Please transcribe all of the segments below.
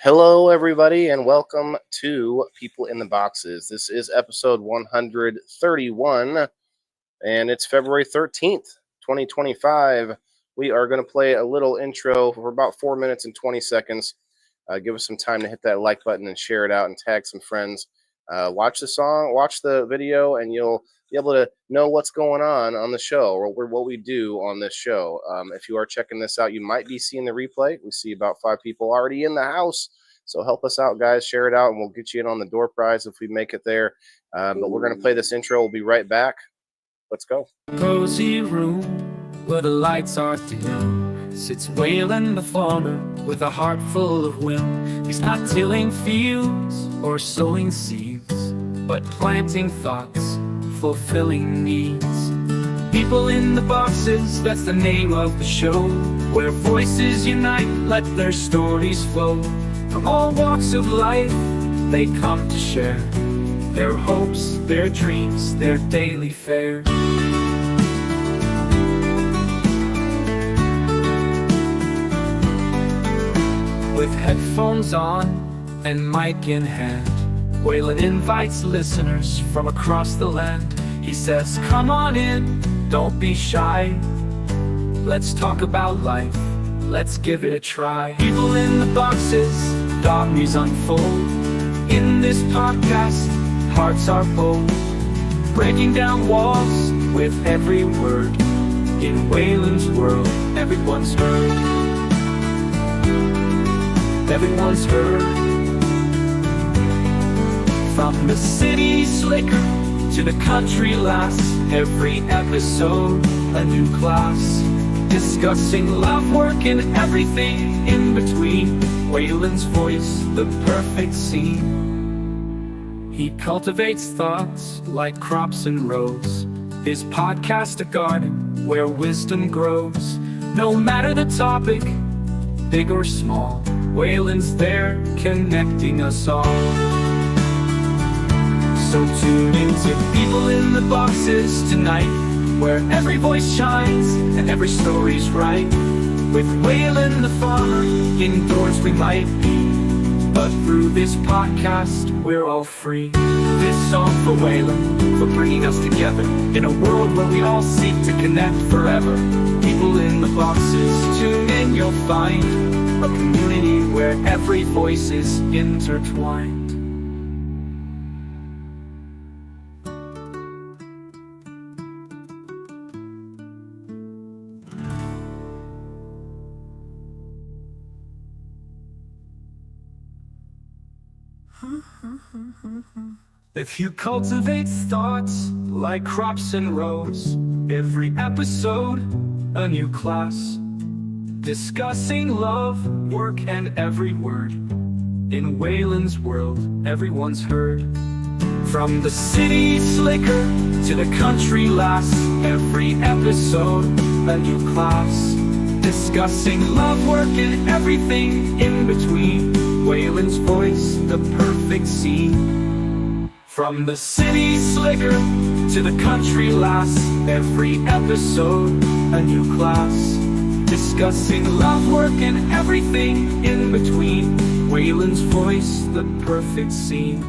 Hello, everybody, and welcome to People in the Boxes. This is episode 131, and it's February 13th, 2025. We are going to play a little intro for about 4 minutes and 20 seconds. Give us some time to hit that like button and share it out and tag some friends. Watch the song, watch the video, and you'll be able to know what's going on the show or what we do on this show. If you are checking this out, you might be seeing the replay. We see about 5 people already in the house. So help us out, guys. Share it out, and we'll get you in on the door prize if we make it there. But we're going to play this intro. We'll be right back. Let's go. Cozy room where the lights are dim sits Waylon the farmer with a heart full of whim. He's not tilling fields or sowing seeds, but planting thoughts, fulfilling needs. People in the Boxes, that's the name of the show, where voices unite, let their stories flow. From all walks of life, they come to share their hopes, their dreams, their daily fare. With headphones on and mic in hand, Waylon invites listeners from across the land. He says, come on in, don't be shy. Let's talk about life, let's give it a try. People in the Boxes, dogmies unfold. In this podcast, hearts are bold, breaking down walls with every word. In Waylon's world, everyone's heard. Everyone's heard. From the city slicker to the country lass, every episode a new class, discussing love, work, and everything in between. Waylon's voice, the perfect scene. He cultivates thoughts like crops and rows, his podcast a garden where wisdom grows. No matter the topic, big or small, Waylon's there, connecting us all. So tune into People in the Boxes tonight, where every voice shines and every story's right. With Waylon the farmer, indoors we might be, but through this podcast, we're all free. This song for Waylon, for bringing us together in a world where we all seek to connect forever. People in the Boxes, tune in, you'll find a community where every voice is intertwined. If you cultivate thoughts like crops and rows, every episode a new class, discussing love, work, and every word. In Waylon's world, everyone's heard. From the city slicker to the country lass, every episode a new class, discussing love, work, and everything in between. Waylon's voice, the perfect scene. From the city slicker to the country lass, every episode a new class, discussing love, work, and everything in between. Waylon's voice, the perfect scene.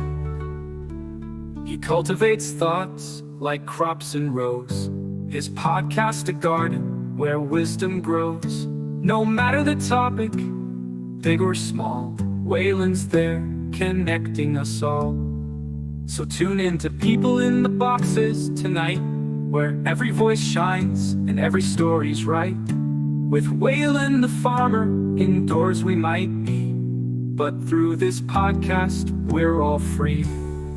He cultivates thoughts like crops and rows, his podcast a garden where wisdom grows. No matter the topic, big or small, Waylon's there, connecting us all. So tune in to People in the Boxes tonight, where every voice shines and every story's right. With Waylon the farmer, indoors we might be, but through this podcast, we're all free.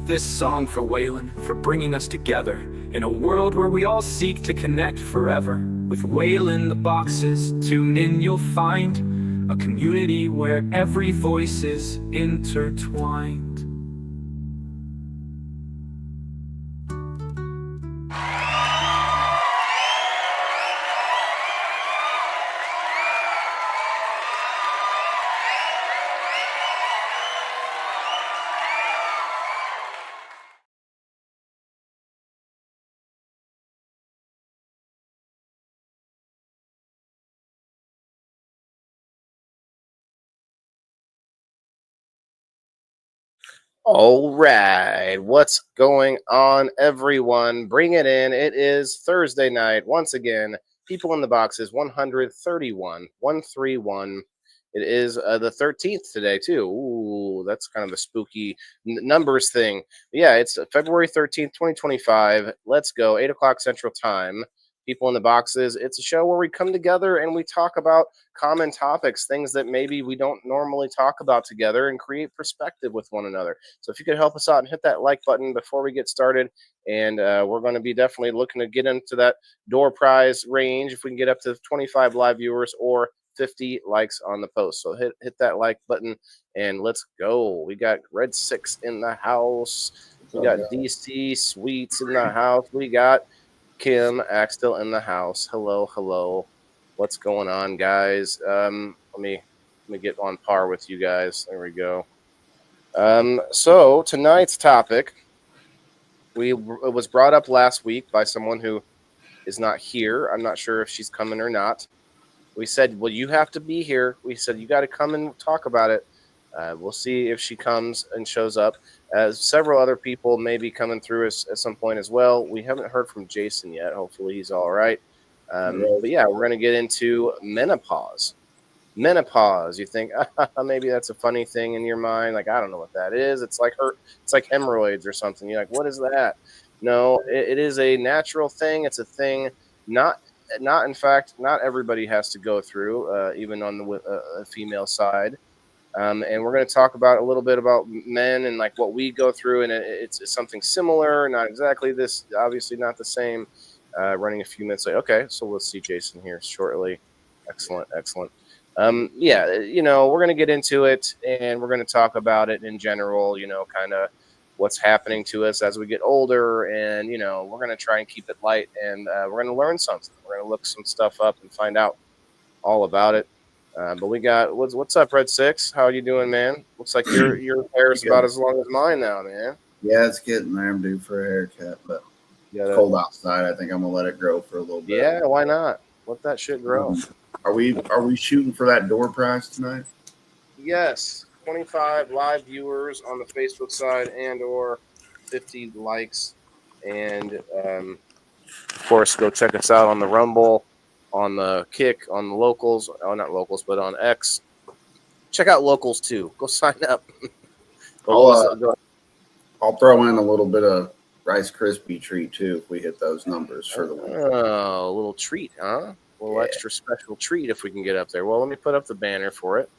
This song for Waylon, for bringing us together in a world where we all seek to connect forever. With Waylon the Boxes, tune in, you'll find a community where every voice is intertwined. All right, what's going on, everyone? Bring it in. It is Thursday night. Once again, People in the Boxes 131, 131. It is the 13th today, too. Ooh, that's kind of a spooky numbers thing. Yeah, it's February 13th, 2025. Let's go, 8 o'clock Central Time. People in the Boxes. It's a show where we come together and we talk about common topics, things that maybe we don't normally talk about together, and create perspective with one another. So if you could help us out and hit that like button before we get started, and we're going to be definitely looking to get into that door prize range if we can get up to 25 live viewers or 50 likes on the post. So hit that like button and let's go. We got Red Six in the house. We got DC Sweets in the house. We got Kim Axtell in the house. Hello, hello. What's going on, guys? Let me get on par with you guys. There we go. So tonight's topic, it was brought up last week by someone who is not here. I'm not sure if she's coming or not. We said, well, you have to be here. We said, you got to come and talk about it. We'll see if she comes and shows up. Several other people may be coming through at some point as well. We haven't heard from Jason yet. Hopefully he's all right. But yeah, we're going to get into menopause. Menopause. You think maybe that's a funny thing in your mind? Like, I don't know what that is. It's like It's like hemorrhoids or something. You're like, what is that? No, it is a natural thing. It's a thing. Not in fact, not everybody has to go through, even on the female side. And we're going to talk about a little bit about men and like what we go through, and it's something similar, not exactly this, obviously not the same. Running a few minutes late. Okay, so we'll see Jason here shortly. Excellent, excellent. Yeah, we're going to get into it, and we're going to talk about it in general. Kind of what's happening to us as we get older, and we're going to try and keep it light, and we're going to learn something. We're going to look some stuff up and find out all about it. But we got what's up, Red Six? How are you doing, man? Looks like your hair is about as long as mine now, man. Yeah, it's getting there. I'm due for a haircut, but it's cold outside. I think I'm gonna let it grow for a little bit. Yeah, why not? Let that shit grow. Are we shooting for that door prize tonight? Yes, 25 live viewers on the Facebook side and or 50 likes, and of course, go check us out on the Rumble, on the Kick, on the Locals. Oh, not Locals, but on X. Check out Locals too. Go sign up. I'll throw in a little bit of Rice Krispie treat too if we hit those numbers for the week. Oh, a little treat, huh? A little extra special treat if we can get up there. Well, let me put up the banner for it.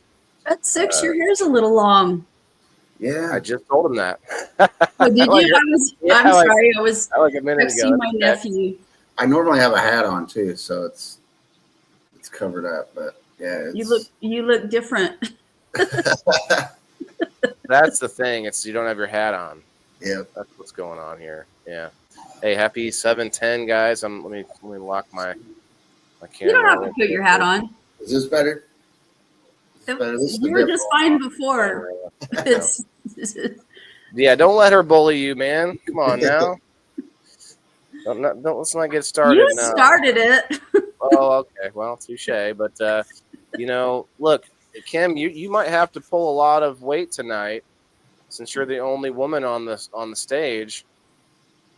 At 6, your hair's a little long. Yeah, I just told him that. Oh, did you? I'm sorry. I was like a minute ago. my nephew. I normally have a hat on too, so it's covered up. But yeah, you look different. That's the thing. It's you don't have your hat on. Yeah, that's what's going on here. Yeah. Hey, happy 7/10, guys. Let me lock my camera. You don't have to put your hat on. Is this better? You were just fine before. Yeah, don't let her bully you, man. Come on now. Don't let's not get started. You started it. Oh, okay. Well, touche. But look, Kim, you might have to pull a lot of weight tonight, since you're the only woman on the stage.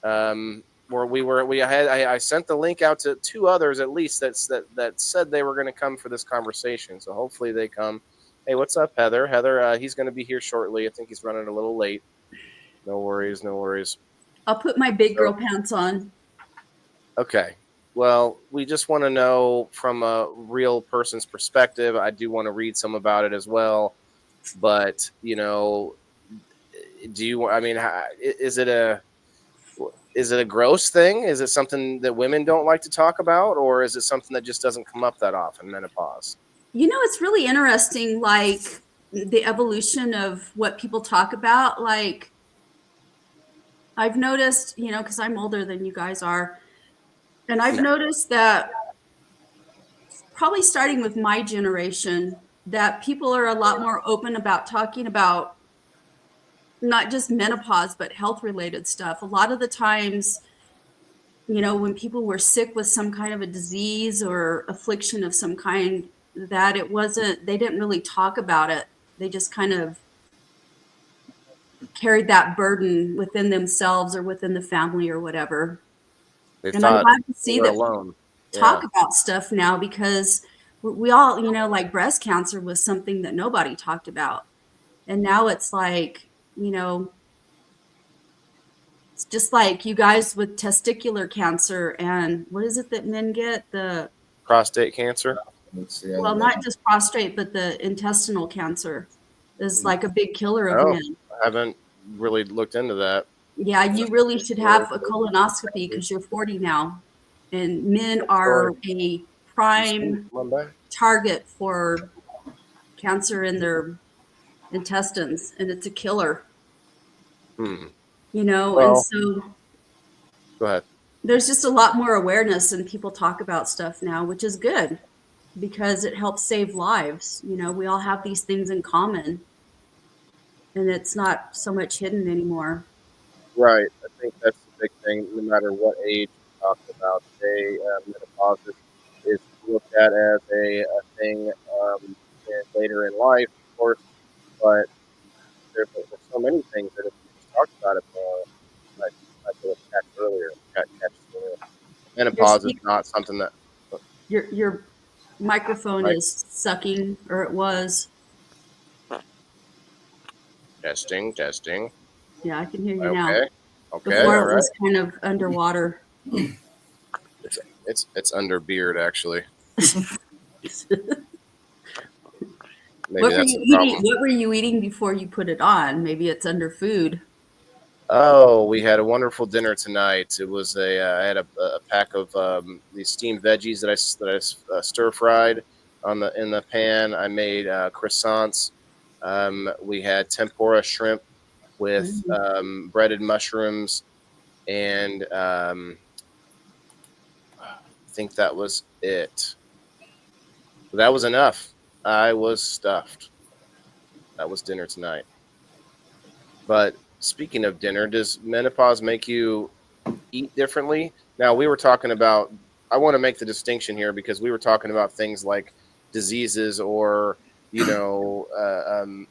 I sent the link out to 2 others at least that said they were going to come for this conversation. So hopefully they come. Hey, what's up, Heather? Heather, he's going to be here shortly. I think he's running a little late. No worries, no worries. I'll put my big girl pants on. Okay. Well, we just want to know from a real person's perspective. I do want to read some about it as well. But, is it a gross thing? Is it something that women don't like to talk about? Or is it something that just doesn't come up that often, menopause? It's really interesting, like the evolution of what people talk about. Like, I've noticed, because I'm older than you guys are, and I've noticed that probably starting with my generation, that people are a lot more open about talking about not just menopause, but health-related stuff. A lot of the times, when people were sick with some kind of a disease or affliction of some kind, that they didn't really talk about it. They just kind of carried that burden within themselves or within the family or whatever. They And I'm thought glad to see they were that alone. talk Yeah. about stuff now, because we all, like breast cancer was something that nobody talked about. And now it's like, it's just like you guys with testicular cancer, and what is it that men get? Prostate cancer. Well, not just prostate, but the intestinal cancer is like a big killer of Oh, men. I haven't really looked into that. Yeah, you really should have a colonoscopy because you're 40 now, and men are a prime target for cancer in their intestines, and it's a killer. Hmm. And Well, so go ahead. there's just a lot more awareness, and people talk about stuff now, which is good because it helps save lives. We all have these things in common, and it's not so much hidden anymore. Right. I think that's the big thing. No matter what age we're talking about today, menopause is looked at as a thing later in life, of course. But there's so many things that if we just talked about it more, like I catch earlier, menopause is not something that Your microphone is sucking, or it was. Testing. Yeah, I can hear you now. Okay. Before All it right. was kind of underwater. It's under beard, actually. Maybe What that's the problem. What were you eating before you put it on? Maybe it's under food. Oh, we had a wonderful dinner tonight. It was I had a pack of these steamed veggies that I stir fried in the pan. I made croissants. We had tempura shrimp with breaded mushrooms, and I think that was it. That was enough. I was stuffed. That was dinner tonight. But speaking of dinner, does menopause make you eat differently? Now, we were talking about, I want to make the distinction here because we were talking about things like diseases or,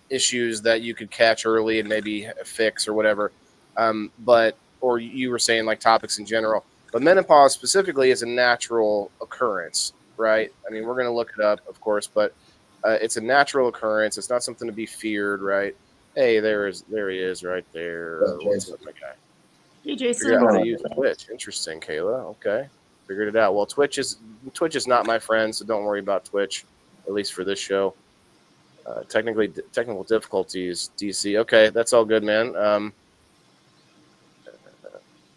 issues that you could catch early and maybe fix or whatever. Or you were saying like topics in general, but menopause specifically is a natural occurrence, right? I mean, we're going to look it up, of course, but it's a natural occurrence. It's not something to be feared, right? Hey, there he is right there. What's up, my guy? Hey, Jason. Figured out how to use Twitch. Interesting, Kayla. Okay, figured it out. Well, Twitch is not my friend, so don't worry about Twitch, at least for this show. Technical difficulties, DC. Okay, that's all good, man.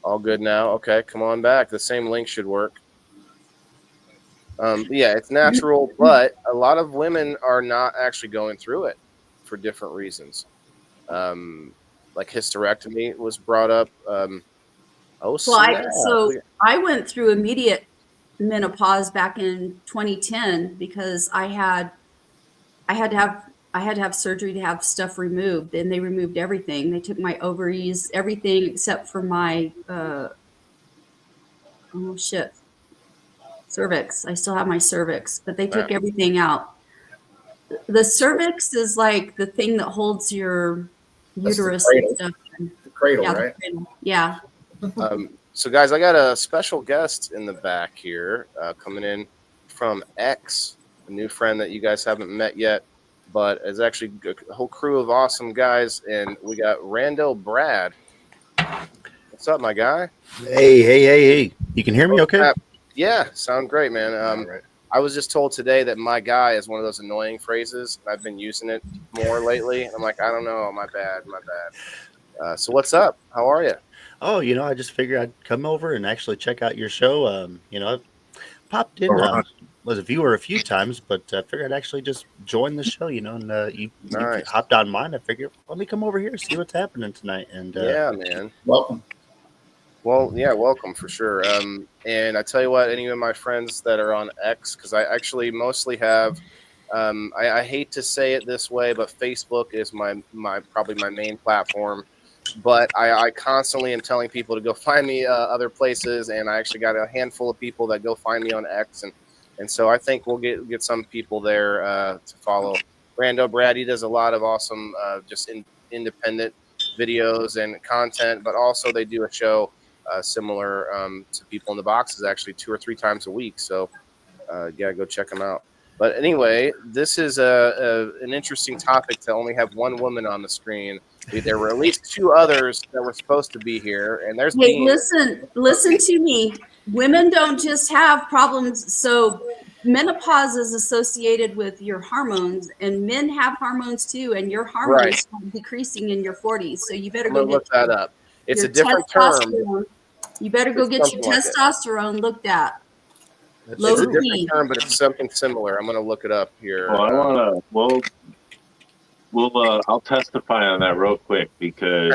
All good now. Okay, come on back. The same link should work. Yeah, it's natural, but a lot of women are not actually going through it for different reasons. Like hysterectomy was brought up. I went through immediate menopause back in 2010 because I had to have surgery to have stuff removed, and they removed everything. They took my ovaries, everything except for my cervix. I still have my cervix, but they took everything out. The cervix is like the thing that holds your uterus and stuff. The cradle, yeah, right? Yeah. So, guys, I got a special guest in the back here coming in from X, a new friend that you guys haven't met yet, but is actually a whole crew of awesome guys. And we got Rando Brad. What's up, my guy? Hey. You can hear me okay? Yeah, sound great, man. Right. I was just told today that my guy is one of those annoying phrases. I've been using it more lately. I'm like, I don't know. My bad. So what's up? How are you? Oh, I just figured I'd come over and actually check out your show. I've popped in, was a viewer a few times, but I figured I'd actually just join the show, and you hopped on mine. I figured, let me come over here, see what's happening tonight. And yeah, man. Welcome. Well, yeah, welcome for sure. And I tell you what, any of my friends that are on X, because I actually mostly have, I hate to say it this way, but Facebook is my probably my main platform. But I constantly am telling people to go find me other places, and I actually got a handful of people that go find me on X, and so I think we'll get some people there to follow. Rando Brad, he does a lot of awesome, just independent videos and content, but also they do a show similar to People in the Boxes, actually 2 or 3 times a week. So yeah, go check them out. But anyway, this is an interesting topic to only have one woman on the screen. There were at least 2 others that were supposed to be here, and there's Hey, listen to me. Women don't just have problems. So menopause is associated with your hormones, and men have hormones too, and your hormones start decreasing in your 40s. So you better go get look that up. It's a different testosterone. term. You better go get your testosterone looked at. It's a different term, but it's something similar. I'm going to look it up here. Well, I'll testify on that real quick, because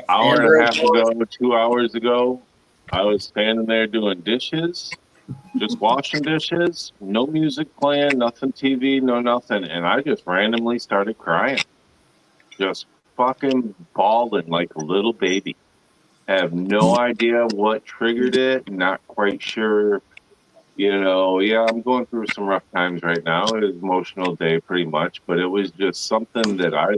hour and a half ago, 2 hours ago, I was standing there doing dishes, just washing dishes, no music playing, nothing TV, no nothing, and I just randomly started crying, just fucking bawling like a little baby. Have no idea what triggered it, not quite sure. Yeah, I'm going through some rough times right now. It was an emotional day pretty much, but it was just something that I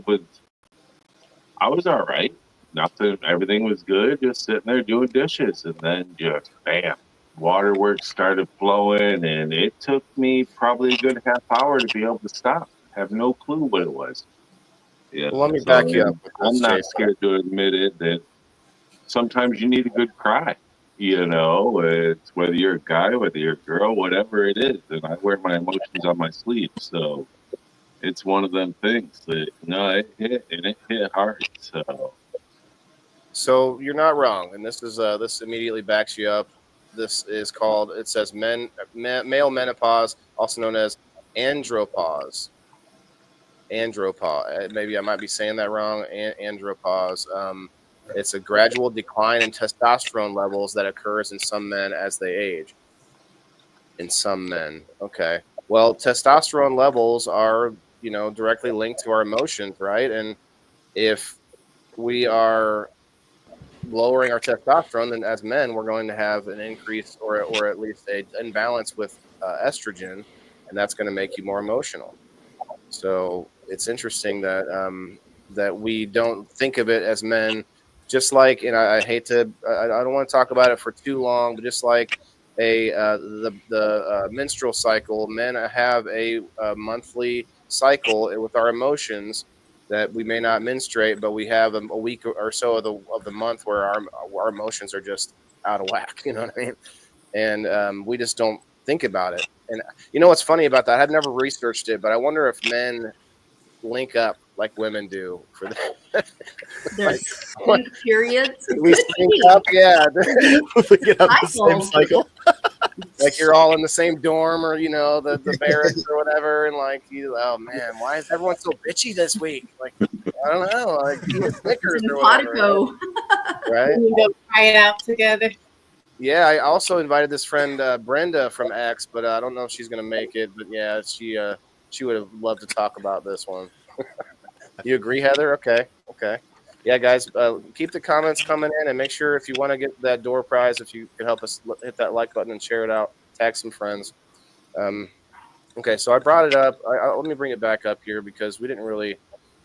was all right. Nothing, everything was good, just sitting there doing dishes, and then just bam, waterworks started flowing, and it took me probably a good half hour to be able to stop. Have no clue what it was. Yeah, well, let me back you up. I'm not scared to admit it, that sometimes you need a good cry. It's whether you're a guy, whether you're a girl, whatever it is, and I wear my emotions on my sleeve. So it's one of them things that it hit hard. So you're not wrong, and this immediately backs you up. This is called, it says male menopause, also known as andropause. Andropause. Maybe I might be saying that wrong. Andropause. It's a gradual decline in testosterone levels that occurs in some men as they age. In some men. Okay. Well, testosterone levels are, directly linked to our emotions, right? And if we are lowering our testosterone, then as men, we're going to have an increase or at least an imbalance with estrogen, and that's going to make you more emotional. So it's interesting that we don't think of it as men. Just like, and I hate to, I don't want to talk about it for too long, but just like the menstrual cycle, men have a monthly cycle with our emotions that we may not menstruate, but we have a week or so of the month where our emotions are just out of whack. You know what I mean? And we just don't think about it. And you know what's funny about that? I've never researched it, but I wonder if men link up like women do for that. Like periods. We sync up, yeah. We get on the same cycle. Like you're all in the same dorm, or the barracks or whatever, and oh man, why is everyone so bitchy this week? Like, I don't know, like Snickers or whatever. Right? We go try it out together. Yeah, I also invited this friend Brenda from X, but I don't know if she's gonna make it. But yeah, she would have loved to talk about this one. You agree, Heather? Okay. Yeah, guys, keep the comments coming in, and make sure if you want to get that door prize, if you could help us hit that like button and share it out, tag some friends. Okay, so I brought it up. Let me bring it back up here because we didn't really.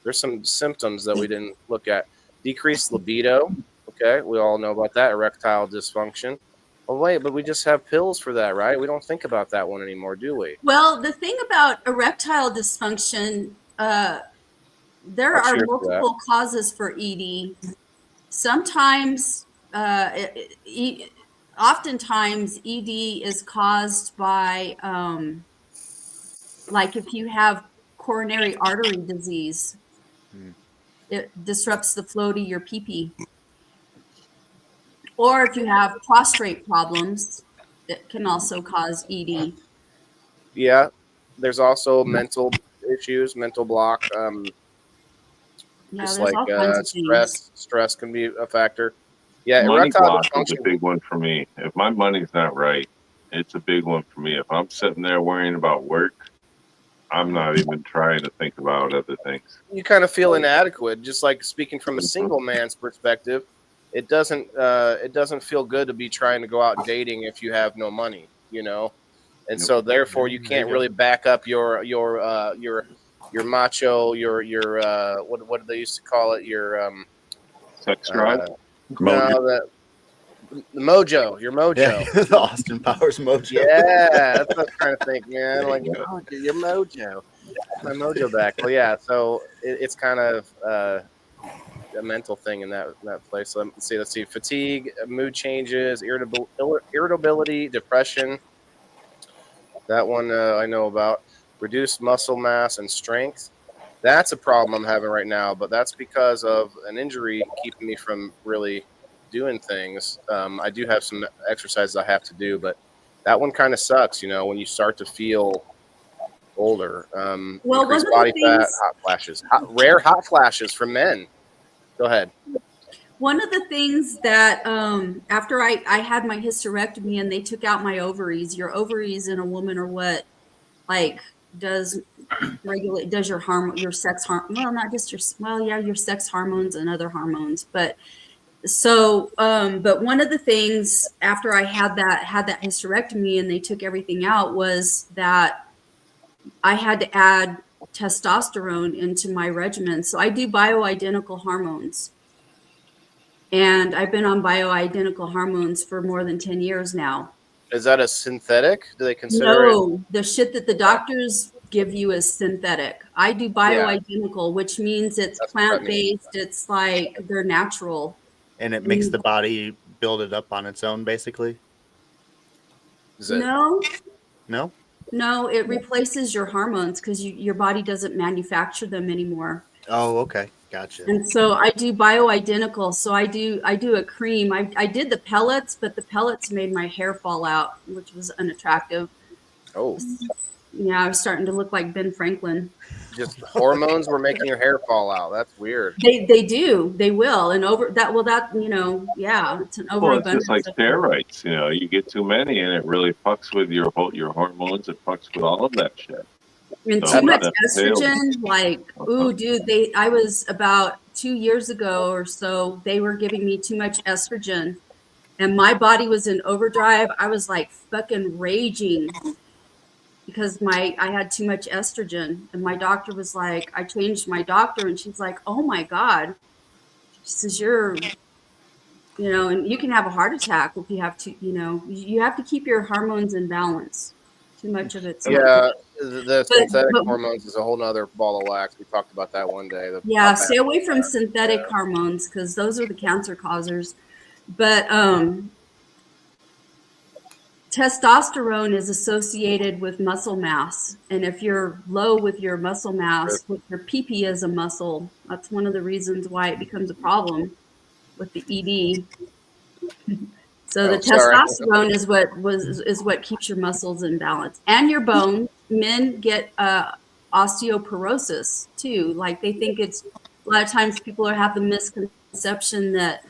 There's some symptoms that we didn't look at. Decreased libido. Okay, we all know about that. Erectile dysfunction. Oh wait, but we just have pills for that, right? We don't think about that one anymore, do we? Well, the thing about erectile dysfunction, there are multiple causes for ED. Sometimes, oftentimes, ED is caused by, like if you have coronary artery disease, it disrupts the flow to your pee-pee. Or if you have prostate problems, it can also cause ED. Yeah, there's also mental issues, mental block. Just like stress can be a factor. Yeah, money block is a big one for me. If my money's not right, it's a big one for me. If I'm sitting there worrying about work, I'm not even trying to think about other things. You kind of feel inadequate, just like speaking from a single man's perspective. It doesn't feel good to be trying to go out dating if you have no money, and so therefore you can't really back up your macho, your what do they used to call it, your Sex drive? No, the mojo, your mojo. Yeah, the Austin Powers mojo. Yeah, that's what I was trying to think, man. Like, oh, your mojo. My mojo back. Well, yeah, so it's kind of a mental thing in that place. So let's see. Fatigue, mood changes, irritability, depression. That one I know about. Reduced muscle mass and strength. That's a problem I'm having right now, but that's because of an injury keeping me from really doing things. I do have some exercises I have to do, but that one kind of sucks, when you start to feel older. Well, Increased body fat, hot flashes, rare hot flashes from men. Go ahead. One of the things that after I had my hysterectomy and they took out my ovaries, your ovaries in a woman are what does your sex well, not just your sex hormones and other hormones, but but one of the things after I had that hysterectomy and they took everything out was that I had to add testosterone into my regimen. So I do bioidentical hormones. And I've been on bioidentical hormones for more than 10 years now. Is that a synthetic? Do they consider it? No, the shit that the doctors give you is synthetic. I do bioidentical, which means it's plant-based. It's like they're natural. And it makes the body build it up on its own, basically? No, it replaces your hormones because your body doesn't manufacture them anymore. Oh, okay. Gotcha. And so I do bioidentical. So I do a cream. I did the pellets, but the pellets made my hair fall out, which was unattractive. Oh. Yeah, I was starting to look like Ben Franklin. Just hormones were making your hair fall out. That's weird. They do. They will. And it's an overabundance. Well, it's just like steroids. You get too many and it really fucks with your hormones. It fucks with all of that shit. And too much estrogen, dude, I was about 2 years ago or so, they were giving me too much estrogen and my body was in overdrive. I was like fucking raging because I had too much estrogen. And my doctor was like, I changed my doctor and she's like, oh my God. She says, and you can have a heart attack if you have to, you have to keep your hormones in balance. Too much of it's the synthetic hormones is a whole nother ball of wax. We talked about that one day. Stay away from synthetic hormones because those are the cancer causers. But testosterone is associated with muscle mass, and if you're low with your muscle mass, with your PP as a muscle, that's one of the reasons why it becomes a problem with the ED. So the testosterone is what keeps your muscles in balance and your bones. Men get osteoporosis too. Like they think a lot of times people have the misconception that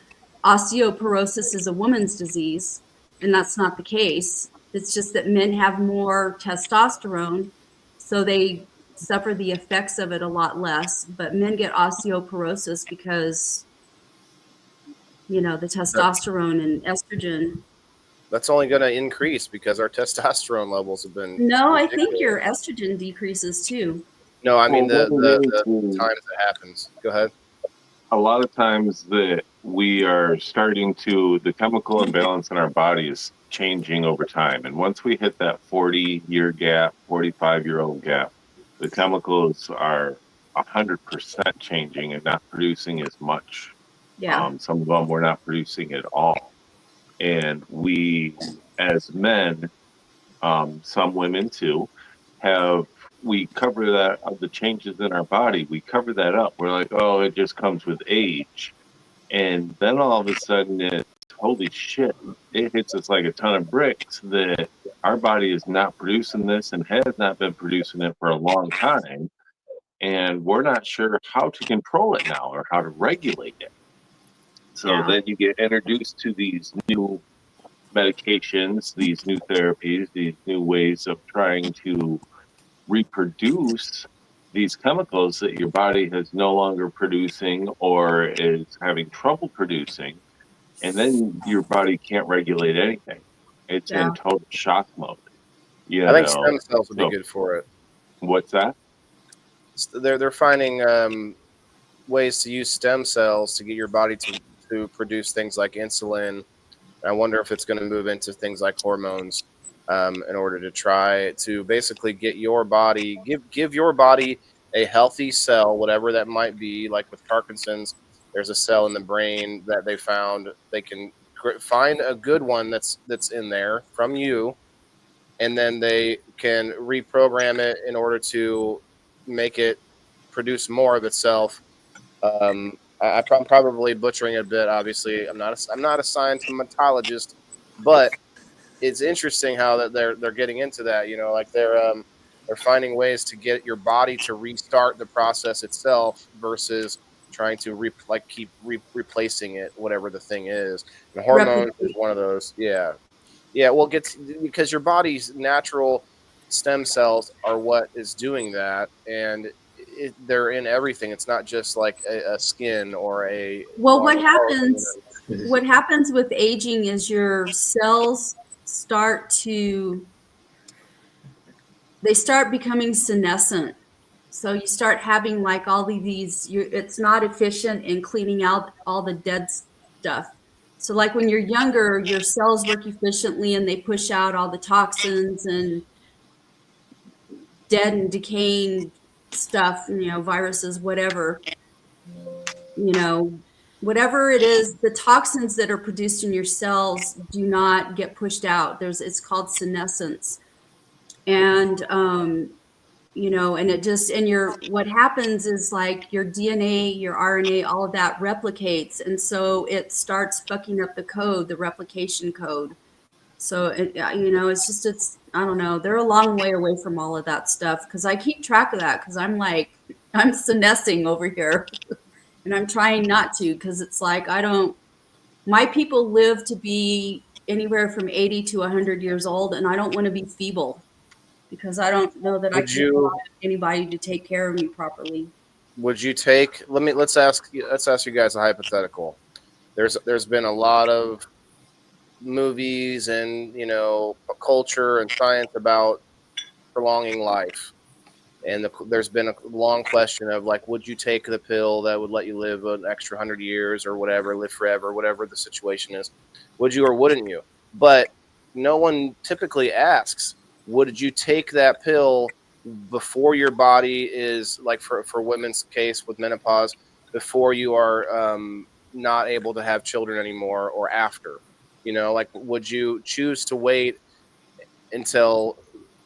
osteoporosis is a woman's disease, and that's not the case. It's just that men have more testosterone, so they suffer the effects of it a lot less. But men get osteoporosis because the testosterone and estrogen. That's only going to increase because our testosterone levels have been. No, ridiculous. I think your estrogen decreases too. No, I mean the times it happens. Go ahead. A lot of times that we are starting to, the chemical imbalance in our body is changing over time. And once we hit that 40-year gap, 45-year-old gap, the chemicals are 100% changing and not producing as much. Yeah. Some of them we're not producing at all. And we, as men, some women too, we cover that of the changes in our body. We cover that up. We're like, oh, it just comes with age. And then all of a sudden, holy shit, it hits us like a ton of bricks that our body is not producing this and has not been producing it for a long time. And we're not sure how to control it now or how to regulate it. So then you get introduced to these new medications, these new therapies, these new ways of trying to reproduce these chemicals that your body is no longer producing or is having trouble producing. And then your body can't regulate anything. It's in total shock mode. I think stem cells would be good for it. What's that? They're finding ways to use stem cells to get your body to produce things like insulin. I wonder if it's going to move into things like hormones in order to try to basically get your body, give your body a healthy cell, whatever that might be. Like with Parkinson's, there's a cell in the brain that they found they can find a good one that's in there from you, and then they can reprogram it in order to make it produce more of itself. I'm probably butchering it a bit. Obviously, I'm not a scientologist, but it's interesting how that they're getting into that. You know, like they're finding ways to get your body to restart the process itself versus trying to keep replacing it, whatever the thing is. And hormones is one of those. Yeah, yeah. Well, because your body's natural stem cells are what is doing that, and they're in everything. It's not just like a skin or a. Well, what happens? What happens with aging is your cells start becoming senescent. So you start having like all these. It's not efficient in cleaning out all the dead stuff. So like when you're younger, your cells work efficiently and they push out all the toxins and dead and decaying stuff, viruses, whatever, whatever it is, the toxins that are produced in your cells do not get pushed out. It's called senescence. And, what happens is like your DNA, your RNA, all of that replicates. And so it starts fucking up the replication code. So, I don't know. They're a long way away from all of that stuff because I keep track of that because I'm senescing over here and I'm trying not to because it's like, my people live to be anywhere from 80 to 100 years old and I don't want to be feeble because I don't know that I can rely on anybody to take care of me properly. Would you take, let's ask you guys a hypothetical. There's been a lot of movies and culture and science about prolonging life, and there's been a long question of like, would you take the pill that would let you live an extra 100 years or whatever, live forever, whatever the situation is? Would you or wouldn't you? But no one typically asks, would you take that pill before your body is like, for women's case with menopause, before you are not able to have children anymore, or after? Like, would you choose to wait until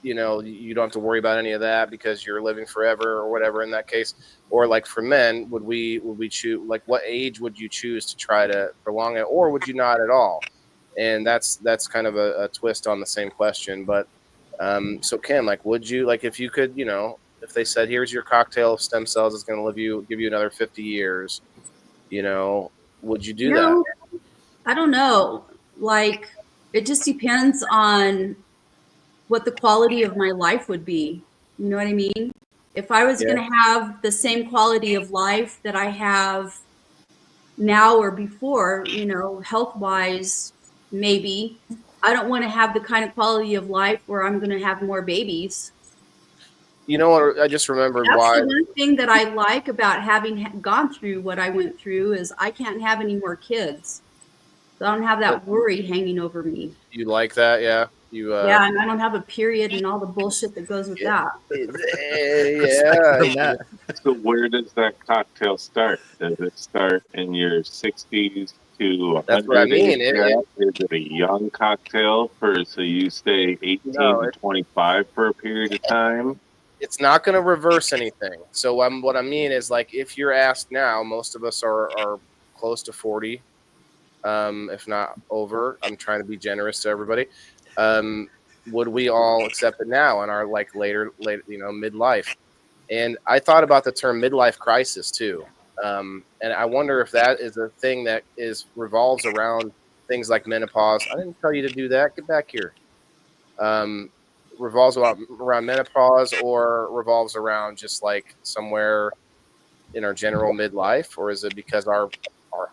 you don't have to worry about any of that because you're living forever or whatever in that case? Or like for men, would we choose, like, what age would you choose to try to prolong it, or would you not at all? And that's kind of a twist on the same question. But so Kim, like, would you, like, if you could, if they said, here's your cocktail of stem cells, it's going to give you another 50 years, would you do that? I don't know. Like, it just depends on what the quality of my life would be. You know what I mean? If I was going to have the same quality of life that I have now or before, health-wise, maybe. I don't want to have the kind of quality of life where I'm going to have more babies. You know what? I just remembered why. That's the one thing that I like about having gone through what I went through is I can't have any more kids. So I don't have that worry hanging over me. You like that? Yeah. Yeah, and I don't have a period and all the bullshit that goes with that. Yeah. So where does that cocktail start? Does it start in your 60s to 100? That's what I mean. Is it a young cocktail so you stay 18 to 25 for a period of time? It's not going to reverse anything. So what I mean is, like, if you're asked now, most of us are close to 40, if not over. I'm trying to be generous to everybody. Would we all accept it now in our like later midlife? And I thought about the term midlife crisis too. And I wonder if that is a thing that revolves around things like menopause. I didn't tell you to do that. Get back here. Revolves around menopause, or revolves around just like somewhere in our general midlife? Or is it because our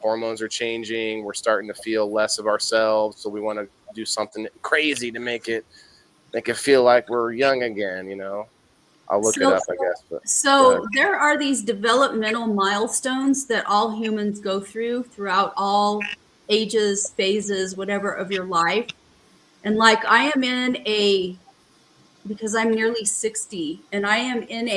hormones are changing, we're starting to feel less of ourselves, so we want to do something crazy to make it feel like we're young again? I'll look it up, I guess. But so there are these developmental milestones that all humans go throughout all ages, phases, whatever of your life. And like I am in because I'm nearly 60, and I am and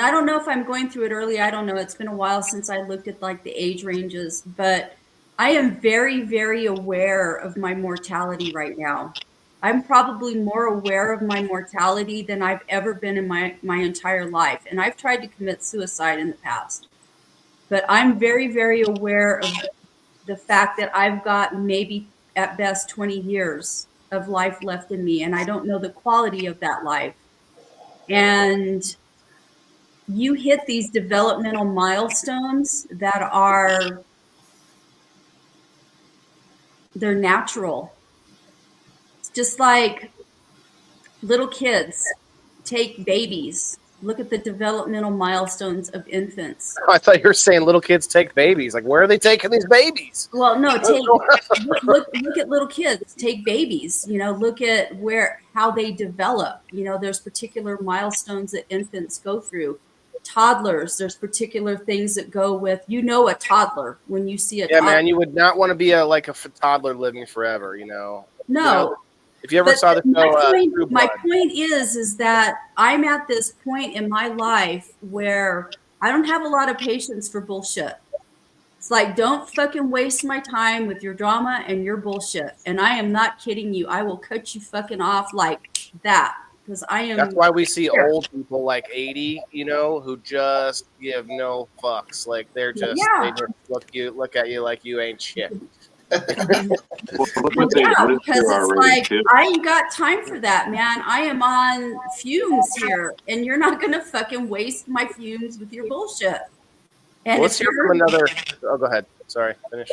I don't know if I'm going through it early. I don't know. It's been a while since I looked at like the age ranges, but I am very, very aware of my mortality right now. I'm probably more aware of my mortality than I've ever been in my entire life. And I've tried to commit suicide in the past, but I'm very, very aware of the fact that I've got maybe at best 20 years of life left in me. And I don't know the quality of that life. And you hit these developmental milestones that they're natural. It's just like little kids take babies. Look at the developmental milestones of infants. I thought you were saying little kids take babies. Like, where are they taking these babies? Well, no, look at little kids, take babies, look at how they develop. There's particular milestones that infants go through. Toddlers, there's particular things that go with, a toddler when you see a toddler. Man, you would not want to be a toddler living forever, No. If you ever saw the show, my point is that I'm at this point in my life where I don't have a lot of patience for bullshit. It's like, don't fucking waste my time with your drama and your bullshit. And I am not kidding you. I will cut you fucking off like that. Because I am. That's why we see old people like 80, who just give no fucks. Like they just look at you like you ain't shit. Because it's like, I ain't got time for that, man. I am on fumes here, and you're not gonna fucking waste my fumes with your bullshit. And let's hear from another. Oh, go ahead. Sorry, finish.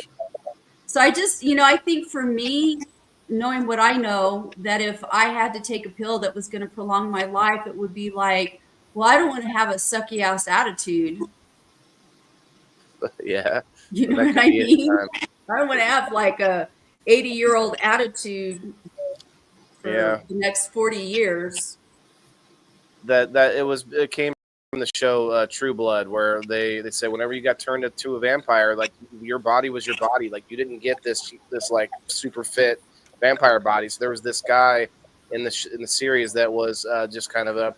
So I just, I think for me, knowing what I know, that if I had to take a pill that was going to prolong my life, it would be like, well, I don't want to have a sucky ass attitude. Yeah. You know what I mean? I don't want to have like a 80-year-old attitude for the next 40 years. It came from the show True Blood, where they say whenever you got turned into a vampire, like your body was your body. Like you didn't get this like super fit vampire body. So there was this guy in the series that was just kind of a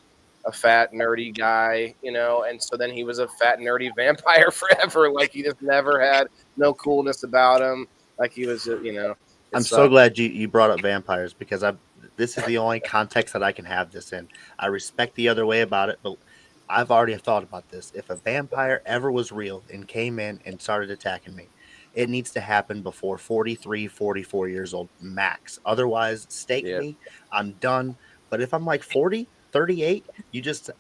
fat nerdy guy, and so then he was a fat nerdy vampire forever. Like he just never had no coolness about him. Like he was, I'm so glad you brought up vampires, because this is the only context that I can have this in. I respect the other way about it, but I've already thought about this. If a vampire ever was real and came in and started attacking me, it needs to happen before 43, 44 years old max. Otherwise, stake me. I'm done. But if I'm like 40, 38, you just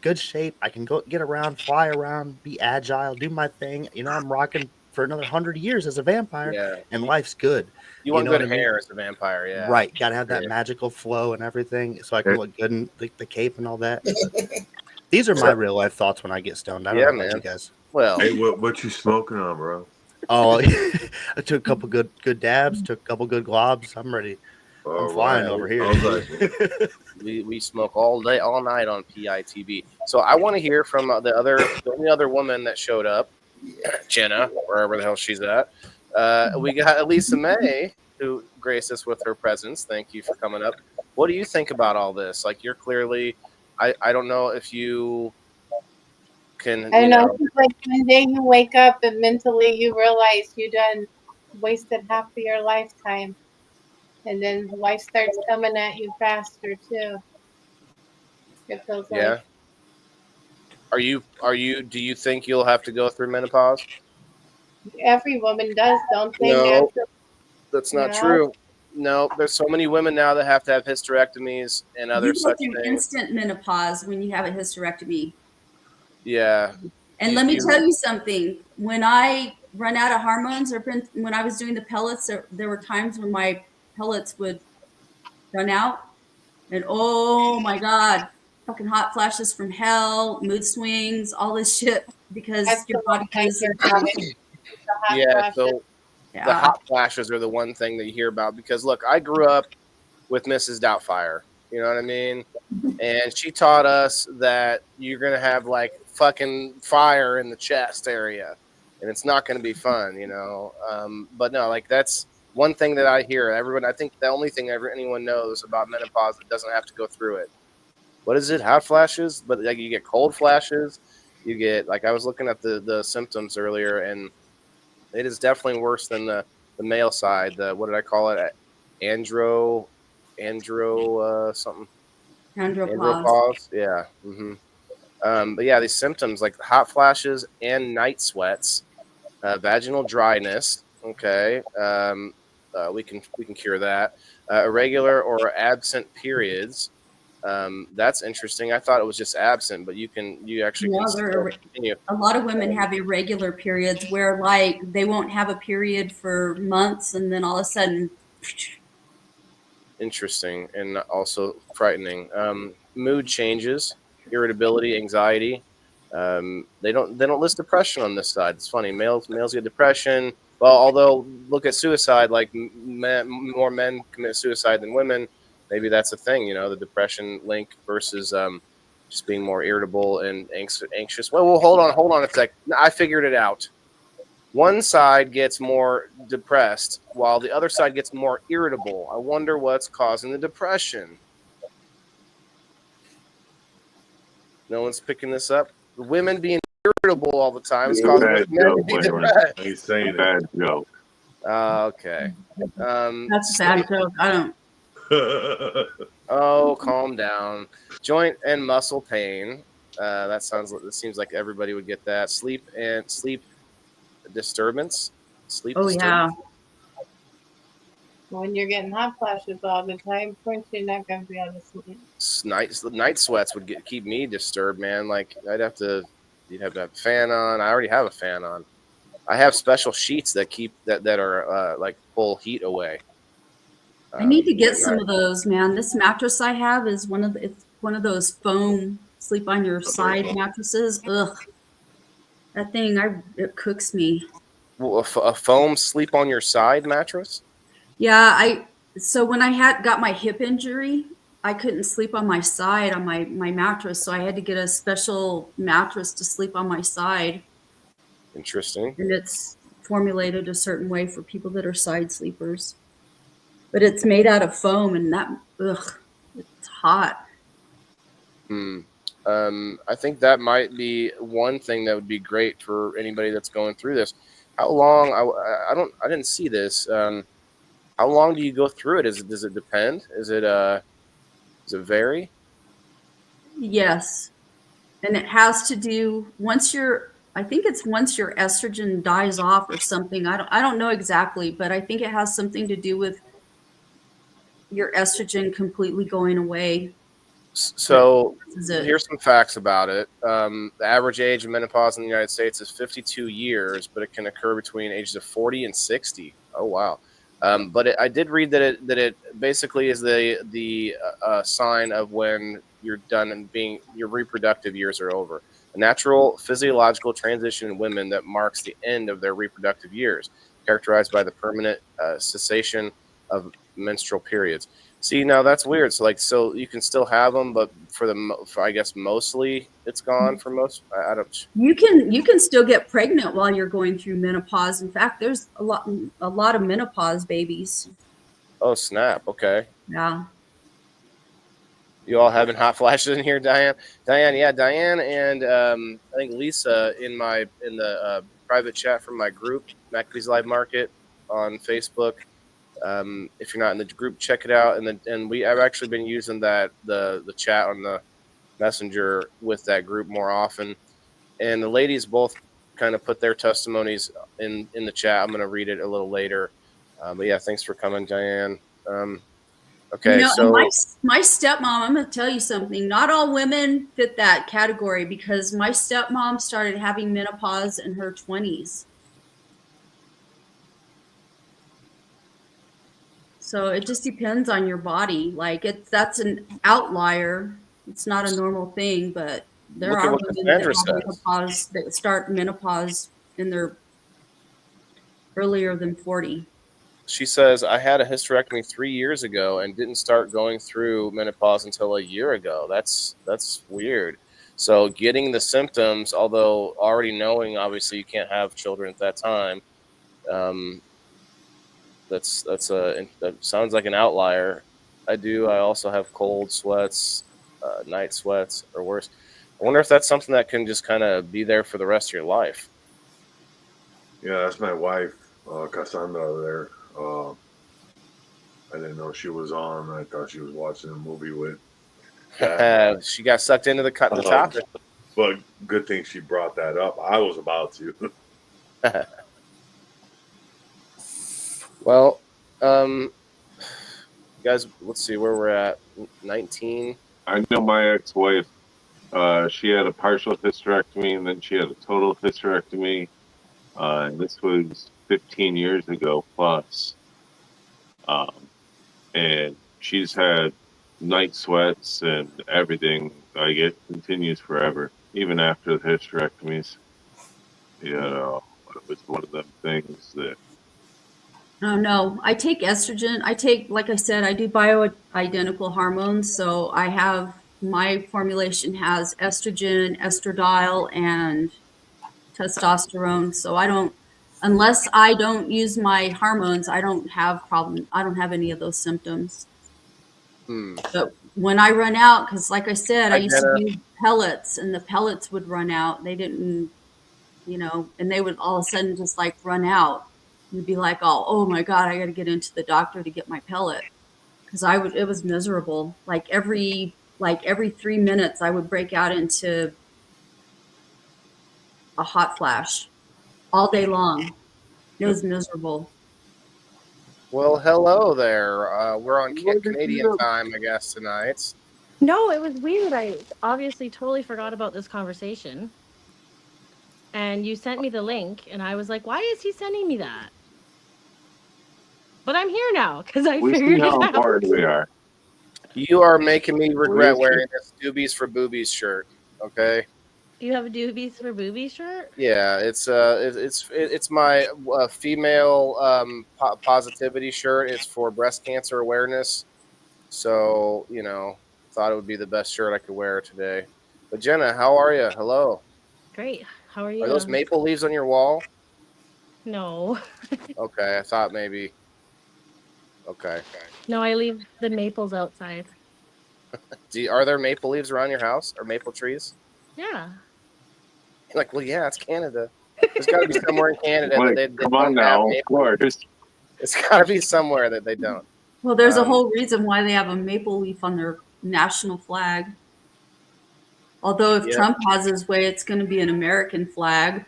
good shape. I can go get around, fly around, be agile, do my thing. I'm rocking for another 100 years as a vampire, and life's good. You want good hair as a vampire, yeah. Right. Got to have that magical flow and everything, so I can look good in the cape and all that. These are my real life thoughts when I get stoned. I don't know about you guys. Well, hey, what you smoking on, bro? Oh, I took a couple good dabs, took a couple good globs. I'm ready. I'm flying over here. we smoke all day, all night on PITB. So I want to hear from the only other woman that showed up, Jenna, wherever the hell she's at. We got Elisa May, who graced us with her presence. Thank you for coming up. What do you think about all this? Like, you're clearly, I don't know if you can. I know. It's like one day you wake up and mentally you realize you done wasted half of your lifetime, and then life starts coming at you faster too. It feels like. Do you think you'll have to go through menopause? Every woman does, don't they? No, that's not true. No, there's so many women now that have to have hysterectomies and other such things. Instant menopause when you have a hysterectomy. Yeah. And let me tell you something. When I run out of hormones, or when I was doing the pellets, there were times when my pellets would run out, and oh my God, fucking hot flashes from hell, mood swings, all this shit, because your body is. So the hot flashes are the one thing that you hear about, because look, I grew up with Mrs. Doubtfire, You know what I mean? And she taught us that you're going to have like fucking fire in the chest area and it's not going to be fun, you know? But no, like that's one thing that I hear. Everyone, I think the only thing anyone knows about menopause that doesn't have to go through it. What is it? Hot flashes? But like you get cold flashes. You get, like I was looking at the symptoms earlier, and it is definitely worse than the male side. What did I call it? Something. Andropause. Yeah. But yeah, these symptoms like hot flashes and night sweats, vaginal dryness. Okay. We can cure that. Irregular or absent periods. That's interesting. I thought it was just absent, but you actually can still continue. A lot of women have irregular periods where like they won't have a period for months and then all of a sudden. Interesting and also frightening. Mood changes, irritability, anxiety. They don't list depression on this side. It's funny. Males get depression. Well, although look at suicide, like more men commit suicide than women. Maybe that's a thing, you know, the depression link versus just being more irritable and anxious. Well, hold on a sec. I figured it out. One side gets more depressed while the other side gets more irritable. I wonder what's causing the depression. No one's picking this up. The women being irritable all the time is causing men to be depressed. He's saying a bad joke. Okay. That's a bad joke. I don't. Oh, calm down. Joint and muscle pain. It seems like everybody would get that. Sleep disturbance. Yeah. When you're getting hot flashes all the time, of course you're not gonna be able to sleep. Night sweats would keep me disturbed, man. Like you'd have to have a fan on. I already have a fan on. I have special sheets that keep that are like pull heat away. I need to get some of those, man. This mattress I have is one of those foam sleep on your side mattresses. Ugh, that thing it cooks me. Well, a foam sleep on your side mattress? Yeah, so when I got my hip injury, I couldn't sleep on my side on my mattress, so I had to get a special mattress to sleep on my side. Interesting. And it's formulated a certain way for people that are side sleepers. But it's made out of foam, and it's hot. I think that might be one thing that would be great for anybody that's going through this. How long? I didn't see this. How long do you go through it? Does it depend? Does it vary? Yes, and it has to do once your estrogen dies off or something. I don't know exactly, but I think it has something to do with your estrogen completely going away. So here's some facts about it. The average age of menopause in the United States is 52 years, but it can occur between ages of 40 and 60. Oh, wow. But I did read that it basically is the sign of when you're done and your reproductive years are over. A natural physiological transition in women that marks the end of their reproductive years, characterized by the permanent cessation of menstrual periods. See, now that's weird. So you can still have them, but for I guess mostly it's gone for most. I don't. You can still get pregnant while you're going through menopause. In fact, there's a lot of menopause babies. Oh snap! Okay. Yeah. You all having hot flashes in here, Diane? Yeah, Diane, and I think Lisa in the private chat from my group, McAfee's Live Market on Facebook. If you're not in the group, check it out. And I've actually been using the chat on the messenger with that group more often. And the ladies both kind of put their testimonies in the chat. I'm going to read it a little later. But yeah, thanks for coming, Diane. Okay, so my stepmom, I'm going to tell you something. Not all women fit that category because my stepmom started having menopause in her 20s. So it just depends on your body. Like that's an outlier. It's not a normal thing, but there are women that start menopause in their earlier than 40. she says, I had a hysterectomy 3 years ago and didn't start going through menopause until a year ago. That's weird. So getting the symptoms, although already knowing obviously you can't have children at that time, that sounds like an outlier. I also have cold sweats, night sweats, or worse. I wonder if that's something that can just kind of be there for the rest of your life. Yeah, that's my wife, Cassandra. There, I didn't know she was on. I thought she was watching a movie with. She got sucked into the topic. But good thing she brought that up. I was about to. Well, guys, let's see where we're at. 19. I know my ex-wife. She had a partial hysterectomy, and then she had a total hysterectomy. And this was 15 years ago plus. And she's had night sweats and everything. Like, it continues forever, even after the hysterectomies. You know, it was one of them things that. Oh no, I take estrogen. Like I said, I do bioidentical hormones. So my formulation has estrogen, estradiol, and testosterone. So unless I don't use my hormones, I don't have any of those symptoms. But when I run out, because like I said, I used to use pellets, and the pellets would run out. They didn't, and they would all of a sudden just like run out. You'd be like, oh my God, I got to get into the doctor to get my pellet. Because it was miserable. Like every 3 minutes, I would break out into a hot flash all day long. It was miserable. Well, hello there. We're on Canadian time, I guess, tonight. No, it was weird. I obviously totally forgot about this conversation. And you sent me the link, and I was like, why is he sending me that? But I'm here now, because I figured it out. We see how important we are. You are making me regret wearing this Doobies for Boobies shirt, okay? You have a Doobies for Boobies shirt? Yeah, it's my female positivity shirt. It's for breast cancer awareness. So, thought it would be the best shirt I could wear today. But Jenna, how are you? Hello. Great. How are you? Are those maple leaves on your wall? No. Okay, I thought maybe. Okay. No, I leave the maples outside. Are there maple leaves around your house or maple trees? Yeah. You're like, well, yeah, it's Canada. There's got to be somewhere in Canada that they come on now, of course. It's got to be somewhere that they don't. Well, there's a whole reason why they have a maple leaf on their national flag. Although if Trump has his way, it's going to be an American flag.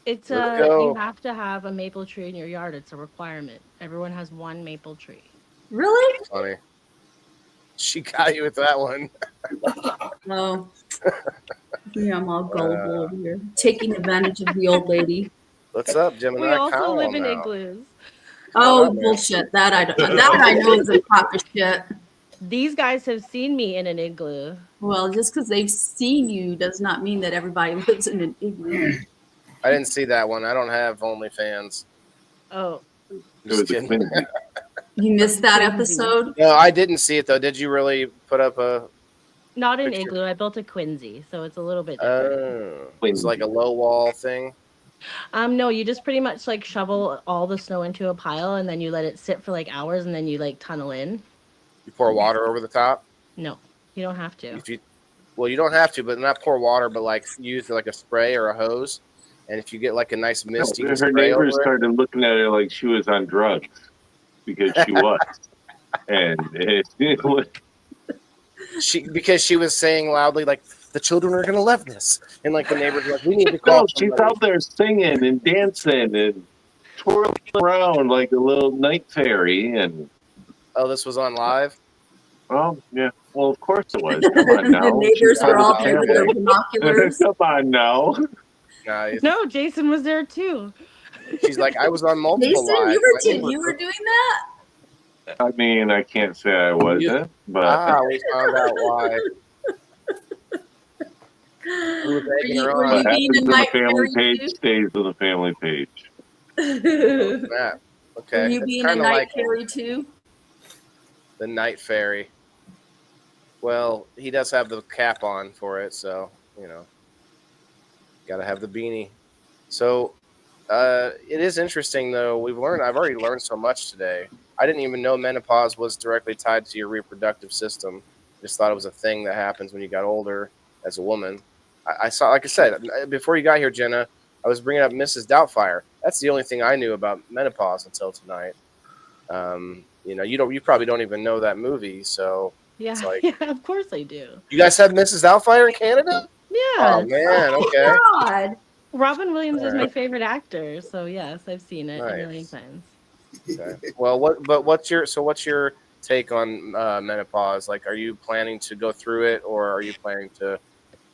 It's you have to have a maple tree in your yard. It's a requirement. Everyone has one maple tree. Really? Funny. She got you with that one. Oh. Yeah, I'm all gullible over here, taking advantage of the old lady. What's up, Gemini? We also live in igloos. Oh, bullshit! That I know is a crock of shit. These guys have seen me in an igloo. Well, just because they've seen you does not mean that everybody lives in an igloo. I didn't see that one. I don't have OnlyFans. Oh. Just kidding. You missed that episode? No, I didn't see it though. Did you really put up a? Not an igloo. I built a quinzee, so it's a little bit different. It's like a low wall thing. No, you just pretty much like shovel all the snow into a pile, and then you let it sit for like hours, and then you like tunnel in. You pour water over the top? No, you don't have to. You don't have to, but not pour water, but like use like a spray or a hose. And if you get like a nice mist, you can her spray neighbors over started looking at her like she was on drugs because she was, and it was. Because she was saying loudly like the children are going to love this, and like the neighbors were like, we need to call. No, she's out there singing and dancing and twirling around like a little night fairy. And this was on live. Oh yeah, well of course it was. Come on now. The neighbors were all there with their binoculars. Come on now. Nice. No, Jason was there too. She's like, I was on multiple live. You were doing that? I mean, I can't say I wasn't, but we found out why. Were you being a the family page stays to the family page. That. Okay. Are you It's being a kinda night like fairy too? the night fairy. Well, he does have the cap on for it, so gotta have the beanie. So it is interesting though. I've already learned so much today. I didn't even know menopause was directly tied to your reproductive system. Just thought it was a thing that happens when you got older as a woman. I saw, like I said, before you got here, Jenna, I was bringing up Mrs. Doubtfire. That's the only thing I knew about menopause until tonight. You probably don't even know that movie, so Yeah, it's like, yeah, of course I do. you guys have Mrs. Doubtfire in Canada? Oh Yes. man, Oh okay, God. Robin Williams all is my right, favorite actor, so yes, I've seen it a million nice. times. Okay. Well, what's your take on menopause? Like, are you planning to go through it, or are you planning to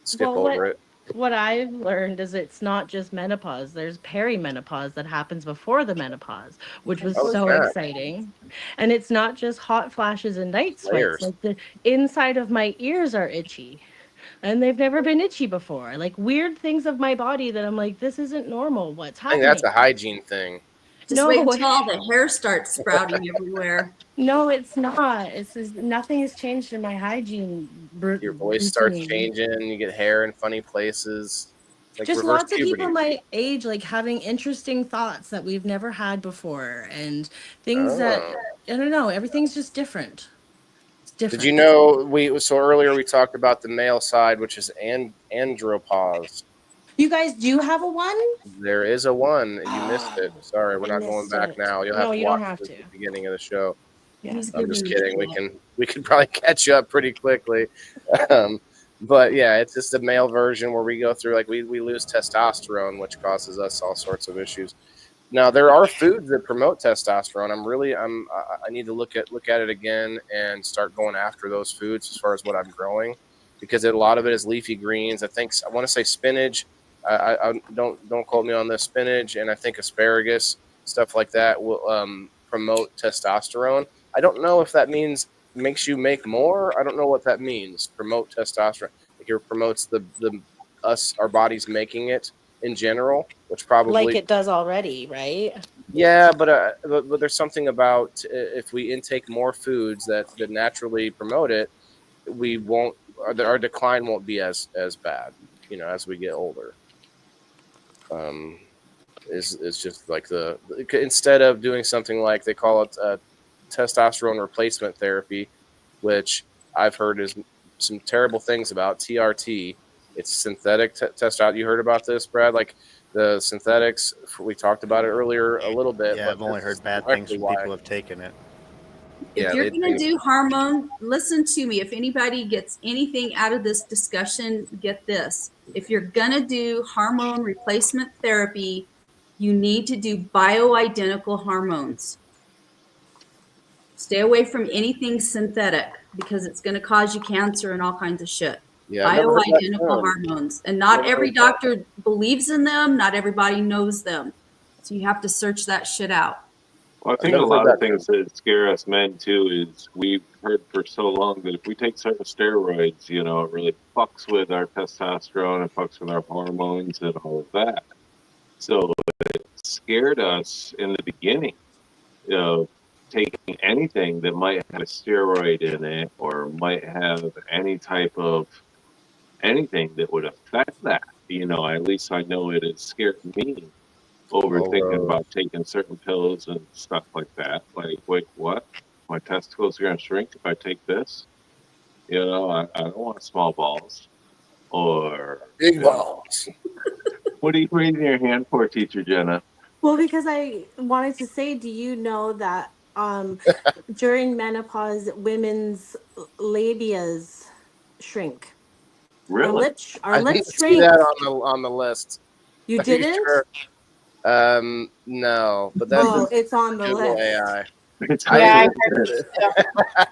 skip Well, over it? what I've learned is it's not just menopause. There's perimenopause that happens before the menopause, which was How's so that? exciting. And it's not just hot flashes and night sweats. Layers. Like the inside of my ears are itchy. And they've never been itchy before. Like weird things of my body that I'm like, this isn't normal. What's I think that's happening? a hygiene thing. Just No, wait until all the hair starts sprouting everywhere. no, it's not. It's just, nothing has changed in my hygiene Your voice starts routine. changing. You get hair in funny places. It's like Just reverse lots of people puberty. my age like having interesting thoughts that we've never had before and things that Oh. I don't know, everything's just different. It's Did you different. know earlier we talked about the male side, which is andropause. You guys do have a one? There is a one. You missed it. Sorry, we're I not going missed back it. now. You'll have No, to you don't watch have it at to. the beginning of the show. Yeah. He's I'm just giving kidding. you We can probably catch you up pretty quickly. Um, but yeah, it's just a male version where we go through, like, we lose testosterone, which causes us all sorts of issues. Now there are foods that promote testosterone. I need to look at it again and start going after those foods as far as what I'm growing, because a lot of it is leafy greens. I want to say spinach. I don't quote me on this. Spinach, and I think asparagus, stuff like that will promote testosterone. I don't know if that means makes you make more. I don't know what that means. Promote testosterone. Like, it promotes our bodies making it in general, which Like probably, it does already, right? yeah, but there's something about if we intake more foods that naturally promote it, we won't our decline won't be as bad, as we get older. Um, is just like instead of doing something like they call it testosterone replacement therapy, which I've heard is some terrible things about TRT. It's synthetic testosterone. You heard about this, Brad? Like the synthetics, we talked about it earlier a little bit, Yeah, but I've only this heard is bad things directly from why. people who have taken it. If Yeah, you're going to do hormone, listen to me. If anybody gets anything out of this discussion, get this. If you're going to do hormone replacement therapy, you need to do bioidentical hormones. Stay away from anything synthetic because it's going to cause you cancer and all kinds of shit. Yeah, I've never heard that Bioidentical term. hormones. And not Never every heard that. doctor believes in them. Not everybody knows them. So you have to search that shit out. Well, I I've think a never heard lot of that term. things that scare us men too is we've heard for so long that if we take certain steroids, it really fucks with our testosterone, it fucks with our hormones and all of that. So it scared us in the beginning, taking anything that might have a steroid in it or might have any type of anything that would affect that. At least I know it has scared me over thinking about taking certain pills and stuff like that. Like, wait, what? My testicles are going to shrink if I take this? I don't want small balls. Or Big balls. What are you raising your hand for, Teacher Jenna? Well, because I wanted to say, do you know that during menopause, women's labias shrink? Really? Our I lips didn't see shrink. that on the list. You Are you didn't? sure? No, but that's Oh, it's on the Google list. AI. Yeah, I heard this too.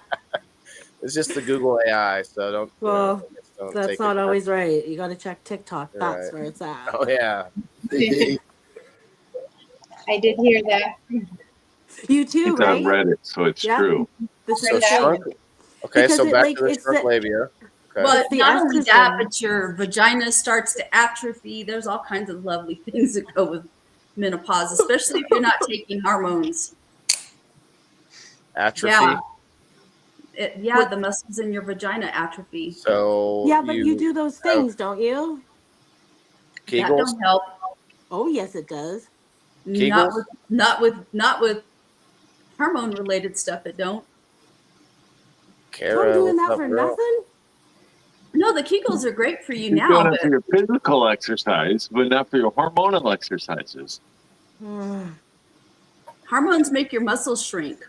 It's just the Google AI, so don't. Well, don't that's take not it always right. You got to check TikTok. You're That's right. where it's at. Oh yeah. I did hear that. You too, It's right? on Reddit, so it's Yeah. true. This So is true. shrunk. Okay, Because so it, back like, to the it's shrunk the- labia. Okay. Well, It's the not only that, estrogen. but your vagina starts to atrophy. There's all kinds of lovely things that go with menopause, especially if you're not taking hormones. Atrophy? Yeah, the muscles in your vagina atrophy. So yeah, but you do those things, don't you? Kegels? That don't help. Oh, yes, it does. Kegels? Not with hormone related stuff. It don't. So I'm doing that for nothing? No, the Kegels are great for you You're now. doing it for your physical exercise, but not for your hormonal exercises. Hormones make your muscles shrink.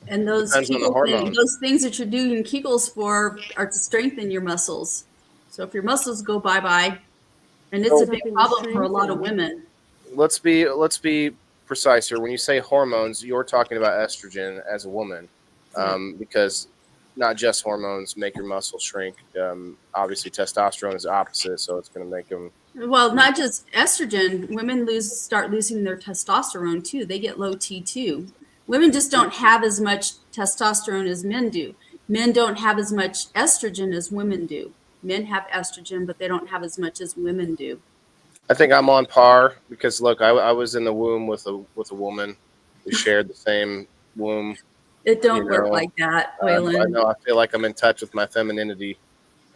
And those those things that you're doing Kegels for are to strengthen your muscles. So if your muscles go bye-bye, and it's a big problem for a lot of women. Let's be precise here. When you say hormones, you're talking about estrogen as a woman, because not just hormones make your muscles shrink. Obviously, testosterone is opposite, so it's going to make them. Well, not just estrogen. Women start losing their testosterone too. They get low T2. Women just don't have as much testosterone as men do. Men don't have as much estrogen as women do. Men have estrogen, but they don't have as much as women do. I think I'm on par because look, I was in the womb with a woman. We shared the same womb. It don't work like that, Waylon. I know. I feel like I'm in touch with my femininity.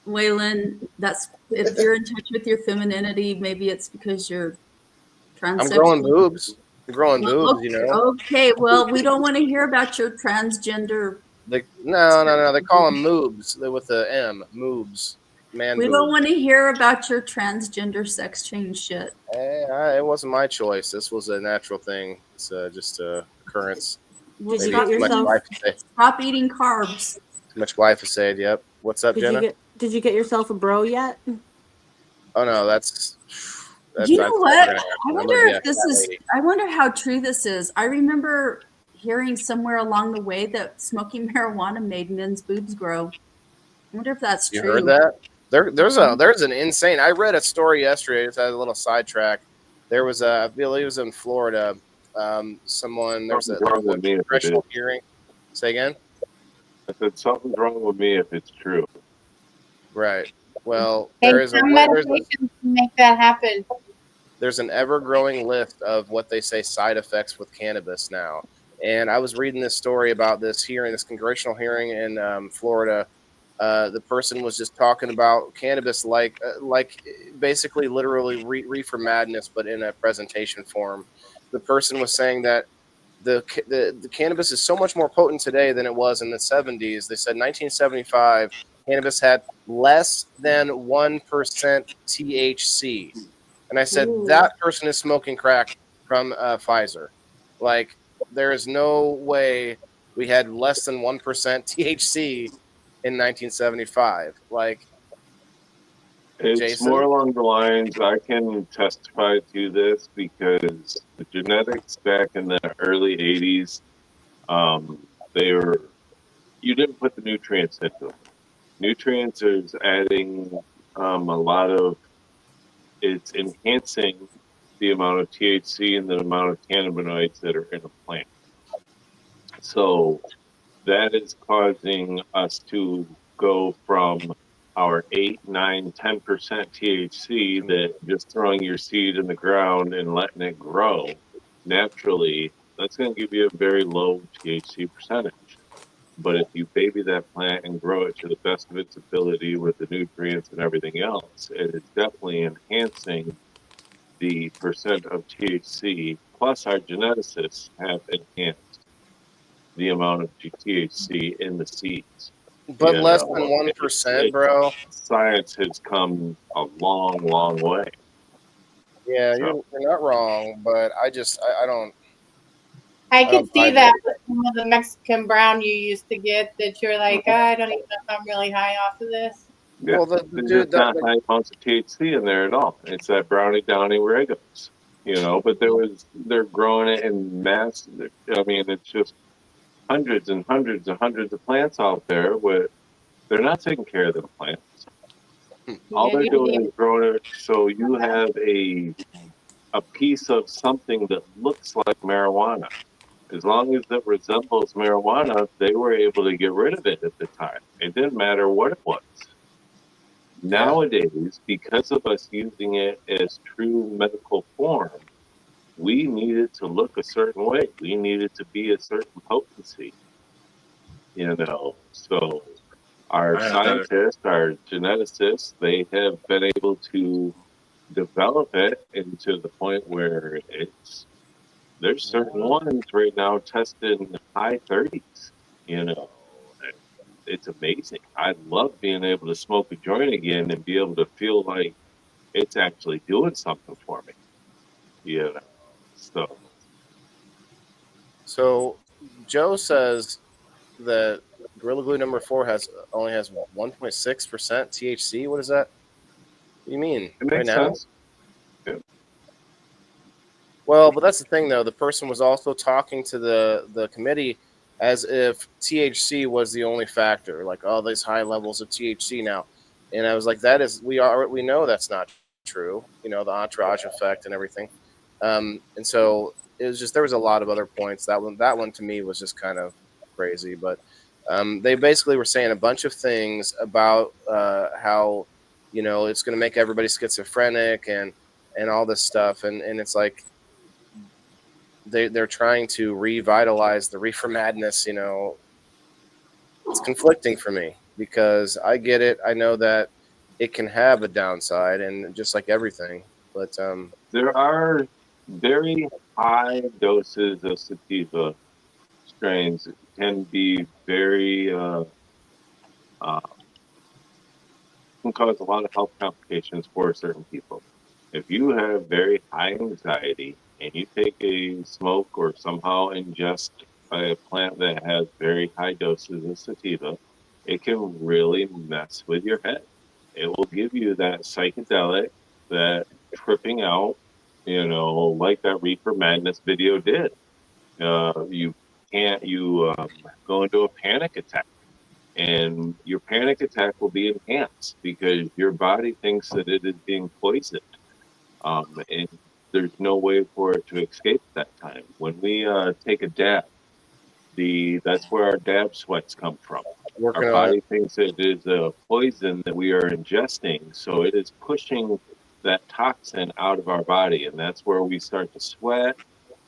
Waylon, that's if you're in touch with your femininity, maybe it's because you're transsexual. I'm growing boobs. I'm growing boobs, you know. Okay, well, we don't want to hear about your transgender. No. They call them moobs with the M. Moobs. Man. We boobs. don't want to hear about your transgender sex change shit. It wasn't my choice. This was a natural thing. It's just a occurrence. Stop eating carbs. Too much glyphosate. Yep. What's up, Jenna? Did you get yourself a bro yet? Oh no, that's you know what? I wonder if this is. I wonder how true this is. I remember hearing somewhere along the way that smoking marijuana made men's boobs grow. I wonder if that's true. You heard that? There's an insane. I read a story yesterday. Just had a little sidetrack. There was I believe it was in Florida. Someone there was a congressional hearing. Say again. I said something's wrong with me if it's true. Right. Well, there's medication to make that happen. There's an ever-growing list of what they say side effects with cannabis now. And I was reading this story about this congressional hearing in Florida. The person was just talking about cannabis like basically literally reefer madness, but in a presentation form. The person was saying that the cannabis is so much more potent today than it was in the 70s. They said 1975, cannabis had less than 1% THC. And I said, that person is smoking crack from Pfizer. Like, there is no way we had less than 1% THC in 1975. Like, it's Jason? more along the lines, I can testify to this because the genetics back in the early 80s, you didn't put the nutrients into them. Nutrients is adding it's enhancing the amount of THC and the amount of cannabinoids that are in a plant. So that is causing us to go from our 8, 9, 10% THC that just throwing your seed in the ground and letting it grow naturally, that's going to give you a very low THC percentage. But if you baby that plant and grow it to the best of its ability with the nutrients and everything else, it is definitely enhancing the percent of THC. Plus, our geneticists have enhanced the amount of THC in the seeds. But less than 1%, bro. Science has come a long, long way. Yeah, so. You're not wrong, but I don't. I could see that with some of the Mexican brown you used to get that you're like, I don't even know if I'm really high off of this. Yeah, well, there's not high amounts of THC in there at all. It's that brownie downy Regos, but they're growing it in mass. I mean, it's just hundreds and hundreds and hundreds of plants out there where they're not taking care of the plants. All they're doing is growing it so you have a piece of something that looks like marijuana. As long as it resembles marijuana, they were able to get rid of it at the time. It didn't matter what it was. Nowadays, because of us using it as true medical form, we needed to look a certain way. We needed to be a certain potency, So our scientists, our geneticists, they have been able to develop it into the point where there's certain ones right now tested in high 30s, you know. It's amazing. I love being able to smoke a joint again and be able to feel like it's actually doing something for me, you know. So Joe says that Gorilla Glue number 4 only has 1.6% THC. What is that? What do you mean? It makes right now? sense. Yeah. Well, but that's the thing, though. The person was also talking to the committee as if THC was the only factor. Like, oh, there's high levels of THC now, and I was like, we know that's not true. The entourage effect and everything. And so it was just there was a lot of other points. That one to me was just kind of crazy. But they basically were saying a bunch of things about how it's going to make everybody schizophrenic and all this stuff, and it's like they're trying to revitalize the reefer madness. It's conflicting for me because I get it. I know that it can have a downside, and just like everything, but there are very high doses of sativa strains can be very can cause a lot of health complications for certain people. If you have very high anxiety and you take a smoke or somehow ingest a plant that has very high doses of sativa, it can really mess with your head. It will give you that psychedelic, that tripping out, like that Reefer Madness video did. You go into a panic attack, and your panic attack will be enhanced because your body thinks that it is being poisoned, and there's no way for it to escape at that time. When we take a dab, that's where our dab sweats come from. Our body thinks it is a poison that we are ingesting, so it is pushing that toxin out of our body, and that's where we start to sweat,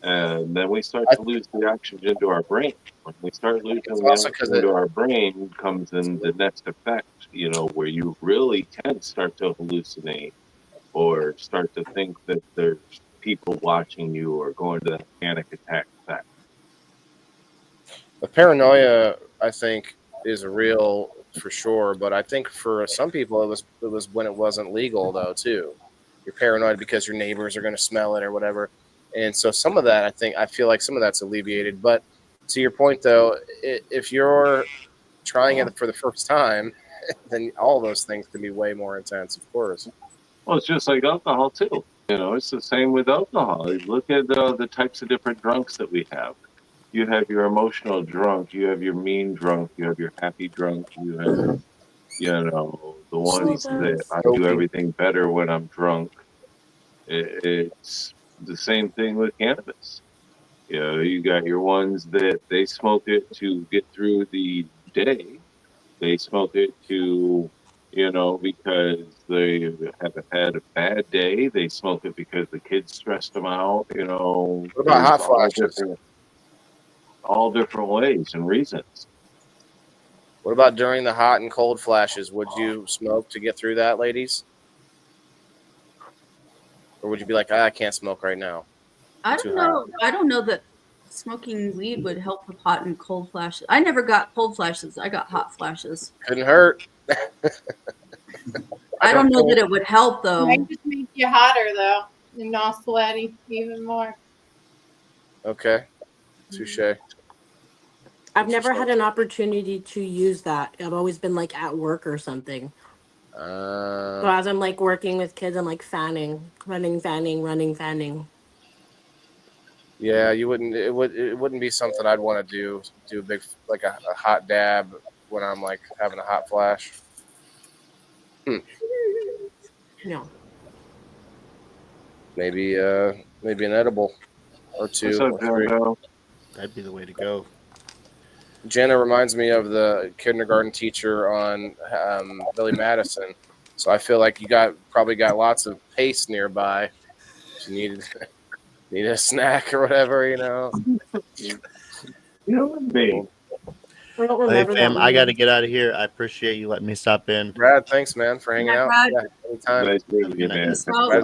and then we start to lose the oxygen to our brain. When we start losing the oxygen to our brain, comes in the next effect, where you really can start to hallucinate or start to think that there's people watching you or going to that panic attack effect. The paranoia, I think, is real for sure, but I think for some people it was when it wasn't legal though too. You're paranoid because your neighbors are going to smell it or whatever, and so some of that I feel like some of that's alleviated. But to your point though, if you're trying it for the first time, then all those things can be way more intense, of course. Well, it's just like alcohol too. It's the same with alcohol. Look at the types of different drunks that we have. You have your emotional drunk, you have your mean drunk, you have your happy drunk, you have, the ones that I do everything better when I'm drunk. It's the same thing with cannabis. You got your ones that they smoke it to get through the day. They smoke it to, because they have had a bad day. They smoke it because the kids stressed them out. What about hot flashes? All different ways and reasons. What about during the hot and cold flashes? Would you smoke to get through that, ladies? Or would you be like, I can't smoke right now? I don't know. I don't know that smoking weed would help with hot and cold flashes. I never got cold flashes. I got hot flashes. Couldn't hurt. I don't know that it would help though. It might just make you hotter though, and not sweaty even more. Okay, touche. I've never had an opportunity to use that. I've always been like at work or something. So as I'm like working with kids, I'm like fanning. Yeah, you wouldn't. It wouldn't be something I'd want to do a big like a hot dab when I'm like having a hot flash. No. Maybe an edible or two or three. That'd be the way to go. Jenna reminds me of the kindergarten teacher on Billy Madison. So I feel like you probably got lots of paste nearby if you needed. need a snack or whatever, you know. You know me. I don't Hey, remember fam, that I got to one. get out of here. I appreciate you letting me stop in. Brad, thanks, man, for hanging Yeah, out. Brad. Yeah, anytime. Nice meeting you, Good night, man. guys. Peace out. Brad,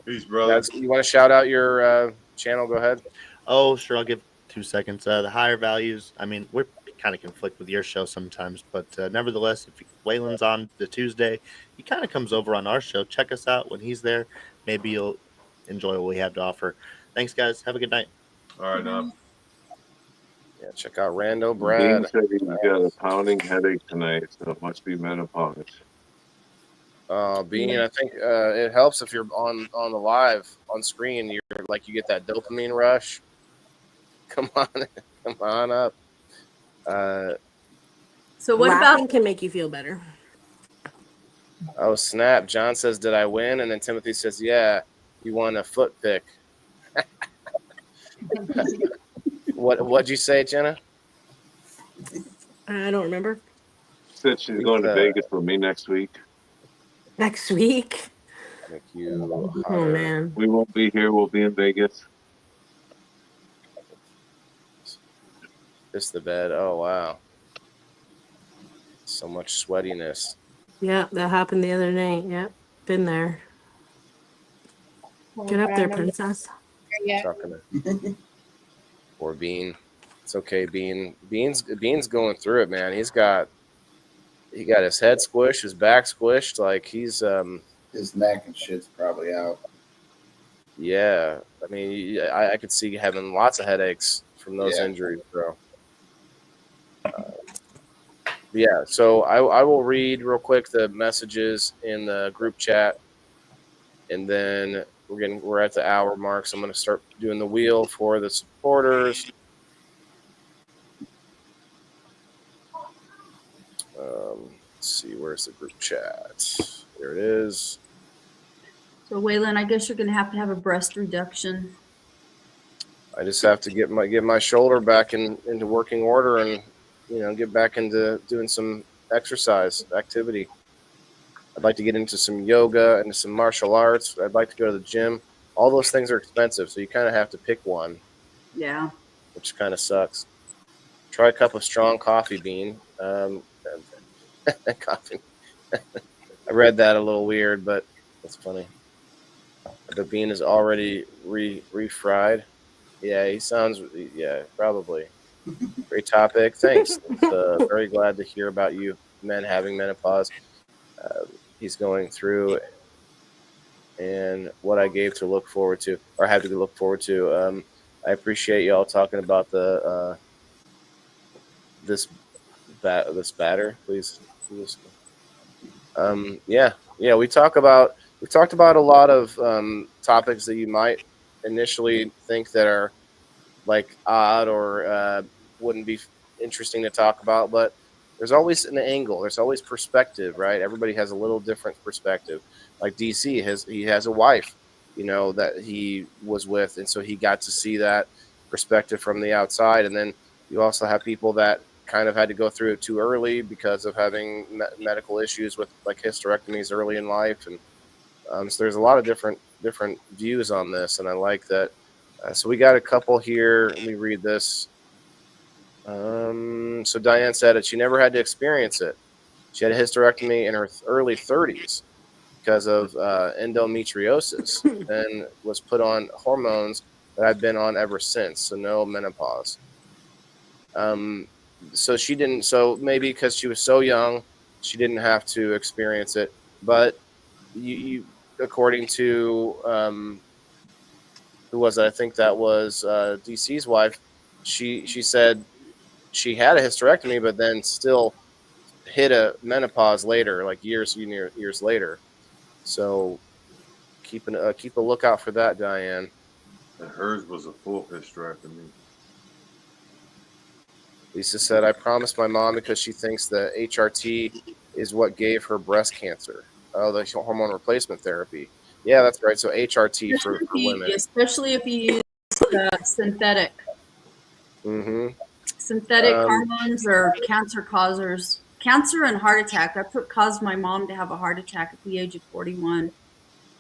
Peace, brother. you want to shout out your channel? Go ahead. Oh, sure. I'll give 2 seconds. The higher values. I mean, we're kind of conflict with your show sometimes, but nevertheless, if Waylon's on the Tuesday, he kind of comes over on our show. Check us out when he's there. Maybe you'll enjoy what we have to offer. Thanks, guys. Have a good night. All right, now. Yeah, check out Rando Dean Brad. said he's got a pounding headache tonight, so it must be menopause. Bean, I think it helps if you're on the live on screen. You're like you get that dopamine rush. Come on up. So what Laughing about can make you feel better. Oh snap! John says, "Did I win?" And then Timothy says, "Yeah, you won a foot pick." What'd you say, Jenna? I don't remember. Said she's going to Vegas with me next week. Next week. Make you Oh hotter. man. We won't be here. We'll be in Vegas. Piss the bed. Oh wow. So much sweatiness. Yeah, that happened the other night. Yep. Been there. Get up there, princess. Yeah. Poor Bean. It's okay, Bean. Bean's going through it, man. He got his head squished, his back squished. Like he's his neck and shit's probably out. Yeah, I mean, I could see having lots of headaches from those injuries, bro. Yeah, so I will read real quick the messages in the group chat, and then we're at the hour mark, so I'm going to start doing the wheel for the supporters. Let's see, where's the group chat? There it is. So Waylon, I guess you're going to have a breast reduction. I just have to get my shoulder back into working order, and get back into doing some exercise activity. I'd like to get into some yoga and some martial arts. I'd like to go to the gym. All those things are expensive, so you kind of have to pick one. Yeah. Which kind of sucks. Try a cup of strong coffee, Bean. Coffee. I read that a little weird, but that's funny. The Bean is already refried. Yeah, he sounds. Yeah, probably. Great topic. Thanks. Very glad to hear about you men having menopause. He's going through, and what I gave to look forward to, or have to look forward to. I appreciate y'all talking about this batter, please. Yeah. We talked about a lot of topics that you might initially think that are like odd or wouldn't be interesting to talk about, but there's always an angle. There's always perspective, right? Everybody has a little different perspective. Like DC he has a wife, that he was with, and so he got to see that perspective from the outside. And then you also have people that kind of had to go through it too early because of having medical issues with like hysterectomies early in life, and so there's a lot of different views on this, and I like that. So we got a couple here. Let me read this. So Diane said that she never had to experience it. She had a hysterectomy in her early 30s because of endometriosis, and was put on hormones that I've been on ever since. So no menopause. So she didn't. So maybe because she was so young, she didn't have to experience it. But you according to who was it? I think that was DC's wife. She said she had a hysterectomy, but then still hit a menopause later, like years later. So keep a lookout for that, Diane. And hers was a full hysterectomy. Lisa said, I promised my mom because she thinks the HRT is what gave her breast cancer. Oh, the hormone replacement therapy. Yeah, that's right. So HRT for women. Especially if you use synthetic. Mm-hmm. Synthetic hormones are cancer causers. Cancer and heart attack. That's what caused my mom to have a heart attack at the age of 41.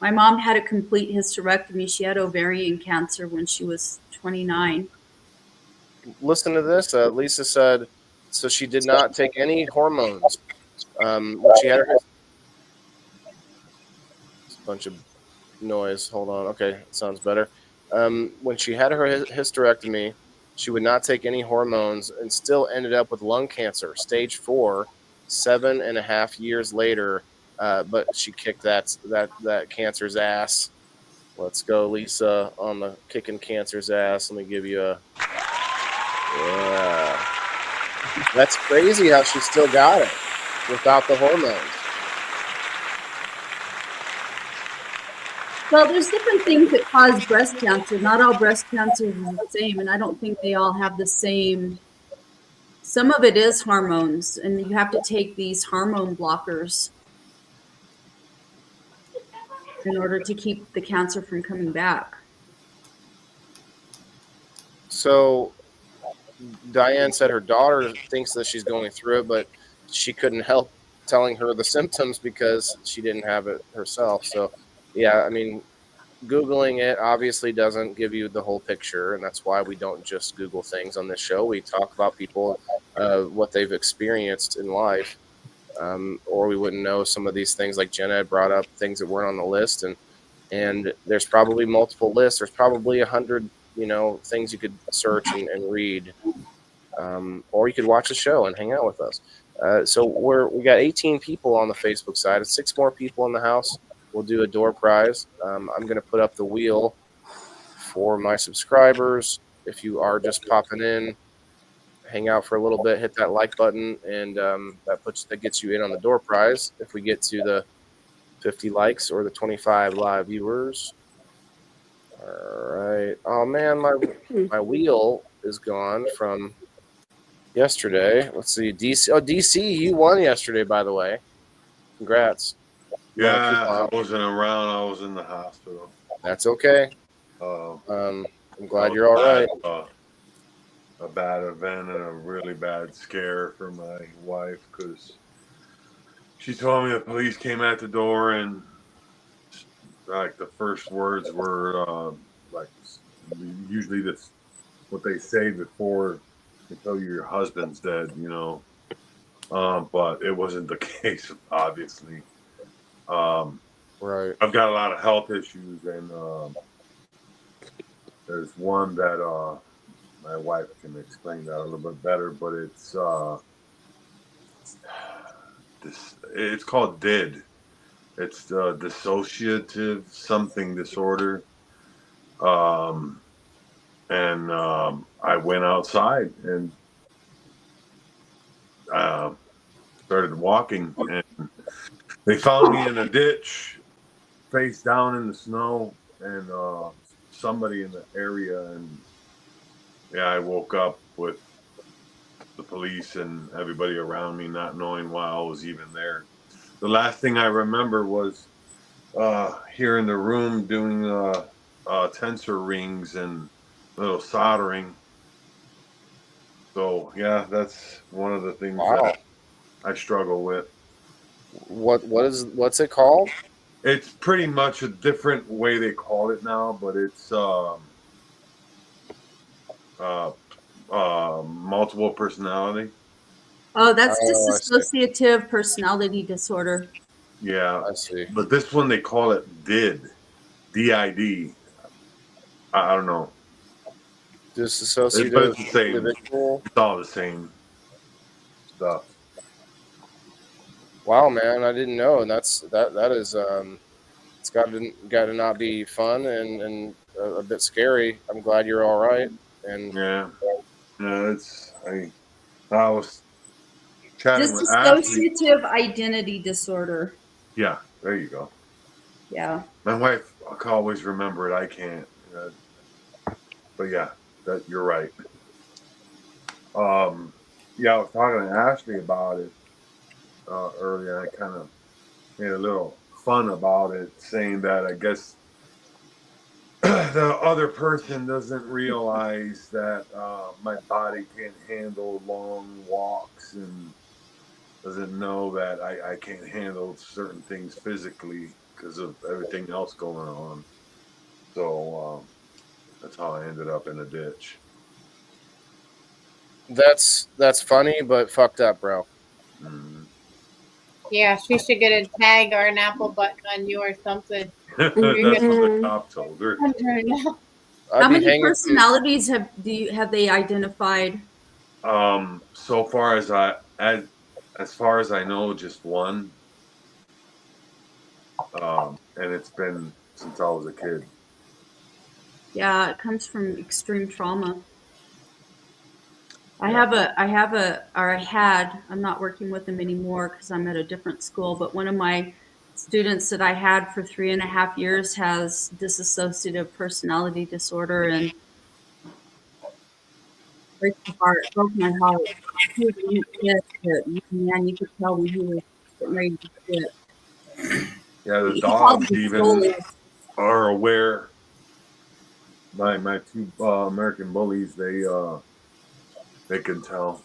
My mom had a complete hysterectomy. She had ovarian cancer when she was 29. Listen to this. Lisa said, so she did not take any hormones. When she had her, it's a bunch of noise. Hold on. Okay, sounds better. When she had her hysterectomy, she would not take any hormones and still ended up with lung cancer, stage 4, 7.5 years later. But she kicked that cancer's ass. Let's go, Lisa, on the kicking cancer's ass. Let me give you a. Yeah. That's crazy how she still got it without the hormones. Well, there's different things that cause breast cancer. Not all breast cancer is the same, and I don't think they all have the same. Some of it is hormones, and you have to take these hormone blockers in order to keep the cancer from coming back. So Diane said her daughter thinks that she's going through it, but she couldn't help telling her the symptoms because she didn't have it herself. So, yeah, I mean, Googling it obviously doesn't give you the whole picture, and that's why we don't just Google things on this show. We talk about people, what they've experienced in life, or we wouldn't know some of these things like Jenna had brought up, things that weren't on the list, and there's probably multiple lists. There's probably 100, things you could search and read, or you could watch the show and hang out with us. So we got 18 people on the Facebook side, 6 more people in the house. We'll do a door prize. I'm going to put up the wheel for my subscribers. If you are just popping in, hang out for a little bit, hit that like button, and that gets you in on the door prize. If we get to the 50 likes or the 25 live viewers. All right. Oh man, my wheel is gone from yesterday. Let's see, DC. Oh, DC, you won yesterday, by the way. Congrats. Yeah, I wasn't around. I was in the hospital. That's okay. I'm glad you're all right. A bad event and a really bad scare for my wife because she told me the police came at the door and like the first words were like usually that's what they say before they tell you your husband's dead, but it wasn't the case, obviously. Right. I've got a lot of health issues, and there's one that my wife can explain that a little bit better, but it's it's called DID. It's dissociative something disorder. And I went outside and started walking, and they found me in a ditch, face down in the snow, and somebody in the area. And yeah, I woke up with the police and everybody around me, not knowing why I was even there. The last thing I remember was here in the room doing tensor rings and little soldering. So yeah, that's one of the things that I struggle with. What's it called? It's pretty much a different way they call it now, but it's multiple personality. Oh, that's dissociative personality disorder. Yeah, I see. But this one they call it DID, DID. I don't know. Dissociative. But it's the same. Individual. It's all the same stuff. Wow, man, I didn't know, and that is it's got to not be fun and a bit scary. I'm glad you're all right. And yeah, I was chatting with Ashley. Dissociative identity disorder. Yeah, there you go. Yeah. My wife can always remember it. I can't. But yeah, you're right. Yeah, I was talking to Ashley about it earlier. I kind of made a little fun about it, saying that I guess the other person doesn't realize that my body can't handle long walks and doesn't know that I can't handle certain things physically because of everything else going on. So that's how I ended up in a ditch. That's funny, but fucked up, bro. Mm-hmm. Yeah, she should get a tag or an apple button on you or something. That's what the cop told her. How many personalities have they identified? So far as far as I know, just one. And it's been since I was a kid. Yeah, it comes from extreme trauma. I had, I'm not working with them anymore because I'm at a different school, but one of my students that I had for 3.5 years has dissociative personality disorder, and broke my heart. He was a kid, but man, you could tell when he was getting ready to quit. Yeah, the He called dogs them even stolies. are aware. My two American bullies, they can tell.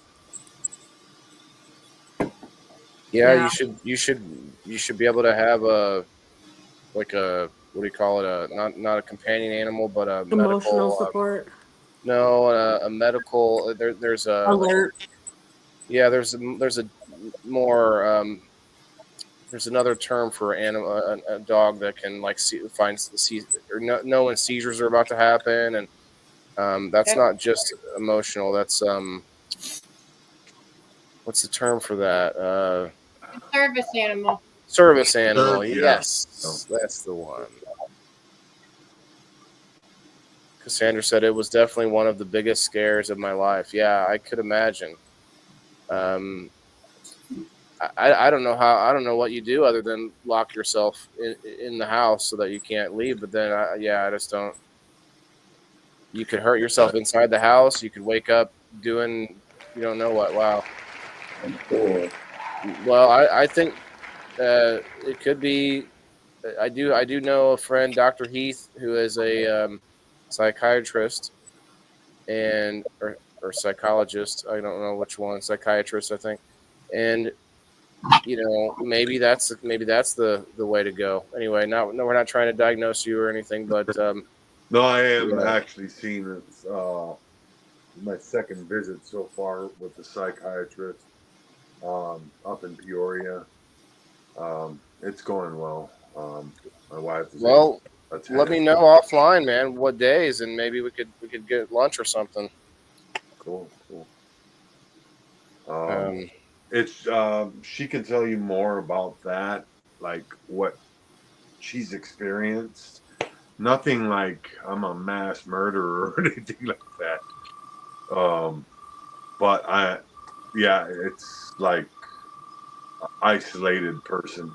Yeah, you should be able to have a what do you call it? Not a companion animal, but a Emotional medical. support. No, a medical. There's a alert. there's a more there's another term for animal a dog that can like know when seizures are about to happen, and that's not just emotional. That's what's the term for that? Service animal. Service animal. Yeah. Yes, that's the one. Cassandra said it was definitely one of the biggest scares of my life. Yeah, I could imagine. I don't know how. I don't know what you do other than lock yourself in the house so that you can't leave. But then, I just don't. You could hurt yourself inside the house. You could wake up doing you don't know what. Wow. Well, I think it could be. I do know a friend, Dr. Heath, who is a psychiatrist and or psychologist. I don't know which one. Psychiatrist, I think. And maybe that's the way to go. Anyway, no, we're not trying to diagnose you or anything, but No, I am actually seeing it. My second visit so far with the psychiatrist up in Peoria. It's going well. My wife is well. attend. Let me know offline, man, what days, and maybe we could get lunch or something. Cool. It's she can tell you more about that, like what she's experienced. Nothing like I'm a mass murderer or anything like that. But it's like an isolated person.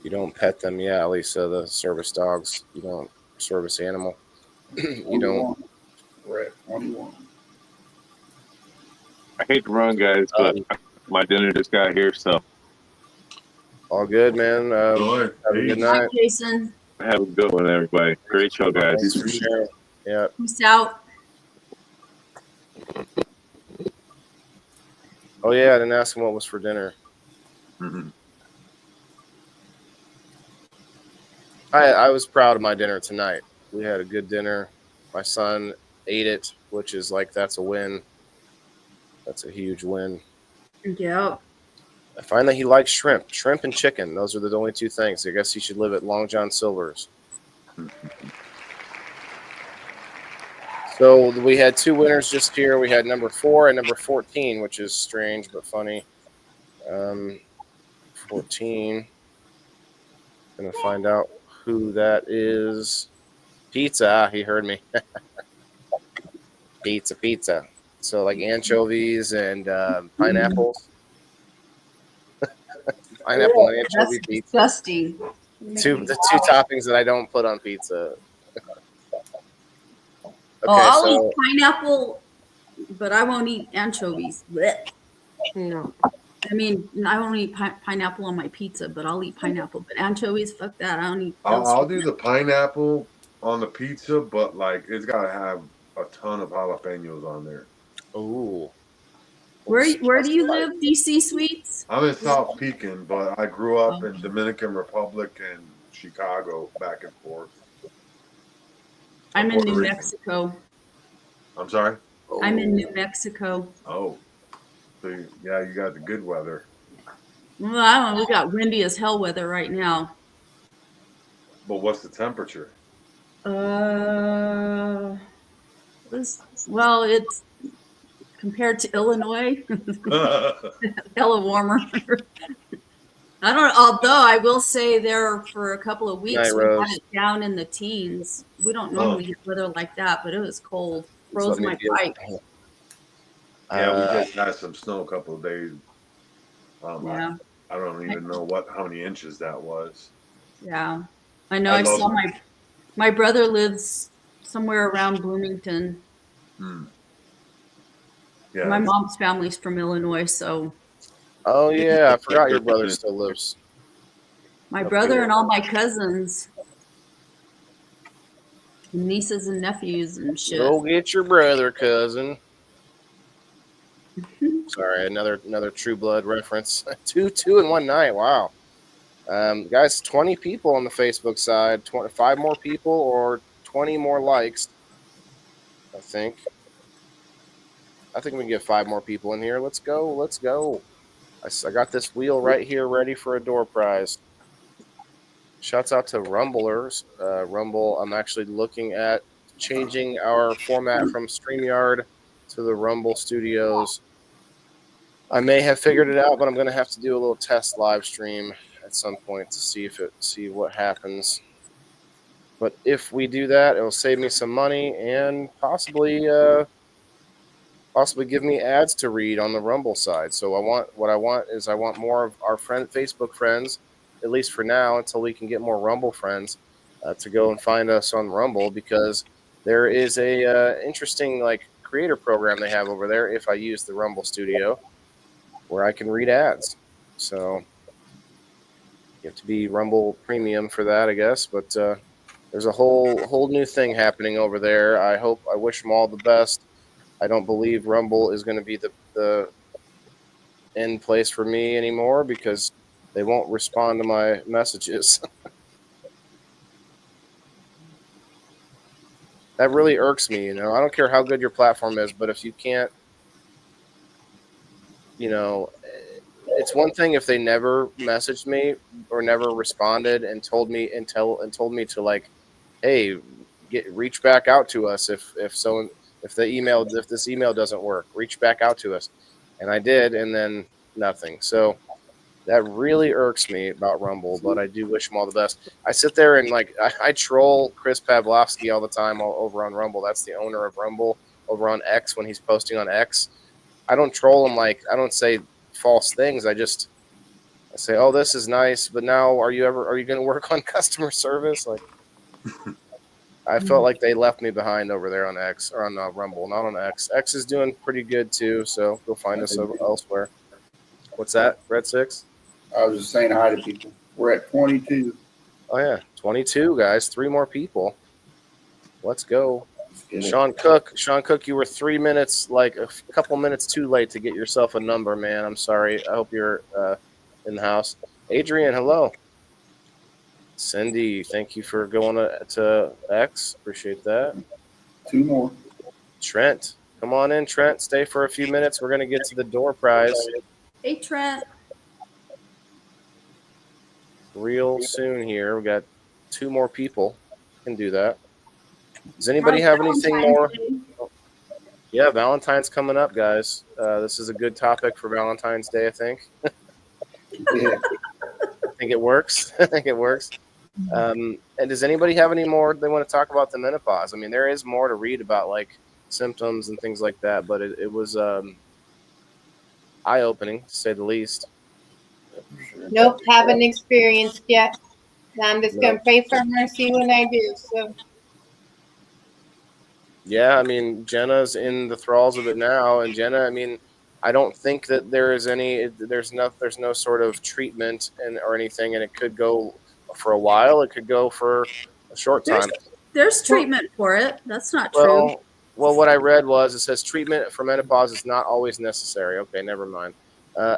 You don't pet them, yeah. At least the service dogs. You don't service animal. You don't. Right. 21. I hate to run, guys, but my dinner just got here, so. All good, man. Have a good night. Jason. Have a good one, everybody. Great show, guys. Thanks for sharing. Yeah. Peace out. Oh yeah, I didn't ask him what was for dinner. Mm-hmm. I was proud of my dinner tonight. We had a good dinner. My son ate it, which is like that's a win. That's a huge win. Yep. I find that he likes shrimp and chicken. Those are the only two things. I guess he should live at Long John Silver's. So we had two winners just here. We had number 4 and number 14, which is strange but funny. 14. Gonna find out who that is. Pizza. He heard me. Pizza. So like anchovies and pineapples. Pineapple and anchovy pizza. Disgusting. The two toppings that I don't put on pizza. Okay, I'll eat pineapple, but I won't eat anchovies. Blech. No. I mean, I won't eat pineapple on my pizza, but I'll eat pineapple. But anchovies, fuck that. I don't eat. I'll do the pineapple on the pizza, but like it's gotta have a ton of jalapenos on there. Ooh. Where do you live, DC Sweets? I'm in South Pekin, but I grew up in Dominican Republic and Chicago, back and forth. I'm in New Mexico. I'm sorry? I'm in New Mexico. Oh. So, yeah, you got the good weather. Well, I don't know. We got windy as hell weather right now. But what's the temperature? Well, it's compared to Illinois, hella warmer. I don't. Although I will say there for a couple of weeks we had it down in the teens. We don't normally get weather like that, but it was cold. Froze my bike. Yeah, we just had some snow a couple of days. Yeah. I don't even know how many inches that was. Yeah, I know. I saw my brother lives somewhere around Bloomington. Yeah, my mom's family's from Illinois, so. Oh yeah, I forgot your brother still lives. My brother and all my cousins, nieces and nephews and shit. Go get your brother, cousin. Sorry, another True Blood reference. two in one night. Wow. Guys, 20 people on the Facebook side, 5 more people or 20 more likes. I think we can get 5 more people in here. Let's go. I got this wheel right here ready for a door prize. Shouts out to Rumblers. Rumble, I'm actually looking at changing our format from StreamYard to the Rumble Studios. I may have figured it out, but I'm going to have to do a little test live stream at some point to see what happens. But if we do that, it'll save me some money and possibly give me ads to read on the Rumble side. So I want more of our Facebook friends, at least for now, until we can get more Rumble friends, to go and find us on Rumble, because there is a interesting creator program they have over there. If I use the Rumble Studio, where I can read ads, so you have to be Rumble Premium for that, I guess. But there's a whole new thing happening over there. I wish them all the best. I don't believe Rumble is going to be the end place for me anymore, because they won't respond to my messages. That really irks me. I don't care how good your platform is, but if you can't, it's one thing if they never messaged me or never responded and told me to hey, reach back out to us if this email doesn't work, reach back out to us. And I did, and then nothing. So that really irks me about Rumble, but I do wish them all the best. I sit there and I troll Chris Pavlovsky all the time over on Rumble. That's the owner of Rumble over on X when he's posting on X. I don't troll him, I don't say false things. I say, oh, this is nice, but now are you going to work on customer service? I felt like they left me behind over there on X, or on Rumble, not on X. X is doing pretty good too, so go find us elsewhere. What's that, Red 6? I was just saying hi to people. We're at 22. Oh yeah, 22 guys, 3 more people. Let's go. Sean Cook, you were 3 minutes, a couple minutes too late to get yourself a number, man. I'm sorry. I hope you're in the house. Adrian, hello. Cindy, thank you for going to X. Appreciate that. 2 more. Trent, come on in, Trent. Stay for a few minutes. We're going to get to the door prize. Hey, Trent. Real soon here. We got 2 more people. Can do that. Does anybody have anything more? Yeah, Valentine's coming up, guys. This is a good topic for Valentine's Day, I think. Yeah. I think it works. And does anybody have any more they want to talk about the menopause? I mean, there is more to read about, symptoms and things like that, but it was eye-opening, to say the least. Nope, haven't experienced yet. I'm just going to pray for mercy when I do. So. Yeah, I mean, Jenna's in the thralls of it now, and Jenna, I mean, I don't think that there's no sort of treatment or anything, and it could go for a while. It could go for a short time. There's treatment for it. That's not true. Well, what I read was it says treatment for menopause is not always necessary. Okay, never mind.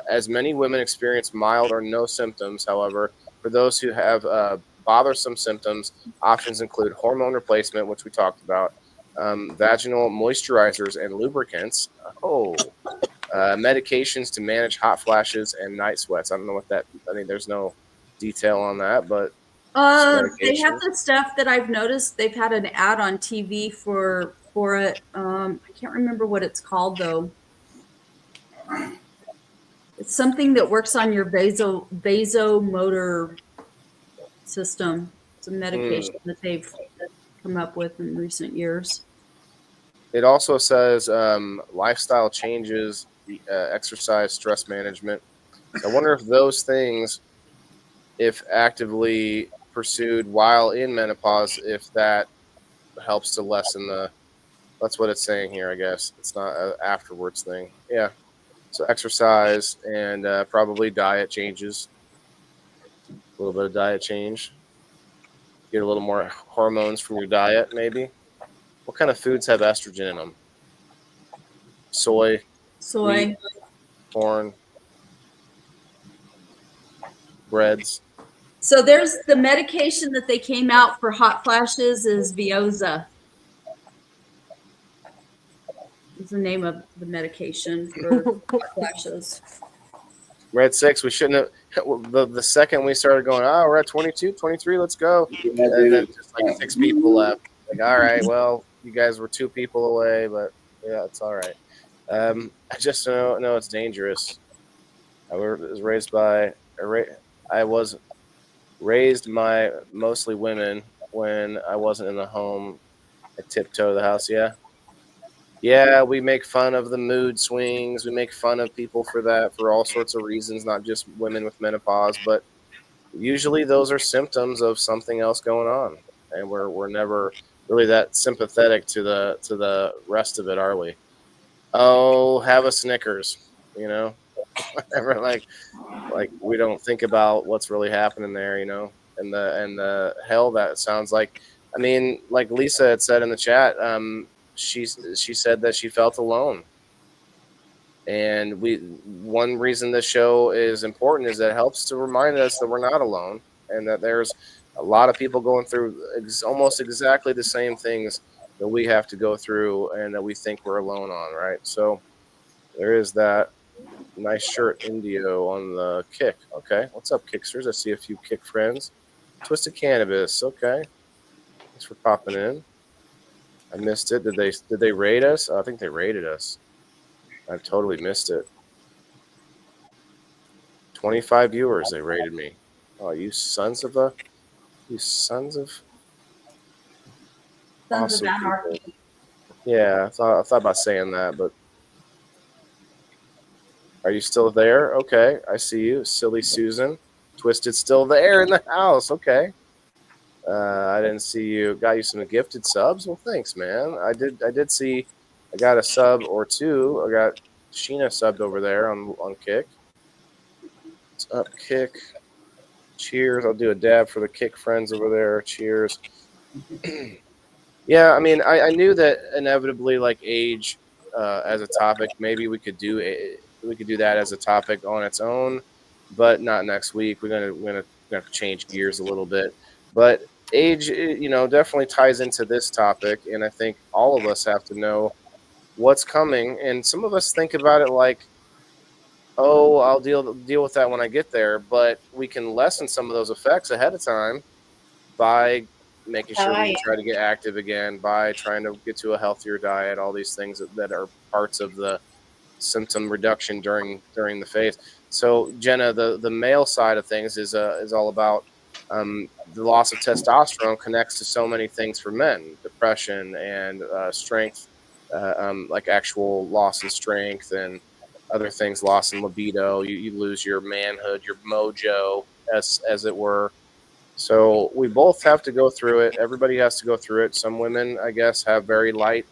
As many women experience mild or no symptoms, however, for those who have bothersome symptoms, options include hormone replacement, which we talked about, vaginal moisturizers and lubricants. Oh, medications to manage hot flashes and night sweats. I don't know what that. I mean, there's no detail on that, but they have the stuff that I've noticed. They've had an ad on TV for it. I can't remember what it's called though. It's something that works on your vasomotor system. It's a medication that they've come up with in recent years. It also says lifestyle changes, exercise, stress management. So I wonder if those things, if actively pursued while in menopause, if that helps to lessen the. That's what it's saying here, I guess. It's not an afterwards thing. Yeah. So exercise and probably diet changes. A little bit of diet change. Get a little more hormones from your diet, maybe. What kind of foods have estrogen in them? Soy, wheat, corn, breads. So there's the medication that they came out for hot flashes is Veoza. Is the name of the medication for hot flashes. Red 6, we shouldn't have. The second we started going, oh, we're at 22, 23, let's go. And then just like 6 people left. Like, all right, well, you guys were 2 people away, but yeah, it's all right. I just know it's dangerous. I was raised by mostly women when I wasn't in the home. I tiptoe the house, yeah. Yeah, we make fun of the mood swings. We make fun of people for that for all sorts of reasons, not just women with menopause, but usually those are symptoms of something else going on, and we're never really that sympathetic to the rest of it, are we? Oh, have a Snickers, you know. Never like we don't think about what's really happening there, you know, and the hell that sounds like. I mean, like Lisa had said in the chat, she said that she felt alone, and one reason this show is important is that it helps to remind us that we're not alone, and that there's a lot of people going through almost exactly the same things that we have to go through, and that we think we're alone on, right? So there is that. Nice shirt, Indio, on the Kick. Okay, what's up, Kicksters? I see a few Kick friends. Twisted Cannabis. Okay, thanks for popping in. I missed it. Did they raid us? I think they raided us. I totally missed it. 25 viewers. They raided me. Oh, you sons of awesome people. Yeah, I thought about saying that, but are you still there? Okay, I see you, Silly Susan. Twisted still there in the house. Okay. I didn't see you. Got you some gifted subs. Well, thanks, man. I did see. I got a sub or 2. I got Sheena subbed over there on Kick. What's up, Kick? Cheers. I'll do a dab for the Kick friends over there. Cheers. Yeah, I mean, I knew that inevitably, like age as a topic, maybe we could do that as a topic on its own, but not next week. We're gonna change gears a little bit, but age, definitely ties into this topic, and I think all of us have to know what's coming. And some of us think about it like, oh, I'll deal with that when I get there, but we can lessen some of those effects ahead of time by making sure we try to get active again, by trying to get to a healthier diet, all these things that are parts of the symptom reduction during the phase. So Jenna, the male side of things is all about the loss of testosterone connects to so many things for men, depression and strength, like actual loss in strength and other things, loss in libido. You lose your manhood, your mojo, as it were. So we both have to go through it. Everybody has to go through it. Some women, I guess, have very light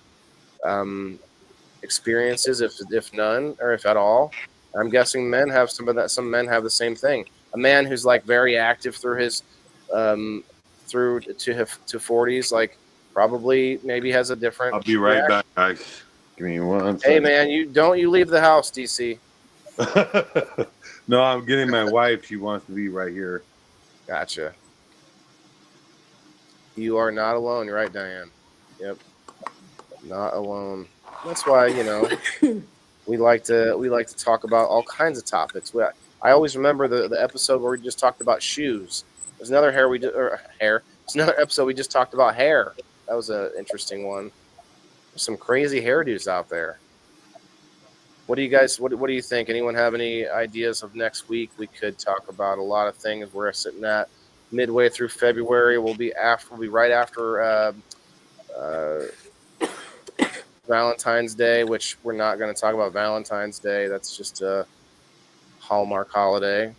experiences, if none or if at all. I'm guessing men have some of that. Some men have the same thing. A man who's like very active through his through to 40s, like probably maybe has a different. I'll be right back, guys. Give me 1 second. Hey man, you leave the house, DC. No, I'm getting my wife. She wants to be right here. Gotcha. You are not alone. You're right, Diane. Yep. Not alone. That's why, we like to talk about all kinds of topics. I always remember the episode where we just talked about shoes. There's another hair. There's another episode we just talked about hair. That was an interesting one. There's some crazy hairdos out there. What do you guys? What do you think? Anyone have any ideas of next week? We could talk about a lot of things. We're sitting at midway through February. We'll be right after Valentine's Day, which we're not going to talk about Valentine's Day. That's just a Hallmark holiday.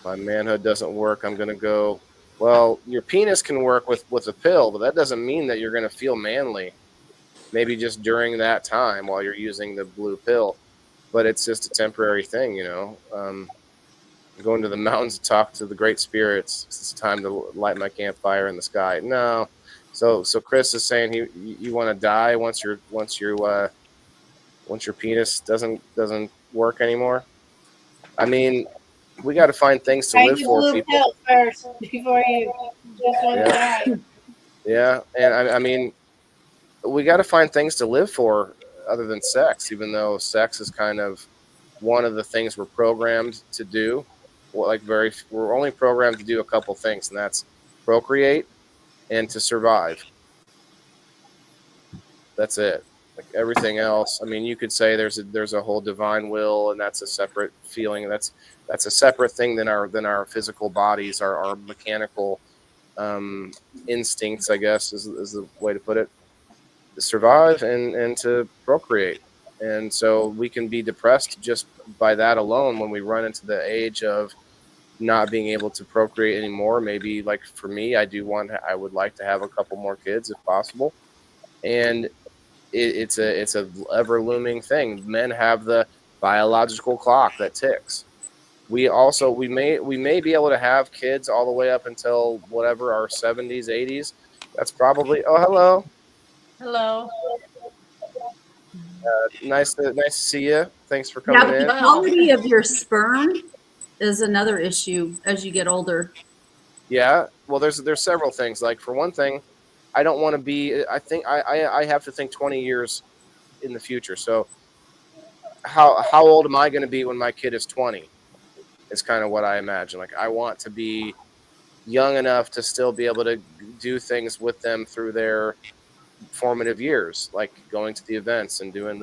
My manhood doesn't work. I'm going to go. Well, your penis can work with a pill, but that doesn't mean that you're going to feel manly. Maybe just during that time while you're using the blue pill, but it's just a temporary thing, going to the mountains to talk to the great spirits. It's time to light my campfire in the sky. No, so Chris is saying you want to die once your penis doesn't work anymore. I mean, we got to find things to live for, people. Pill first before you just want to die. Yeah, and I mean, we got to find things to live for other than sex, even though sex is kind of one of the things we're programmed to do. We're only programmed to do a couple things, and that's procreate and to survive. That's it. Like everything else, I mean, you could say there's a whole divine will, and that's a separate feeling. That's a separate thing than our physical bodies, our mechanical instincts, I guess is the way to put it. To survive and to procreate. And so we can be depressed just by that alone when we run into the age of not being able to procreate anymore. Maybe like for me, I would like to have a couple more kids if possible. And it's a ever looming thing. Men have the biological clock that ticks. We may be able to have kids all the way up until whatever our 70s, 80s. That's probably, oh, hello. Hello. Nice to see you. Thanks for coming in. The quality of your sperm is another issue as you get older. Yeah, well, there's several things. Like for one thing, I don't want to be. I think I have to think 20 years in the future. So how old am I going to be when my kid is 20? Is kind of what I imagine. Like I want to be young enough to still be able to do things with them through their formative years, like going to the events and doing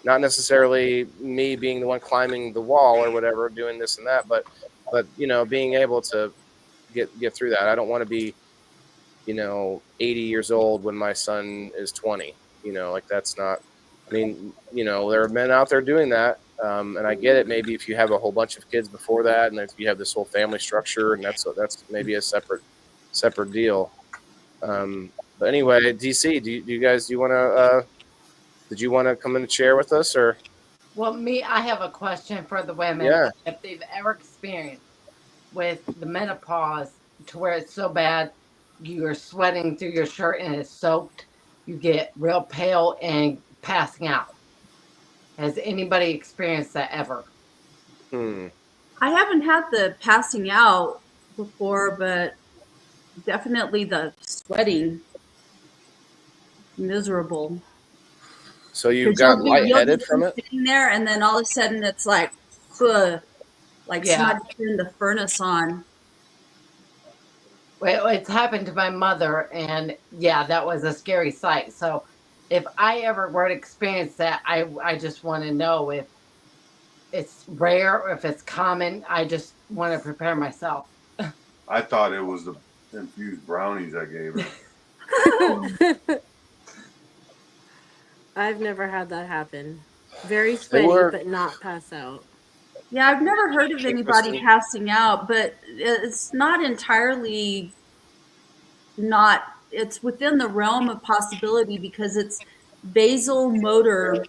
not necessarily me being the one climbing the wall or whatever, doing this and that, but being able to get through that. I don't want to be 80 years old when my son is 20. Like that's not. I mean, there are men out there doing that, and I get it. Maybe if you have a whole bunch of kids before that, and if you have this whole family structure, and that's maybe a separate deal. But anyway, DC, did you want to come in and share with us, or? Well, I have a question for the women. Yeah. If they've ever experienced with the menopause to where it's so bad, you're sweating through your shirt and it's soaked, you get real pale and passing out. Has anybody experienced that ever? I haven't had the passing out before, but definitely the sweating. Miserable. So you got lightheaded from it? Sitting there, and then all of a sudden it's like somebody turned the furnace on. Well, it's happened to my mother, and yeah, that was a scary sight. So if I ever were to experience that, I just want to know if it's rare or if it's common. I just want to prepare myself. I thought it was the infused brownies I gave her. I've never had that happen. Very sweaty, but not pass out. Yeah, I've never heard of anybody passing out, but it's not entirely it's within the realm of possibility because it's vasomotor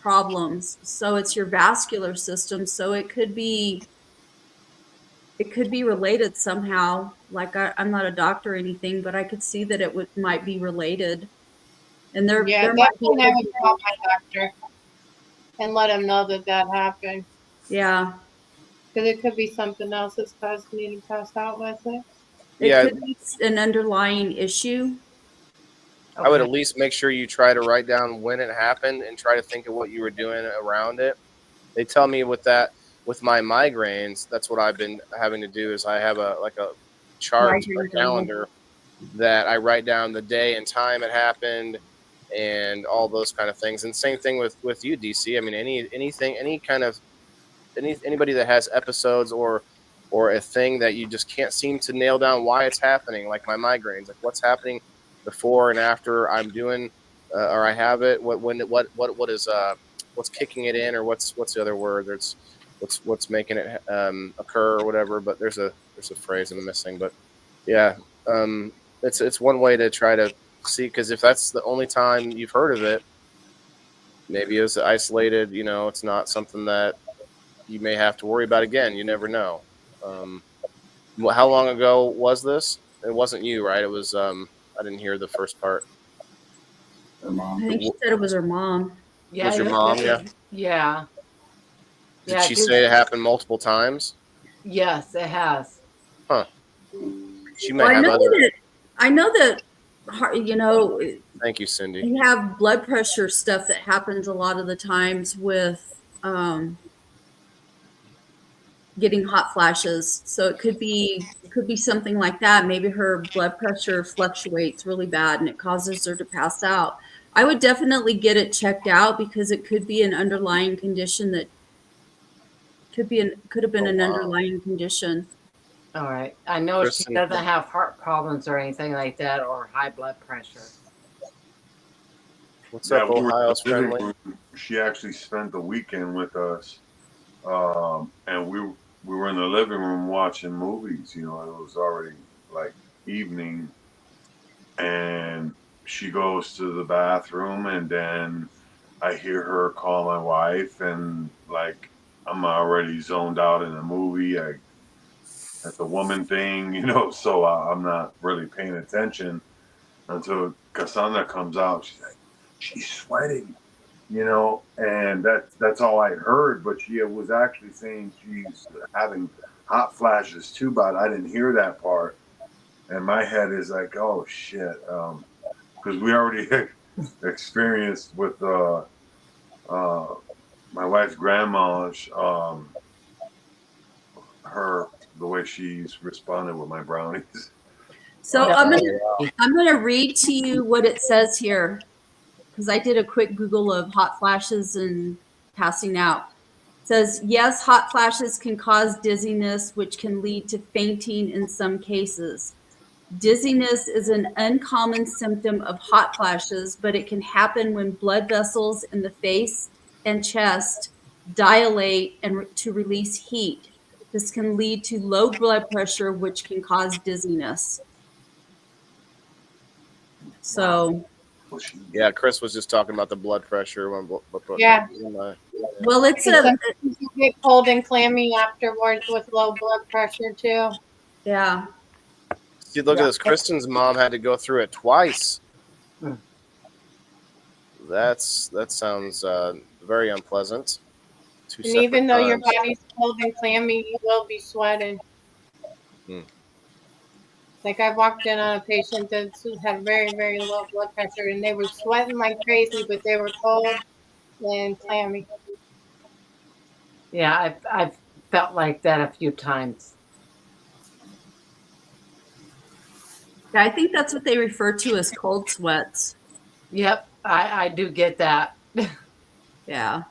problems. So it's your vascular system. So it could be it could be related somehow. Like I'm not a doctor or anything, but I could see that it might be related. And there that's might be when I would call my doctor and let him know that happened. Yeah. Because it could be something else that's caused me to pass out with it. It could be an underlying issue. I would at least make sure you try to write down when it happened and try to think of what you were doing around it. They tell me with my migraines, that's what I've been having to do is I have a chart, a calendar that I write down the day and time it happened and all those kind of things. And same thing with you, DC. I mean, anybody that has episodes or a thing that you just can't seem to nail down why it's happening, like my migraines, like what's happening before and after I'm doing or I have it, what is what's kicking it in, or what's the other word? There's what's making it occur or whatever. But there's a phrase I'm missing. But yeah, it's one way to try to see, because if that's the only time you've heard of it, maybe it was isolated. You know, it's not something that you may have to worry about again. You never know. How long ago was this? It wasn't you, right? It was I didn't hear the first part. Her mom. I think she said it was her mom. Yeah, was your mom? Yeah. Did she say it happened multiple times? Yes, it has. Huh. She may have other. I know that, you know. Thank you, Cindy. You have blood pressure stuff that happens a lot of the times with getting hot flashes. So it could be something like that. Maybe her blood pressure fluctuates really bad and it causes her to pass out. I would definitely get it checked out, because it could be an underlying condition that could have been an underlying condition. All right. I know Kristen, she doesn't have heart problems or anything like that, or high blood pressure. What's up, Ohio's friendly? She actually spent the weekend with us, and we were in the living room watching movies. You know, it was already like evening, and she goes to the bathroom, and then I hear her call my wife, and like I'm already zoned out in the movie. That's a woman thing, you know, so I'm not really paying attention until Cassandra comes out. She's like, she's sweating, you know, and that's all I heard. But she was actually saying she's having hot flashes too, but I didn't hear that part. And my head is like, oh shit, because we already experienced with my wife's grandma, the way she's responded with my brownies. So I'm gonna read to you what it says here, because I did a quick Google of hot flashes and passing out. It says, yes, hot flashes can cause dizziness, which can lead to fainting in some cases. Dizziness is an uncommon symptom of hot flashes, but it can happen when blood vessels in the face and chest dilate and to release heat. This can lead to low blood pressure, which can cause dizziness. So, yeah, Chris was just talking about the blood pressure. Yeah. Well, it's you get cold and clammy afterwards with low blood pressure too. Yeah. See, look at this. Kristen's mom had to go through it twice. That sounds very unpleasant. And even though your body's cold and clammy, you will be sweating. Like I walked in on a patient that had very, very low blood pressure, and they were sweating like crazy, but they were cold and clammy. Yeah, I've felt like that a few times. Yeah, I think that's what they refer to as cold sweats. Yep, I do get that. Yeah.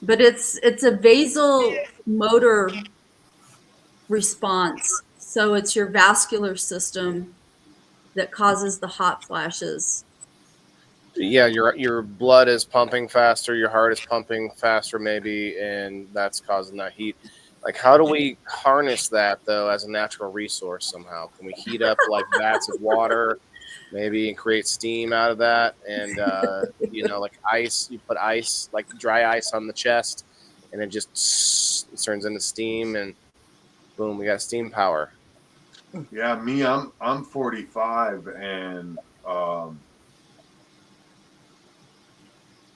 But it's a vasomotor response. So it's your vascular system that causes the hot flashes. Yeah, your blood is pumping faster, your heart is pumping faster maybe, and that's causing that heat. Like, how do we harness that, though, as a natural resource somehow? Can we heat up, like, vats of water, maybe, and create steam out of that? And, like ice, you put ice, like dry ice on the chest, and it just turns into steam, and boom, we got steam power. Yeah, I'm 45, and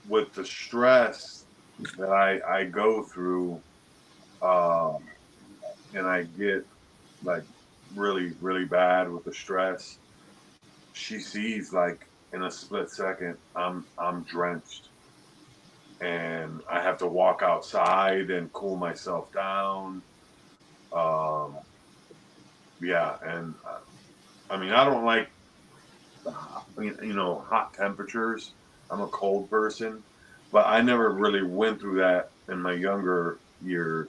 with the stress that I go through, and I get like really, really bad with the stress, she sees like in a split second I'm drenched, and I have to walk outside and cool myself down. Yeah, and I mean, I don't like hot temperatures. I'm a cold person, but I never really went through that in my younger years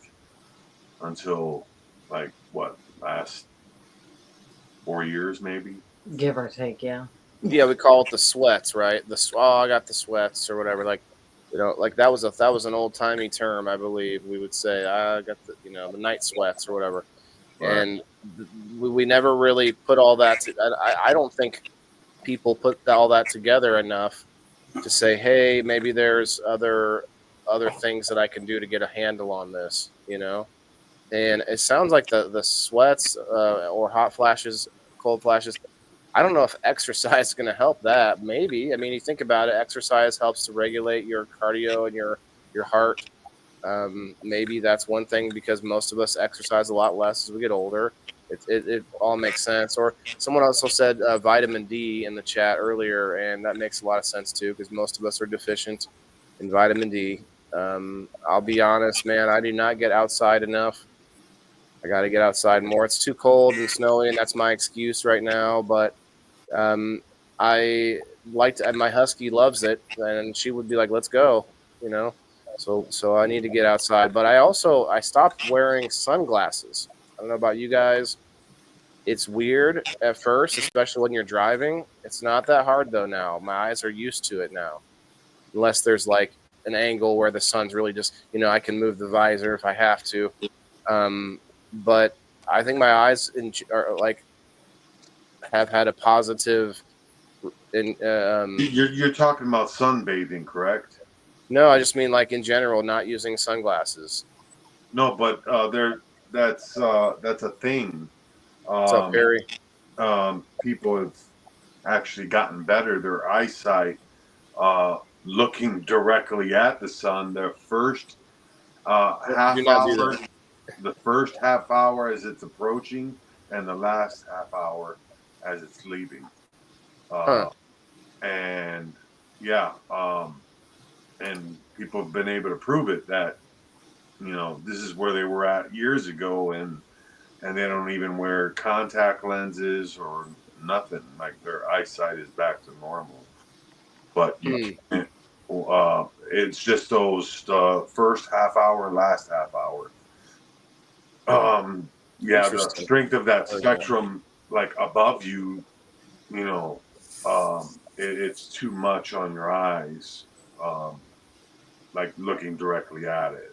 until like what, last 4 years maybe. Give or take, yeah. Yeah, we call it the sweats, right? I got the sweats or whatever. Like, like that was an old timey term, I believe. We would say I got the the night sweats or whatever, Right. and we never really put all that. I don't think people put all that together enough to say, hey, maybe there's other things that I can do to get a handle on this, And it sounds like the sweats or hot flashes, cold flashes. I don't know if exercise is going to help that. Maybe. I mean, you think about it, exercise helps to regulate your cardio and your heart. Maybe that's one thing, because most of us exercise a lot less as we get older. It all makes sense. Or someone also said vitamin D in the chat earlier, and that makes a lot of sense too, because most of us are deficient in vitamin D. I'll be honest, man, I do not get outside enough. I got to get outside more. It's too cold and snowy, and that's my excuse right now. But I my husky loves it, and she would be like, "Let's go," So I need to get outside. But I stopped wearing sunglasses. I don't know about you guys. It's weird at first, especially when you're driving. It's not that hard though now. My eyes are used to it now. Unless there's like an angle where the sun's really just, I can move the visor if I have to. But I think my eyes are like have had a positive. You're talking about sunbathing, correct? No, I just mean like in general, not using sunglasses. No, but that's a thing. What's up, Perry? People have actually gotten better. Their eyesight, looking directly at the sun. Their first half hour, the first half hour as it's approaching, and the last half hour as it's leaving. And yeah, and people have been able to prove it that this is where they were at years ago, and they don't even wear contact lenses or nothing. Like, their eyesight is back to normal. But you can't, it's just those first half hour, last half hour. Yeah, the strength of that spectrum, like above you, it's too much on your eyes. Like looking directly at it.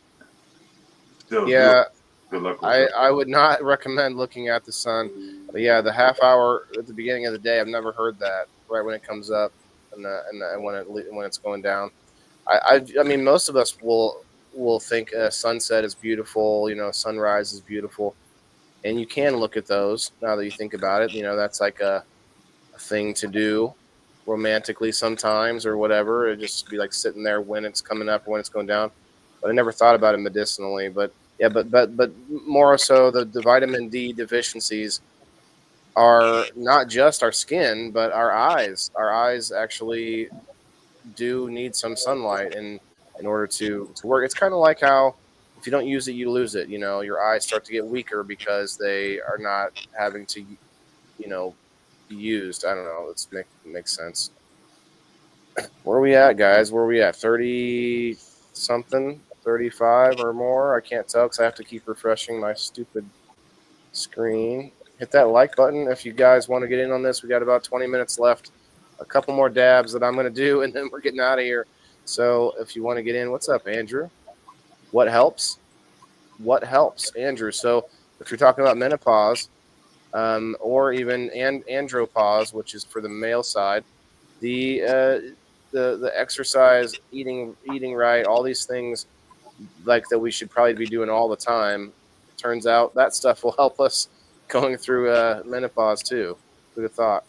Still, yeah, good luck with I would not recommend looking at the sun. But yeah, the half hour at the beginning of the day, I've never heard that right when it comes up and when it's going down. I mean, most of us will think a sunset is beautiful. Sunrise is beautiful, and you can look at those now that you think about it. That's like a thing to do romantically sometimes or whatever. It just be like sitting there when it's coming up or when it's going down. But I never thought about it medicinally. But yeah, but more so the vitamin D deficiencies are not just our skin, but our eyes. Our eyes actually do need some sunlight in order to work. It's kind of like how if you don't use it, you lose it. Your eyes start to get weaker because they are not having to, be used. I don't know. Let's make sense. Where are we at, guys? Where are we at? 30 something, 35 or more? I can't tell because I have to keep refreshing my stupid screen. Hit that like button if you guys want to get in on this. We got about 20 minutes left. A couple more dabs that I'm going to do, and then we're getting out of here. So if you want to get in, what's up, Andrew? What helps? What helps, Andrew? So if you're talking about menopause, or even andropause, which is for the male side, the exercise, eating right, all these things like that we should probably be doing all the time. Turns out that stuff will help us going through menopause too. Who'd have thought?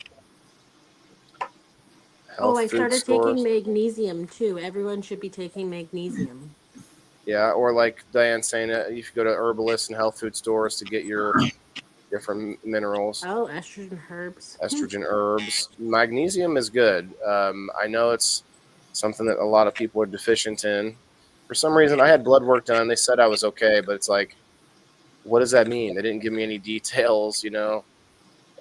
I started taking magnesium too. Everyone should be taking magnesium. Yeah, or like Diane saying, you should go to herbalists and health food stores to get your different minerals. Oh, estrogen herbs. Estrogen herbs. Magnesium is good. I know it's something that a lot of people are deficient in. For some reason, I had blood work done. They said I was okay, but it's like, what does that mean? They didn't give me any details, you know?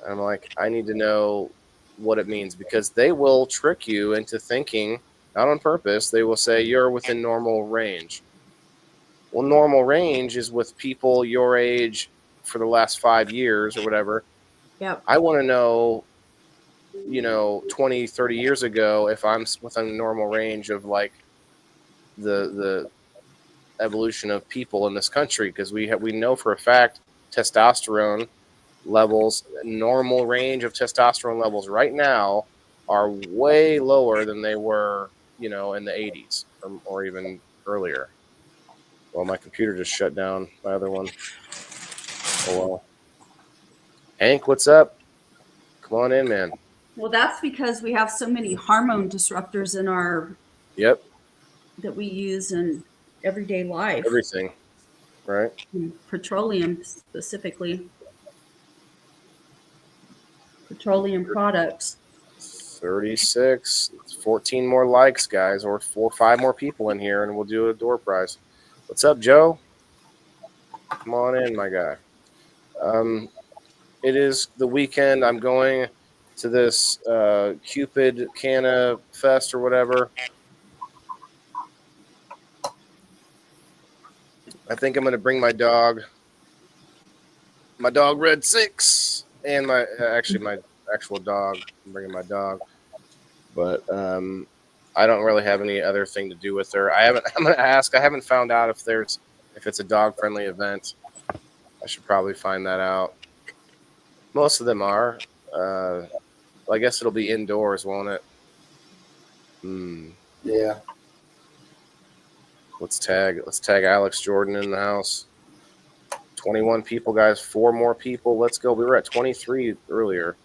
And I'm like, I need to know what it means, because they will trick you into thinking, not on purpose, they will say you're within normal range. Well, normal range is with people your age for the last 5 years or whatever. Yep. I want to know, 20, 30 years ago, if I'm within a normal range of like the evolution of people in this country, because we know for a fact testosterone levels, normal range of testosterone levels right now are way lower than they were, in the 80s or even earlier. Well, my computer just shut down. My other one. Oh well. Hank, what's up? Come on in, man. Well, that's because we have so many hormone disruptors in our that we use in everyday life. Everything, right? Petroleum specifically. Petroleum products. 36, 14 more likes, guys, or 5 more people in here, and we'll do a door prize. What's up, Joe? Come on in, my guy. It is the weekend. I'm going to this Cupid Canna Fest or whatever. I think I'm going to bring my dog Red 6, and my actual dog. I'm bringing my dog, but I don't really have any other thing to do with her. I'm going to ask. I haven't found out if it's a dog friendly event. I should probably find that out. Most of them are. Well, I guess it'll be indoors, won't it? Yeah. Let's tag Alex Jordan in the house. 21 people, guys. 4 more people. Let's go. We were at 23 earlier.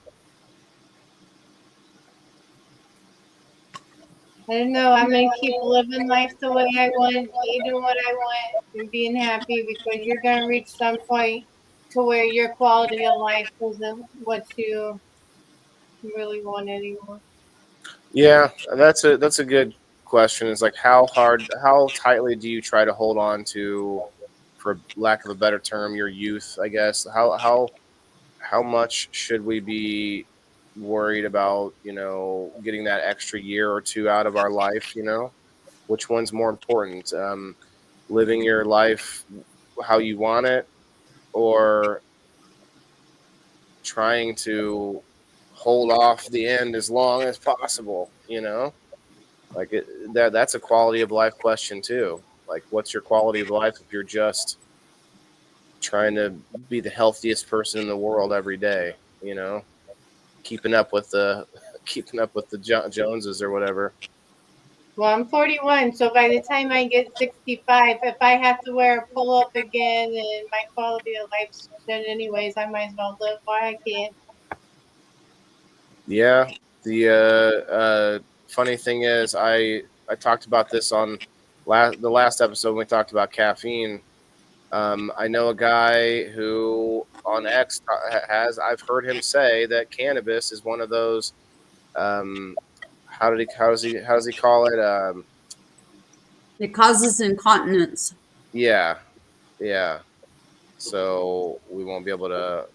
I don't know. I'm gonna keep living life the way I want, eating what I want, and being happy, because you're gonna reach some point to where your quality of life isn't what you really want anymore. Yeah, that's a good question. It's like how tightly do you try to hold on to, for lack of a better term, your youth? I guess how much should we be worried about, getting that extra year or two out of our life? Which one's more important? Living your life how you want it, or trying to hold off the end as long as possible? Like that's a quality of life question too. Like, what's your quality of life if you're just trying to be the healthiest person in the world every day? Keeping up with the Joneses or whatever. Well, I'm 41, so by the time I get 65, if I have to wear a pull-up again and my quality of life's shit anyways, I might as well live while I can. Yeah. The funny thing is, I talked about this on the last episode when we talked about caffeine. I know a guy who on X I've heard him say that cannabis is one of those. How does he call it? It causes incontinence. Yeah. So we won't be able to.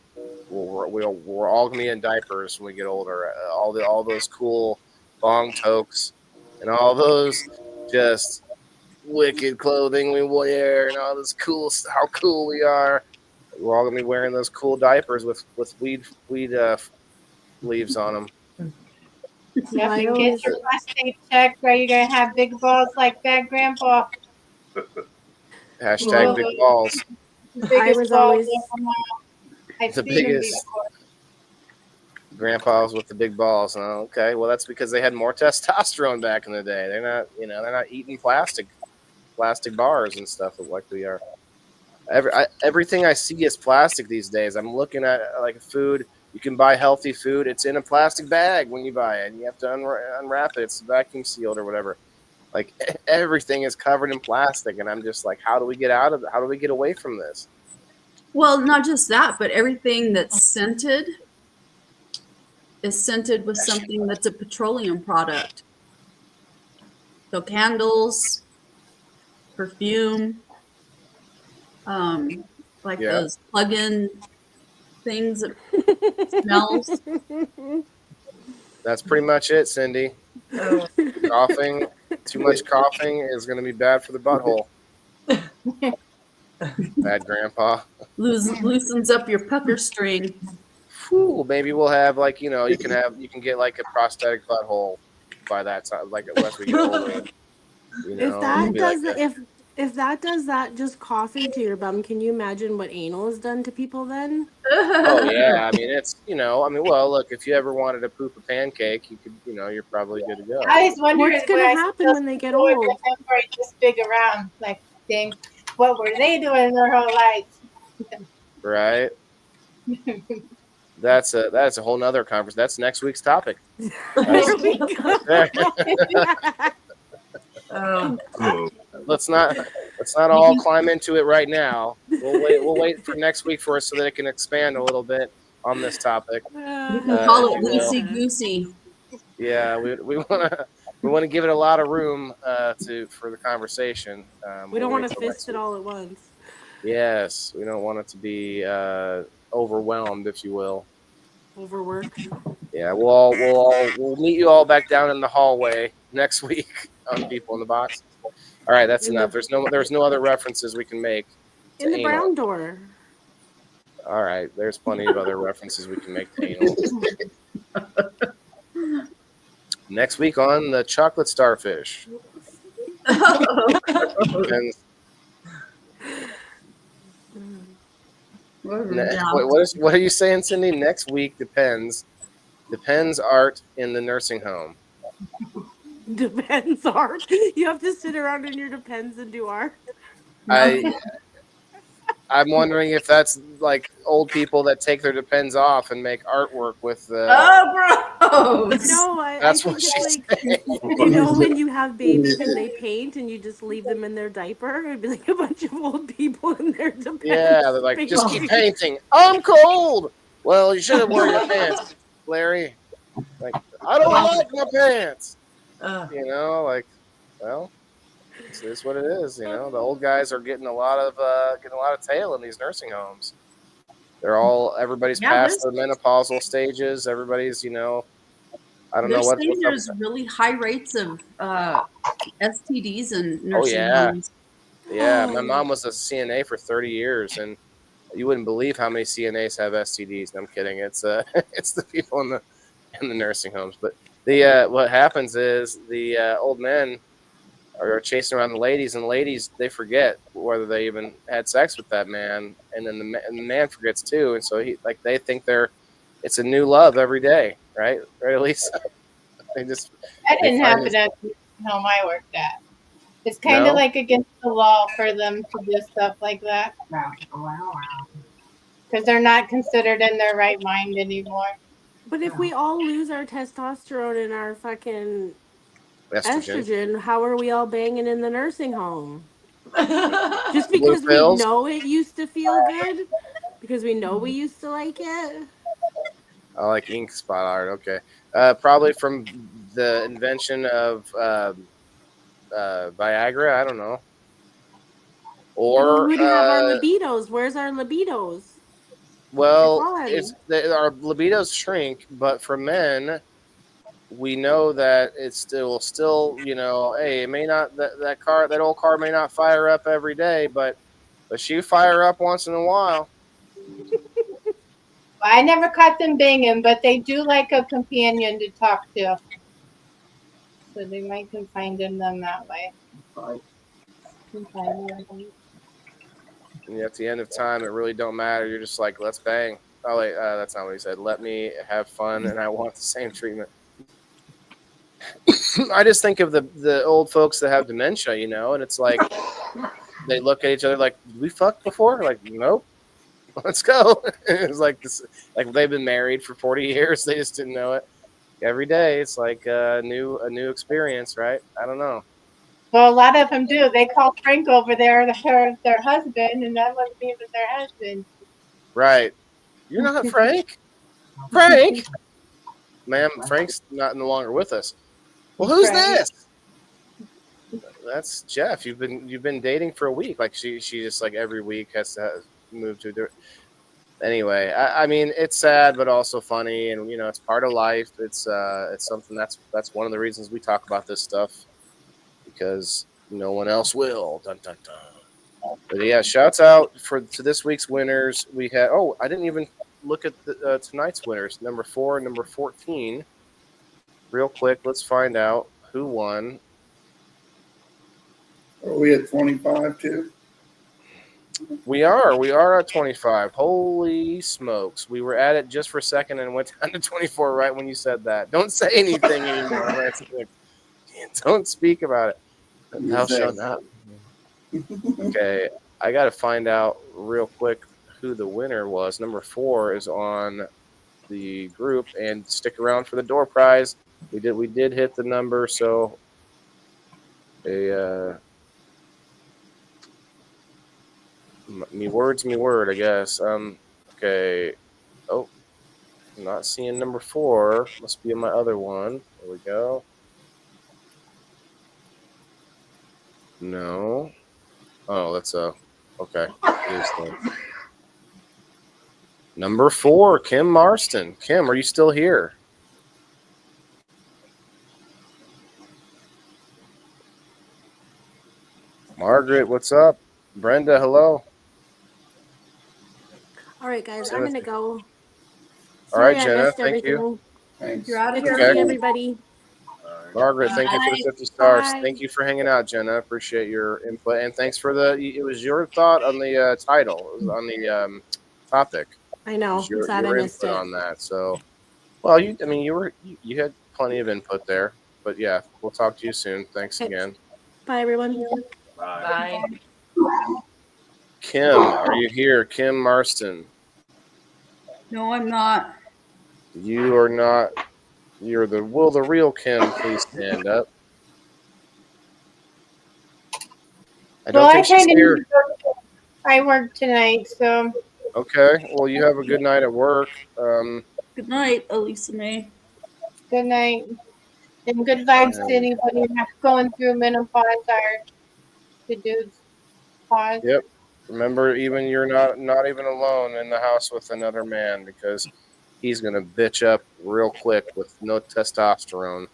We're all gonna be in diapers when we get older. All those cool bong tokes and all those just wicked clothing we wear and all this cool, how cool we are. We're all gonna be wearing those cool diapers with weed leaves on them. Yep, and get your prostate checked, or you're gonna have big balls like that, Grandpa. Hashtag big balls. The biggest balls I've The seen them biggest. before. Grandpas with the big balls. Oh, okay, well that's because they had more testosterone back in the day. They're not eating plastic plastic bars and stuff like we are. Everything I see is plastic these days. I'm looking at like food. You can buy healthy food. It's in a plastic bag when you buy it, and you have to unwrap it. It's vacuum sealed or whatever. Like everything is covered in plastic, and I'm just like, how do we get out of it? How do we get away from this? Well, not just that, but everything that's scented is scented with something that's a petroleum product. So candles, perfume, like those plug-in things that smells. That's pretty much it, Cindy. Coughing, too much coughing is going to be bad for the butthole. Bad grandpa. Loosens up your pucker string. Whew, maybe we'll have like, you can get like a prosthetic butthole by that time, like unless we get older. If that does that, just coughing to your bum, can you imagine what anal has done to people then? Oh yeah, I mean well, look, if you ever wanted to poop a pancake, you could, you're probably good to go. I was wondering what's going to happen when they get old. This big around, like, dang, what were they doing their whole lives? Right. That's a whole nother conversation. That's next week's topic. Let's not all climb into it right now. We'll wait for next week for us so that it can expand a little bit on this topic. We can call it loosey goosey. Yeah, we want to give it a lot of room for the conversation. We don't want to fist it all at once. Yes, we don't want it to be overwhelmed, if you will. Overworked. Yeah, we'll meet you all back down in the hallway next week on People in the Box. All right, that's enough. There's no other references we can make. In the brown door. All right, there's plenty of other references we can make to anal. Next week on the chocolate starfish. What are you saying, Cindy? Next week depends. Depends art in the nursing home. Depends art. You have to sit around in your Depends and do art. I'm wondering if that's like old people that take their Depends off and make artwork with the. Oh, gross! No, that's I what think she's it's like, you know, when you have babies and they paint and you just leave them in their diaper, it'd be like a bunch of old people in their Depends. Yeah, they're like, just keep painting. I'm cold. Well, you should have worn your pants, Larry. Like, I don't like my pants. Well, this is what it is. The old guys are getting a lot of tail in these nursing homes. Everybody's past the menopausal stages. Everybody's, I don't know what's up. There's really high rates of STDs in nursing homes. Yeah, my mom was a CNA for 30 years, and you wouldn't believe how many CNAs have STDs. No, I'm kidding. It's it's the people in the nursing homes. But what happens is the old men are chasing around the ladies, and the ladies, they forget whether they even had sex with that man, and then the man forgets too, and so they think it's a new love every day, right? Right, Elise? That didn't happen at the home I worked at. It's kind of like against the law for them to do stuff like that. Because they're not considered in their right mind anymore. But if we all lose our testosterone and our fucking estrogen, how are we all banging in the nursing home? Just because we know it used to feel good? Because we know we used to like it? I like ink spot art. Okay. Probably from the invention of Viagra. I don't know. Or we'd have our libidos. Where's our libidos? Well, our libidos shrink, but for men, we know that it's still, hey, it may not that old car may not fire up every day, but she fire up once in a while. I never caught them banging, but they do like a companion to talk to, so they might confide in them that way. And at the end of time, it really don't matter. You're just like, let's bang. Oh wait, that's not what he said. Let me have fun, and I want the same treatment. I just think of the old folks that have dementia, you know, and it's like they look at each other like, "Did we fuck before?" Like, nope. Let's go. It's like this, like they've been married for 40 years. They just didn't know it. Every day, it's like a new experience, right? I don't know. Well, a lot of them do. They call Frank over there their husband, and that wasn't even their husband. Right. You're not Frank. Frank, ma'am. Frank's no longer with us. Well, who's this? That's Jeff. You've been dating for a week. Like she just like every week has to move to a different. Anyway, I mean it's sad but also funny, and you know it's part of life. It's something that's one of the reasons we talk about this stuff, because no one else will. Dun, dun, dun. But yeah, shouts out to this week's winners. We had I didn't even look at tonight's winners. Number 4, number 14. Real quick, let's find out who won. Are we at 25 too? We are at 25. Holy smokes. We were at it just for a second and went down to 24 right when you said that. Don't say anything anymore. Don't speak about it. Thou shalt not. Okay, I got to find out real quick who the winner was. Number 4 is on the group, and stick around for the door prize. We did hit the number, so me word, I guess. Okay. Oh, I'm not seeing number 4. Must be in my other one. There we go. No. Oh, that's okay. Number 4, Kim Marston. Kim, are you still here? Margaret, what's up? Brenda, hello. All right, guys, I'm gonna go. All Sorry, right, Jenna, thank everything. you. Thanks. You're out of Good here. to see everybody. Margaret, thank you for the 50 stars. Bye. Thank you for hanging out, Jenna. Appreciate your input, and thanks for it was your thought on the title. It was on the topic. I know. Your Sad I missed input it. on that. So, well, you had plenty of input there, but yeah, we'll talk to you soon. Thanks again. Bye, everyone. Bye. Kim, are you here? Kim Marston. No, I'm not. You are not. You're the real Kim please stand up? I don't think she's here. I work tonight, so. Okay. Well, you have a good night at work. Good night, Elisa May. Good night. And good vibes to anybody going through menopause or the dudes. Pause. Yep. Remember, even you're not even alone in the house with another man, because he's gonna bitch up real quick with no testosterone.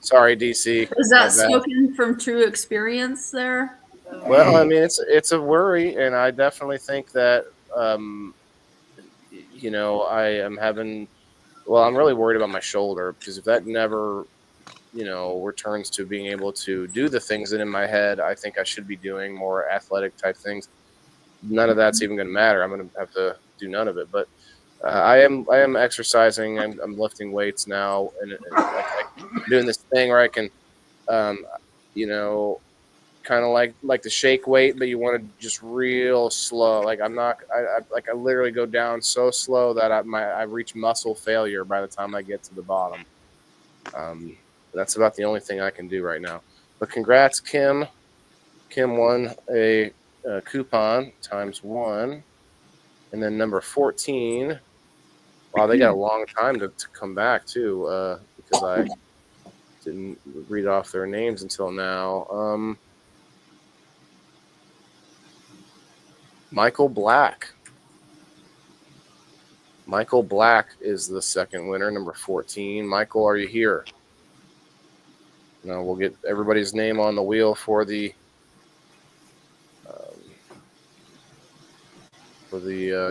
Sorry, DC. Is that spoken from true experience there? Well, I mean, it's a worry, and I definitely think that I am having. Well, I'm really worried about my shoulder, because if that never, returns to being able to do the things that in my head I think I should be doing, more athletic type things, none of that's even going to matter. I'm going to have to do none of it. But I am exercising. I'm lifting weights now, and I'm doing this thing where I can, kind of like the shake weight, but you want to just real slow. Like I literally go down so slow that I reach muscle failure by the time I get to the bottom. That's about the only thing I can do right now. But congrats, Kim. Kim won a coupon ×1, and then number 14. Wow, they got a long time to come back too, because I didn't read off their names until now. Michael Black. Michael Black is the second winner, number 14. Michael, are you here? Now we'll get everybody's name on the wheel for the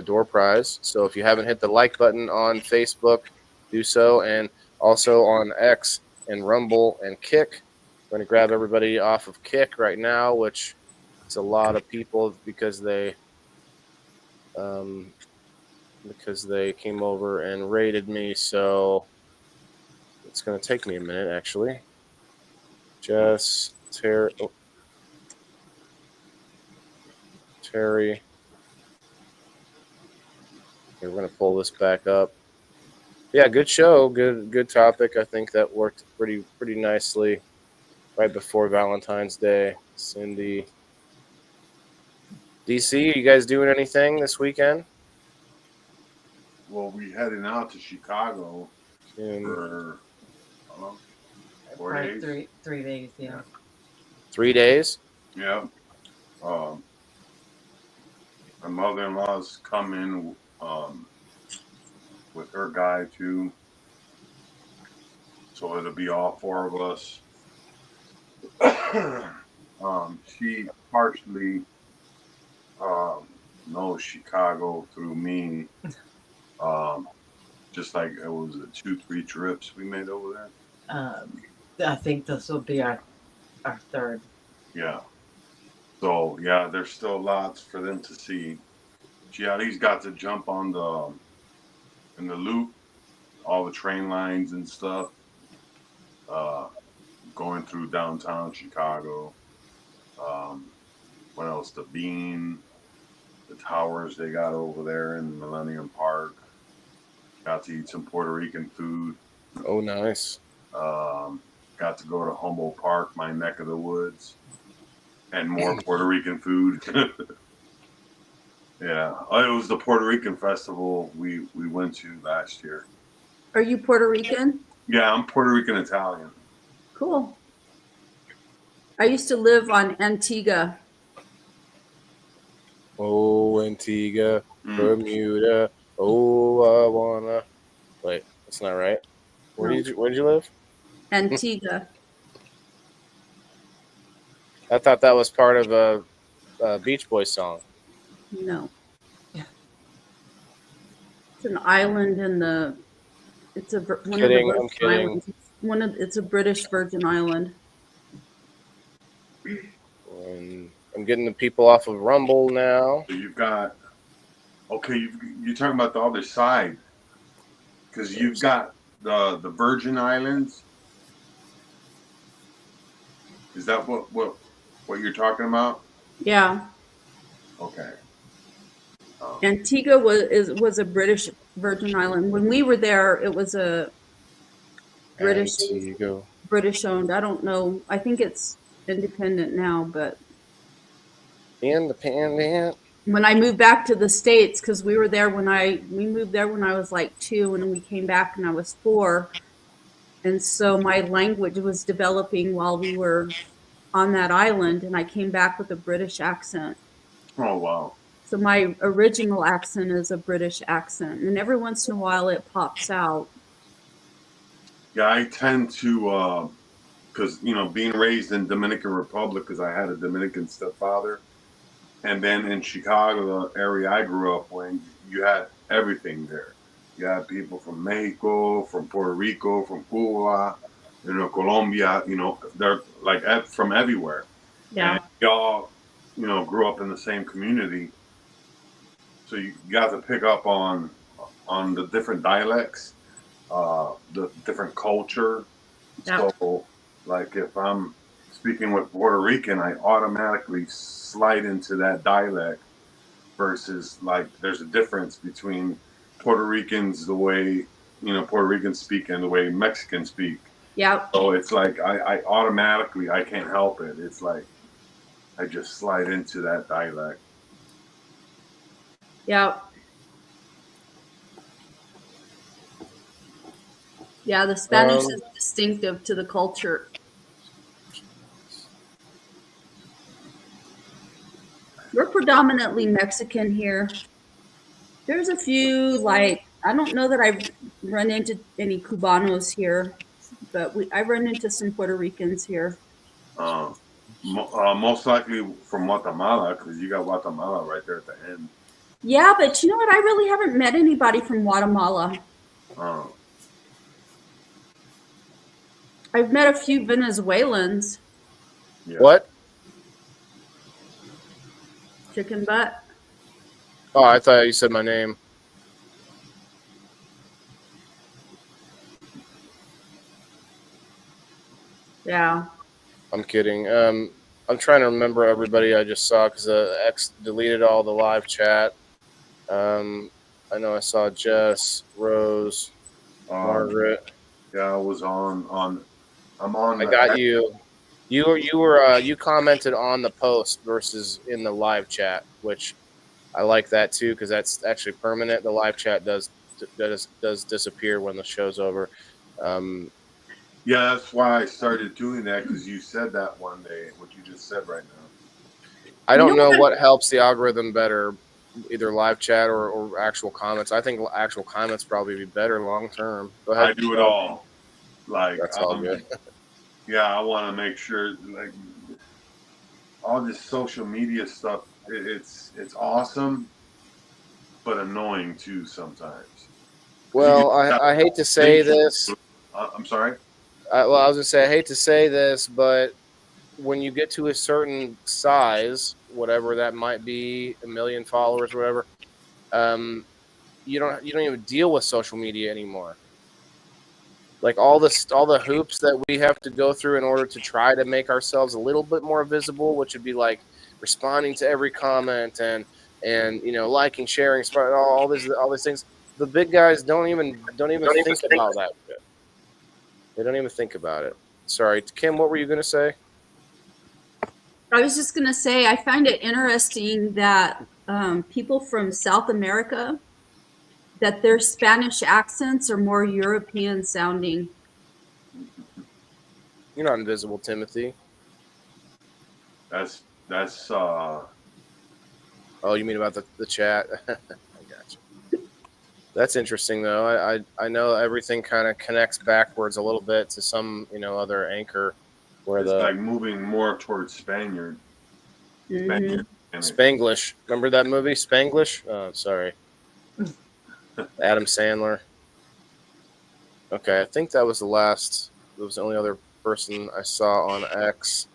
door prize. So if you haven't hit the like button on Facebook, do so, and also on X and Rumble and Kick. I'm going to grab everybody off of Kick right now, which is a lot of people because they came over and raided me. So It's going to take me a minute, actually. Just Terry. Oh. Terry. Okay, we're going to pull this back up. Yeah, good show. Good topic. I think that worked pretty nicely right before Valentine's Day. Cindy. DC, are you guys doing anything this weekend? Well, we heading out to Chicago for 4 days. 3 days, yeah. 3 days? Yeah. My mother-in-law's coming with her guy too. So it'll be all 4 of us. She partially knows Chicago through me. Just like it was 2-3 trips we made over there. I think this will be our 3rd. Yeah. So yeah, there's still lots for them to see. She at least got to jump on in the loop, all the train lines and stuff. Going through downtown Chicago. What else? The Bean, the towers they got over there in Millennium Park. Got to eat some Puerto Rican food. Oh, nice. Got to go to Humboldt Park, my neck of the woods, and more Puerto Rican food. Yeah, it was the Puerto Rican festival we went to last year. Are you Puerto Rican? Yeah, I'm Puerto Rican Italian. Cool. I used to live on Antigua. Oh, Antigua, Bermuda. Oh, I wanna. Wait, that's not right. Where did you live? Antigua. I thought that was part of a Beach Boys song. No. It's an island in the. It's one of the Virgin Islands. It's a British Virgin Island. And I'm getting the people off of Rumble now. So you've got. Okay, you're talking about the other side, because you've got the Virgin Islands. Is that what you're talking about? Yeah. Okay. Antigua was a British Virgin Island. When we were there, it was a British owned. I don't know. I think it's independent now, but independent. When I moved back to the States, because we moved there when I was like 2, and we came back when I was 4, and so my language was developing while we were on that island, and I came back with a British accent. Oh wow! So my original accent is a British accent, and every once in a while it pops out. Yeah, I tend to, because being raised in Dominican Republic, because I had a Dominican stepfather, and then in Chicago, the area I grew up in, you had everything there. You had people from Mexico, from Puerto Rico, from Cuba, Colombia. They're like from everywhere. Yeah. And y'all, grew up in the same community, so you got to pick up on the different dialects, the different culture. Yeah. So, like if I'm speaking with Puerto Rican, I automatically slide into that dialect versus like there's a difference between Puerto Ricans the way Puerto Ricans speak and the way Mexicans speak. Yeah. So it's like I automatically, I can't help it. It's like I just slide into that dialect. Yeah. Yeah, the Spanish is distinctive to the culture. We're predominantly Mexican here. There's a few, I don't know that I've run into any Cubanos here, but I run into some Puerto Ricans here. Most likely from Guatemala, because you got Guatemala right there at the end. Yeah, but you know what? I really haven't met anybody from Guatemala. I've met a few Venezuelans. Yeah. What? Chicken butt. Oh, I thought you said my name. Yeah. I'm kidding. I'm trying to remember everybody I just saw because X deleted all the live chat. I know I saw Jess, Rose, Margaret. Yeah, I was on. I'm on. I got you. You commented on the post versus in the live chat, which I like that too because that's actually permanent. The live chat does disappear when the show's over. Yeah, that's why I started doing that because you said that one day. What you just said right now. I don't know what helps the algorithm better, either live chat or actual comments. I think actual comments probably be better long term. Go ahead. I do it all. Like That's all good. Yeah, I want to make sure like all this social media stuff. It's awesome, but annoying too sometimes. Well, I hate to say this. I'm sorry. I was gonna say I hate to say this, but when you get to a certain size, whatever that might be, 1 million followers, whatever, you don't even deal with social media anymore. Like all the hoops that we have to go through in order to try to make ourselves a little bit more visible, which would be like responding to every comment and liking, sharing, all these things. The big guys don't even think about that shit. They don't even think about it. Sorry, Kim, what were you gonna say? I was just gonna say I find it interesting that people from South America, that their Spanish accents are more European sounding. You're not invisible, Timothy. That's Oh, you mean about the chat? I got you. That's interesting though. I know everything kind of connects backwards a little bit to some other anchor where it's like moving more towards Spaniard. Mm-hmm. Spanglish. Remember that movie Spanglish? Oh, sorry. Adam Sandler. Okay, I think that was the last. That was the only other person I saw on X.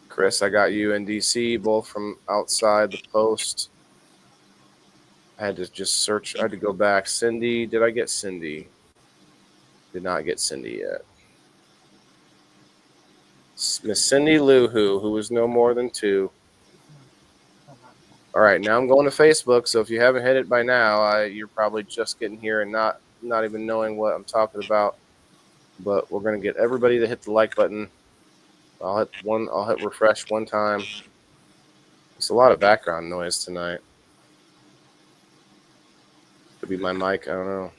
Chris, I got you and DC both from outside the post. I had to just search. I had to go back. Cindy, did I get Cindy? Did not get Cindy yet. Miss Cindy Lou who was no more than 2. All right, now I'm going to Facebook. So if you haven't hit it by now, you're probably just getting here and not even knowing what I'm talking about. But we're gonna get everybody to hit the like button. I'll hit refresh one time. It's a lot of background noise tonight. Could be my mic. I don't know.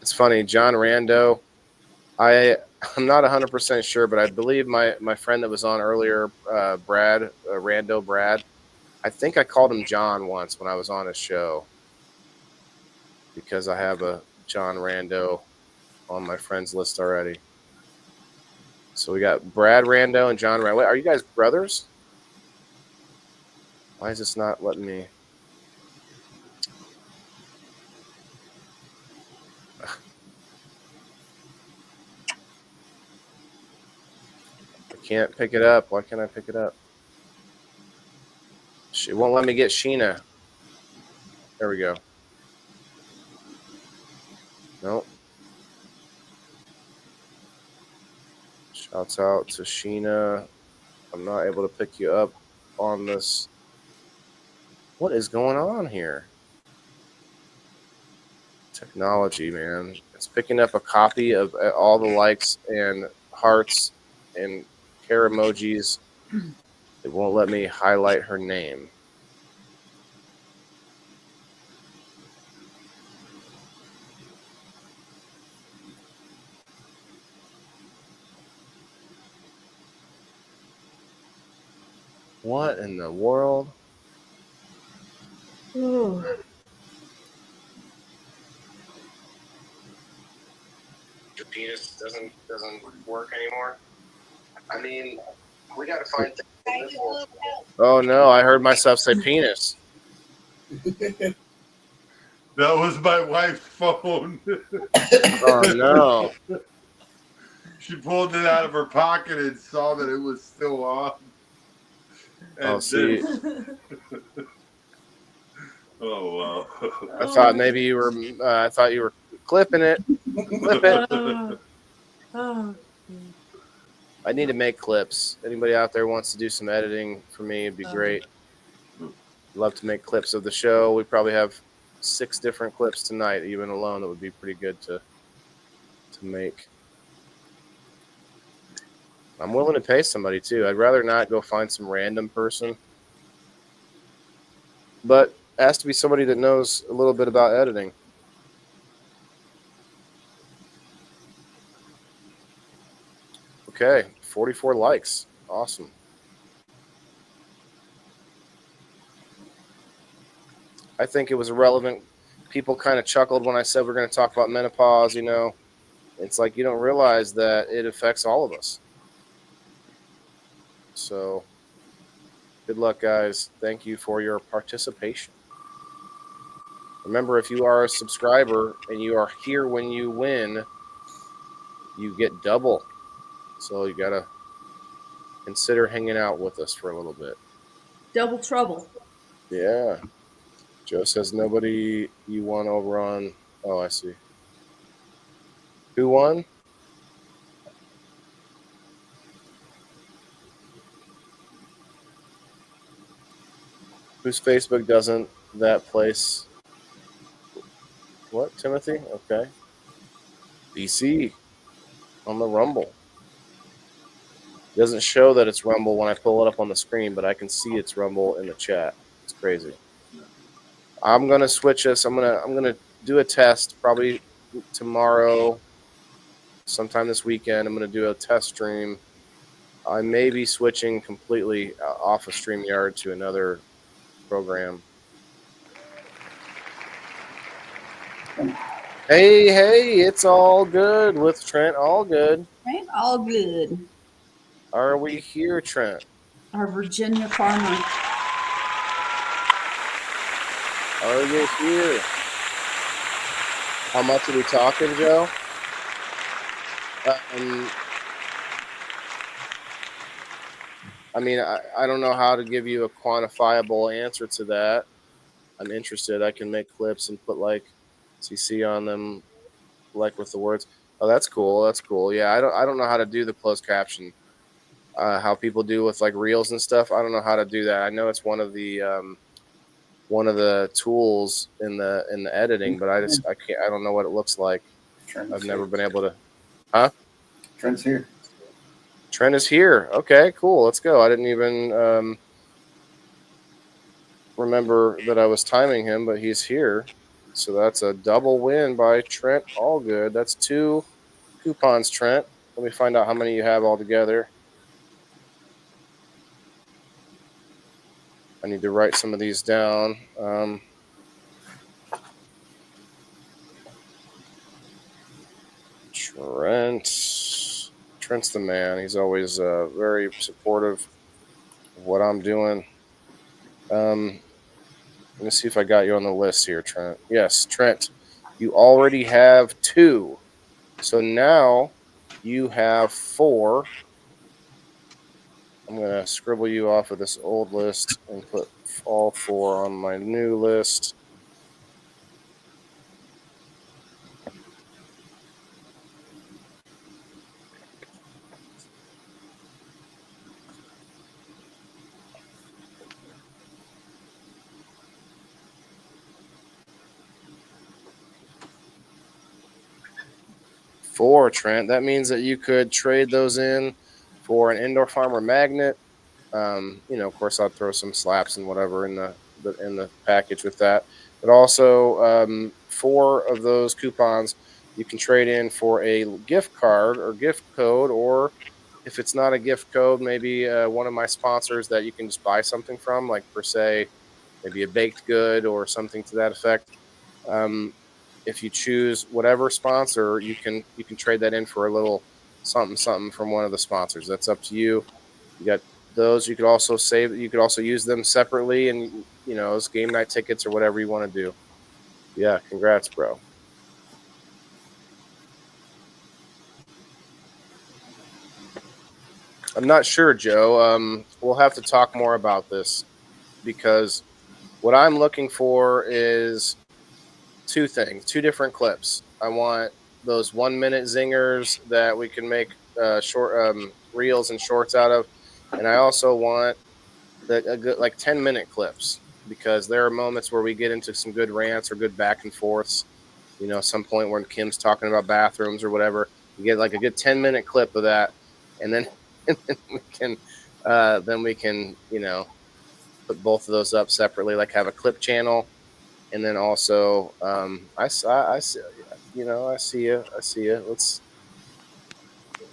It's funny, John Rando. I'm not 100% sure, but I believe my friend that was on earlier, Brad Rando Brad. I think I called him John once when I was on his show because I have a John Rando on my friends list already. So we got Brad Rando and John Rando. Wait, are you guys brothers? Why is this not letting me? I can't pick it up. Why can't I pick it up? She won't let me get Sheena. There we go. Nope. Shouts out to Sheena. I'm not able to pick you up on this. What is going on here? Technology, man. It's picking up a copy of all the likes and hearts and care emojis. It won't let me highlight her name. What in the world? Oh. Your penis doesn't work anymore. I mean, we got to find things. Oh no! I heard myself say penis. That was my wife's phone. Oh no! She pulled it out of her pocket and saw that it was still on. Oh, see. Oh wow! I thought maybe you were. I thought you were Clipping it. Clip it. I need to make clips. Anybody out there wants to do some editing for me, it'd be great. Love to make clips of the show. We probably have 6 different clips tonight, even alone. That would be pretty good to make. I'm willing to pay somebody too. I'd rather not go find some random person, but it has to be somebody that knows a little bit about editing. Okay, 44 likes. Awesome. I think it was relevant. People kind of chuckled when I said we're going to talk about menopause. You know, it's like you don't realize that it affects all of us. So, good luck, guys. Thank you for your participation. Remember, if you are a subscriber and you are here when you win, you get double. So you got to consider hanging out with us for a little bit. Double trouble. Yeah. Joe says nobody you won over on. Oh, I see. Who won? Whose Facebook doesn't that place? What, Timothy? Okay. BC on the Rumble. It doesn't show that it's Rumble when I pull it up on the screen, but I can see it's Rumble in the chat. It's crazy. I'm gonna switch this. I'm gonna do a test probably tomorrow, sometime this weekend. I'm gonna do a test stream. I may be switching completely off of StreamYard to another program. Hey, it's all good with Trent. All good. Right? All good. Are we here, Trent? Our Virginia farmer. Are you here? How much are we talking, Joe? I mean, I don't know how to give you a quantifiable answer to that. I'm interested. I can make clips and put like CC on them, like with the words. Oh, that's cool. That's cool. Yeah, I don't know how to do the closed caption. How people do with like reels and stuff. I don't know how to do that. I know it's one of the tools in the editing, but I can't. I don't know what it looks like. I've never been able to. Huh? Trent's here. Trent is here. Okay, cool. Let's go. I didn't even remember that I was timing him, but he's here. So that's a double win by Trent Allgood. That's 2 coupons, Trent. Let me find out how many you have altogether. I need to write some of these down. Trent's the man. He's always very supportive of what I'm doing. Let me see if I got you on the list here, Trent. Yes, Trent, you already have 2. So now you have 4. I'm going to scribble you off of this old list and put all 4 on my new list. Four, Trent. That means that you could trade those in for an indoor farmer magnet. Of course, I'll throw some slaps and whatever in the package with that. But also, 4 of those coupons you can trade in for a gift card or gift code, or if it's not a gift code, maybe one of my sponsors that you can just buy something from, like per se, maybe a baked good or something to that effect. If you choose whatever sponsor, you can trade that in for a little something from one of the sponsors. That's up to you. You got those. You could also save. You could also use them separately, and as game night tickets or whatever you want to do. Yeah, congrats, bro. I'm not sure, Joe. We'll have to talk more about this because what I'm looking for is 2 things, 2 different clips. I want those 1 minute zingers that we can make short reels and shorts out of, and I also want a good 10-minute clips, because there are moments where we get into some good rants or good back and forths. Some point when Kim's talking about bathrooms or whatever, you get like a good 10-minute clip of that, and then we can put both of those up separately, like have a clip channel, and then also I see you.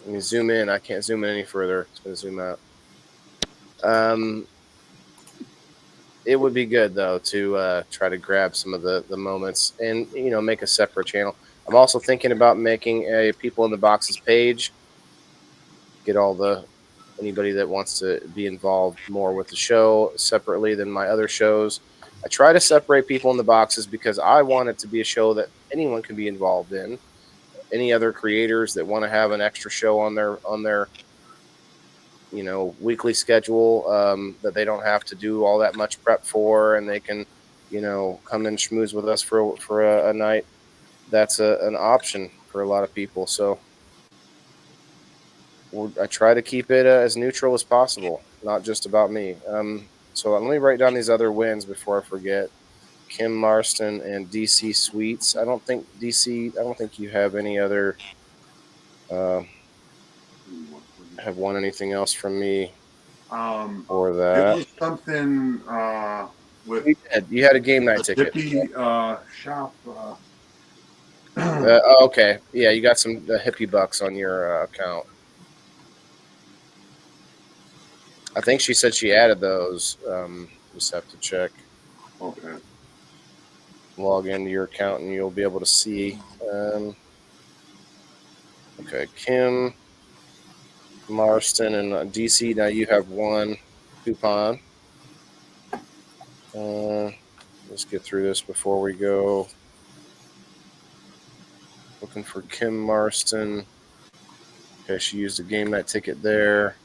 Let me zoom in. I can't zoom in any further. It's going to zoom out. It would be good though to try to grab some of the moments and make a separate channel. I'm also thinking about making a People in the Boxes page. Get anybody that wants to be involved more with the show separately than my other shows. I try to separate People in the Boxes because I want it to be a show that anyone can be involved in. Any other creators that want to have an extra show on their weekly schedule, that they don't have to do all that much prep for, and they can come and schmooze with us for a night. That's an option for a lot of people. So I try to keep it as neutral as possible, not just about me. So let me write down these other wins before I forget. Kim Marston and DC Sweets. I don't think you have any other have won anything else from me or that. It was something with you had a game night ticket. Hippie shop. Okay, yeah, you got some hippie bucks on your account. I think she said she added those. Just have to check. Okay. Log into your account and you'll be able to see. Okay, Kim Marston and DC. Now you have one coupon. Let's get through this before we go. Looking for Kim Marston. Okay, she used a game night ticket there.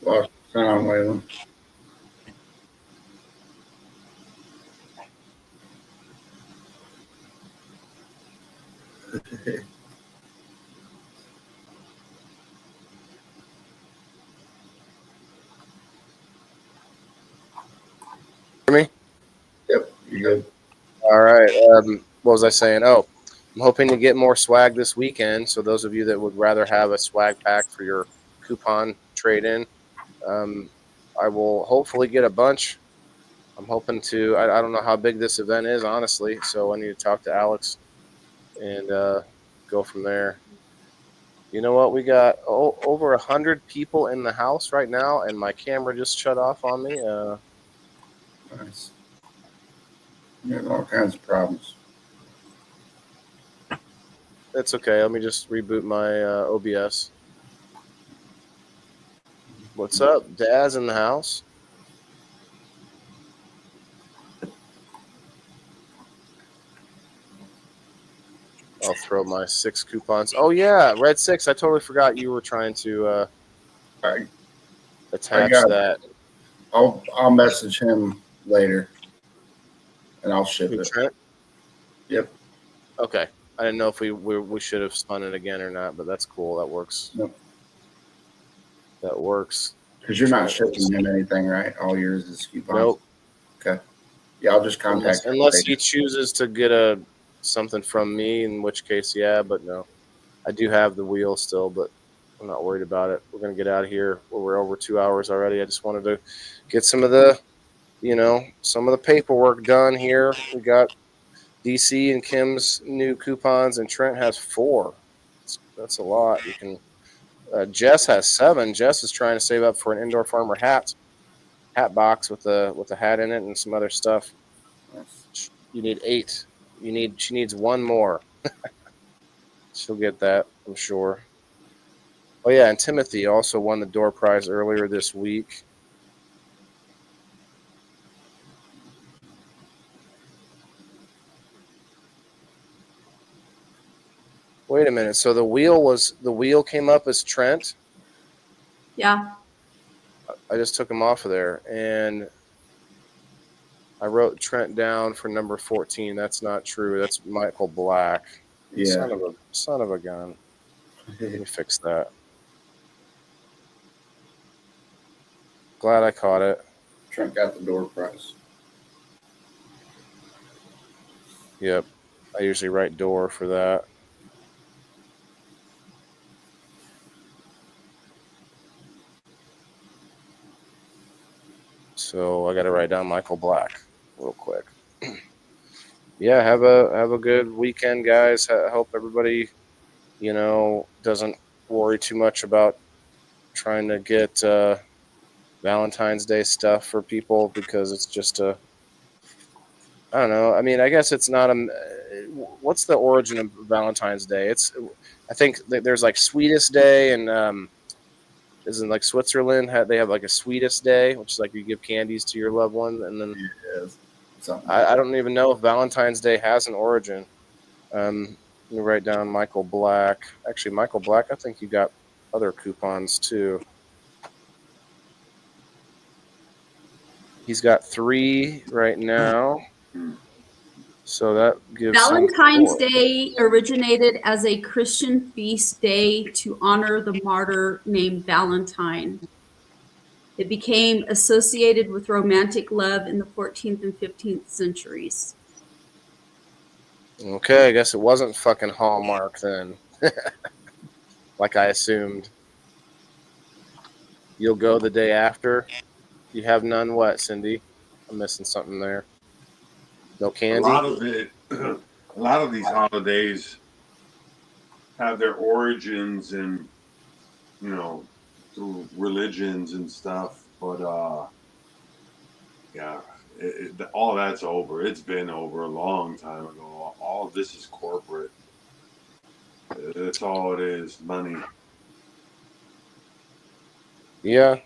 Lost sound, Waylon. Hear me? Yep, you're good. All right. What was I saying? Oh, I'm hoping to get more swag this weekend. So those of you that would rather have a swag pack for your coupon trade in, I will hopefully get a bunch. I'm hoping to. I don't know how big this event is, honestly. So I need to talk to Alex and go from there. You know what? We got over 100 people in the house right now, and my camera just shut off on me. Nice. There's all kinds of problems. It's okay. Let me just reboot my OBS. What's up? Daz in the house? I'll throw my 6 coupons. Oh, yeah. Red 6. I totally forgot you were trying to attach that. I'll message him later, and I'll ship it. Trent? Yep. Okay. I didn't know if we should have spun it again or not, but that's cool. That works. Nope. That works. Because you're not shipping him anything, right? All yours is coupons. Nope. Okay. Yeah, I'll just contact him. Unless he chooses to get something from me, in which case, yeah, but no. I do have the wheel still, but I'm not worried about it. We're going to get out of here. We're over 2 hours already. I just wanted to get some of the paperwork done here. We got DC and Kim's new coupons, and Trent has 4. That's a lot. You can. Jess has 7. Jess is trying to save up for an indoor farmer hat box with a hat in it and some other stuff. You need 8. She needs 1 more. She'll get that, I'm sure. Oh yeah, and Timothy also won the door prize earlier this week. Wait a minute. So the wheel came up as Trent? Yeah. I just took him off of there, and I wrote Trent down for number 14. That's not true. That's Michael Black. Yeah. Son of a gun. Let me fix that. Glad I caught it. Trent got the door prize. Yep. I usually write door for that. So I got to write down Michael Black real quick. Yeah, have a good weekend, guys. I hope everybody, doesn't worry too much about trying to get Valentine's Day stuff for people, because it's just I don't know. I mean, I guess it's not what's the origin of Valentine's Day? I think there's like Sweetest Day, and isn't like Switzerland they have like a Sweetest Day, which is like you give candies to your loved one, and then I don't even know if Valentine's Day has an origin. Let me write down Michael Black. Actually, Michael Black, I think you got other coupons too. He's got 3 right now. So that gives Valentine's Day originated as a Christian feast day to honor the martyr named Valentine. It became associated with romantic love in the 14th and 15th centuries. Okay, I guess it wasn't fucking Hallmark then. Like I assumed. You'll go the day after? You have none what, Cindy? I'm missing something there. No candy? A lot of these holidays have their origins in, through religions and stuff, but yeah, all that's over. It's been over a long time ago. All of this is corporate. That's all it is, money. Yeah,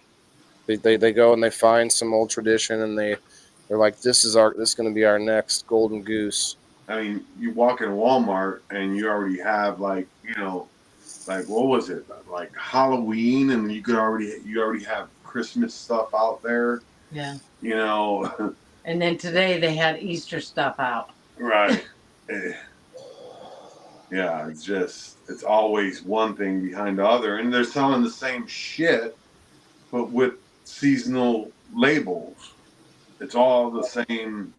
they go and they find some old tradition, and they're like, this is going to be our next golden goose. I mean, you walk in Walmart and you already have like what was it, like Halloween, and you already have Christmas stuff out there. Yeah. And then today they had Easter stuff out. Right. Yeah, it's always one thing behind the other, and they're selling the same shit, but with seasonal labels. It's all the same.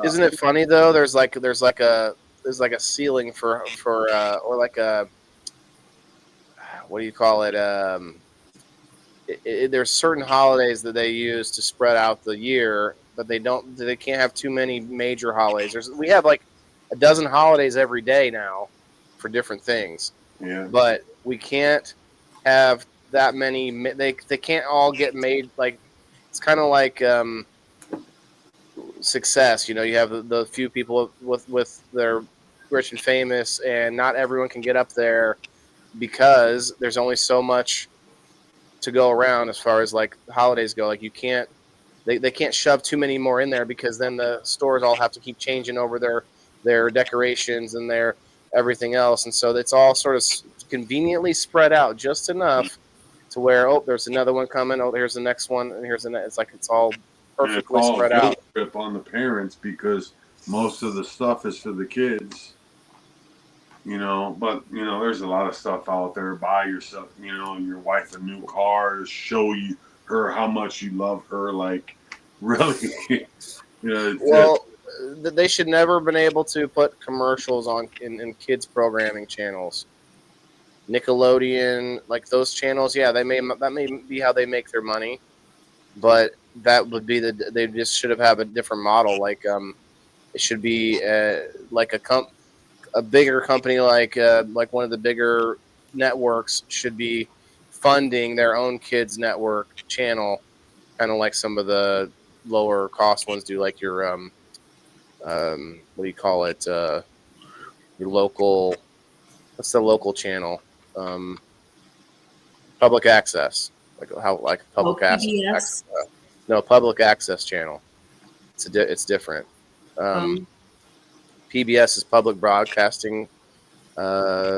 Isn't it funny though? There's like a ceiling for or like a, what do you call it? There's certain holidays that they use to spread out the year, but they can't have too many major holidays. We have like a dozen holidays every day now for different things. Yeah. But we can't have that many. They can't all get made. Like, it's kind of like success. You have the few people with their rich and famous, and not everyone can get up there because there's only so much to go around as far as like holidays go. Like, you can't, they can't shove too many more in there, because then the stores all have to keep changing over their decorations and their everything else, and so it's all sort of conveniently spread out just enough to where, there's another one coming, here's the next one, and here's the next. It's like it's all perfectly spread out. Trip on the parents, because most of the stuff is for the kids. But there's a lot of stuff out there. Buy yourself, your wife a new car, show her how much you love her. Like, really, they should never have been able to put commercials on in kids programming channels. Nickelodeon, like those channels, yeah, that may be how they make their money, but that would be they just should have a different model. Like It should be like a bigger company like one of the bigger networks should be funding their own kids network channel, kind of like some of the lower cost ones do, like your what do you call it? Your local, what's the local channel? Public access, like public access. No, public access channel. It's different. PBS is public broadcasting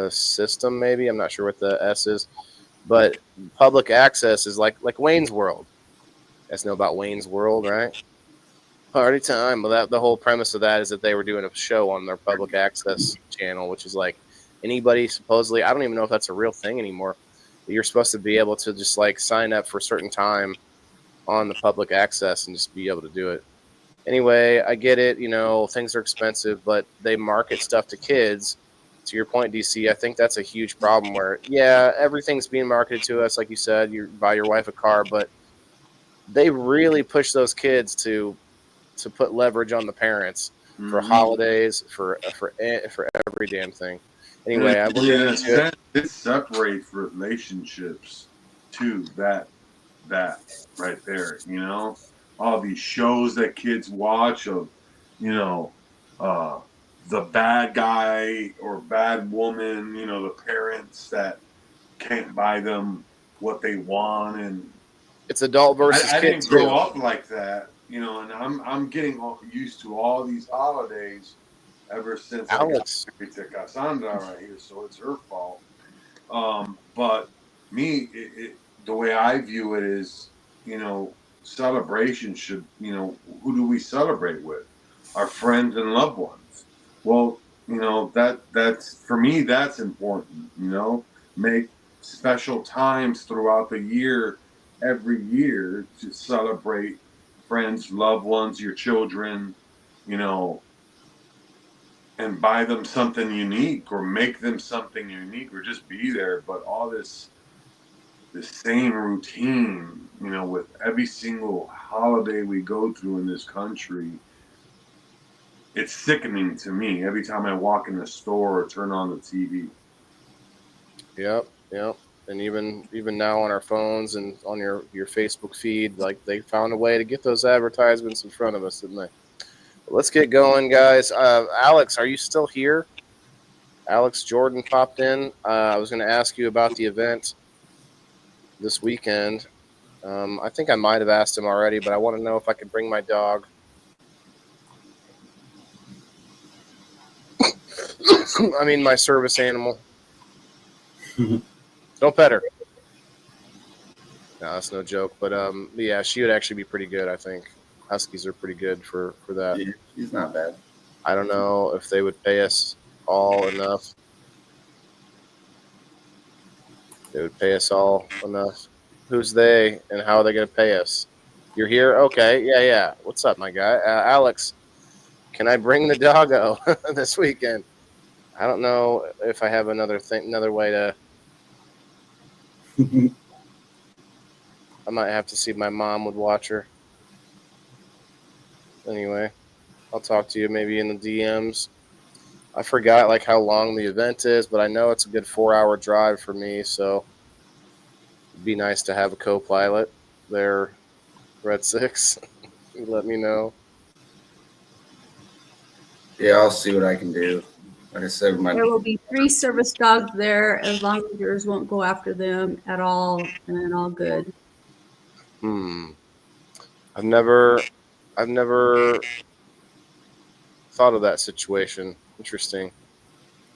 system, maybe. I'm not sure what the S is, but public access is like Wayne's World. You guys know about Wayne's World, right? Party time. Well, the whole premise of that is that they were doing a show on their public access channel, which is like anybody supposedly. I don't even know if that's a real thing anymore. You're supposed to be able to just like sign up for a certain time on the public access and just be able to do it. Anyway, I get it. You know, things are expensive, but they market stuff to kids. To your point, DC, I think that's a huge problem where, yeah, everything's being marketed to us. Like you said, you buy your wife a car, but they really push those kids to put leverage on the parents for holidays, for every damn thing. Anyway, it separates relationships too. That right there, you know, all these shows that kids watch of, you know, the bad guy or bad woman, you know, the parents that can't buy them what they want, and it's adult versus I kids. didn't grow up like that, you know, and I'm getting used to all these holidays ever since Alex. I got married to Cassandra right here, so it's her fault. But me, the way I view it is, you know, celebration should, you know, who do we celebrate with? Our friends and loved ones. Well, you know, that's for me, that's important, you know, make special times throughout the year, every year, to celebrate friends, loved ones, your children, you know, and buy them something unique or make them something unique or just be there. But all this same routine, you know, with every single holiday we go through in this country, it's sickening to me every time I walk in the store or turn on the TV. Yep. And even now on our phones and on your Facebook feed, like they found a way to get those advertisements in front of us, didn't they? Let's get going, guys. Alex, are you still here? Alex Jordan popped in. I was going to ask you about the event this weekend. I think I might have asked him already, but I want to know if I could bring my dog. I mean, my service animal. Don't pet her. No, that's no joke. But yeah, she would actually be pretty good, I think. Huskies are pretty good for that. Yeah, she's not bad. I don't know if they would pay us all enough. They would pay us all enough. Who's they and how are they going to pay us? You're here? Okay. Yeah. What's up, my guy? Alex, can I bring the doggo this weekend? I don't know if I have another way to. I might have to see if my mom would watch her. Anyway, I'll talk to you maybe in the DMs. I forgot like how long the event is, but I know it's a good 4-hour drive for me, so it'd be nice to have a co-pilot there. Red 6, you let me know. Yeah, I'll see what I can do. Like I said, there will be 3 service dogs there as long as yours won't go after them at all, and all good. I've never thought of that situation. Interesting.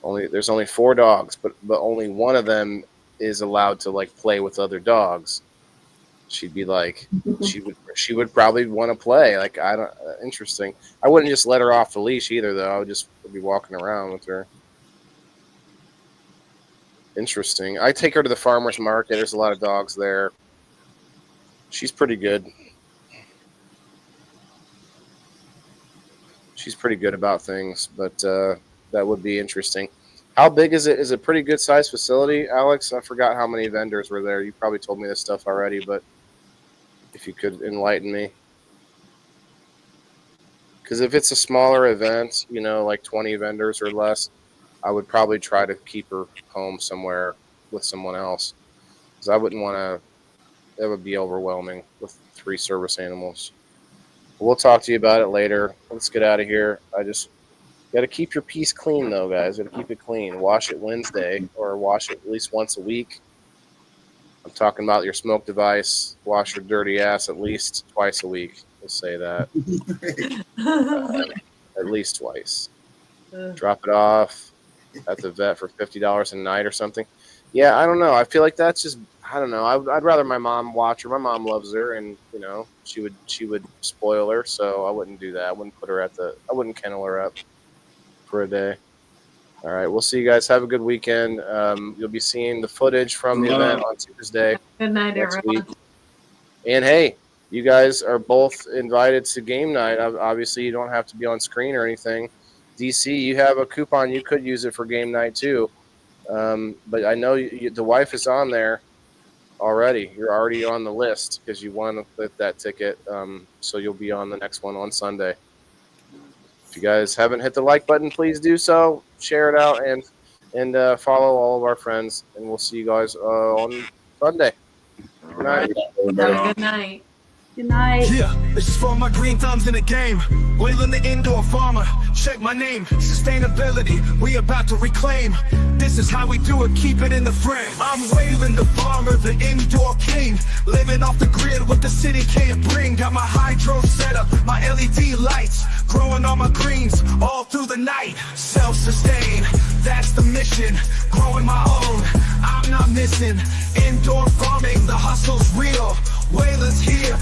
There's only 4 dogs, but only one of them is allowed to like play with other dogs. She'd be like, she would probably want to play. Like, I don't. Interesting. I wouldn't just let her off the leash either, though. I would just be walking around with her. Interesting. I take her to the farmer's market. There's a lot of dogs there. She's pretty good. She's pretty good about things, but that would be interesting. How big is it? Is it a pretty good size facility, Alex? I forgot how many vendors were there. You probably told me this stuff already, but if you could enlighten me. Because if it's a smaller event, you know, like 20 vendors or less, I would probably try to keep her home somewhere with someone else. Because I wouldn't want to, that would be overwhelming with 3 service animals. We'll talk to you about it later. Let's get out of here. I just got to keep your piece clean, though, guys. Got to keep it clean. Wash it Wednesday or wash it at least once a week. I'm talking about your smoke device. Wash your dirty ass at least twice a week. We'll say that. At least twice. Drop it off at the vet for $50 a night or something. Yeah, I don't know. I feel like that's just, I don't know. I'd rather my mom watch her. My mom loves her, and you know she would spoil her. So I wouldn't do that. I wouldn't put her I wouldn't kennel her up for a day. All right, we'll see you guys. Have a good weekend. You'll be seeing the footage from the event on Tuesday. Good night, everyone. Week. And hey, you guys are both invited to game night. Obviously, you don't have to be on screen or anything. DC, you have a coupon. You could use it for game night too. But I know the wife is on there already. You're already on the list because you won that ticket. So you'll be on the next one on Sunday. If you guys haven't hit the like button, please do so. Share it out and follow all of our friends. And we'll see you guys on Sunday. Good night. Have a good night. Good night. Yeah, this is for my green thumbs in the game. Wailing the indoor farmer. Check my name. Sustainability, we about to reclaim. This is how we do it, keep it in the frame. I'm Wailing the farmer, the indoor king. Living off the grid, what the city can't bring. Got my hydro set up, my LED lights. Growing all my greens, all through the night. Self-sustain, that's the mission. Growing my own, I'm not missing. Indoor farming, the hustle's real. Whaler's here.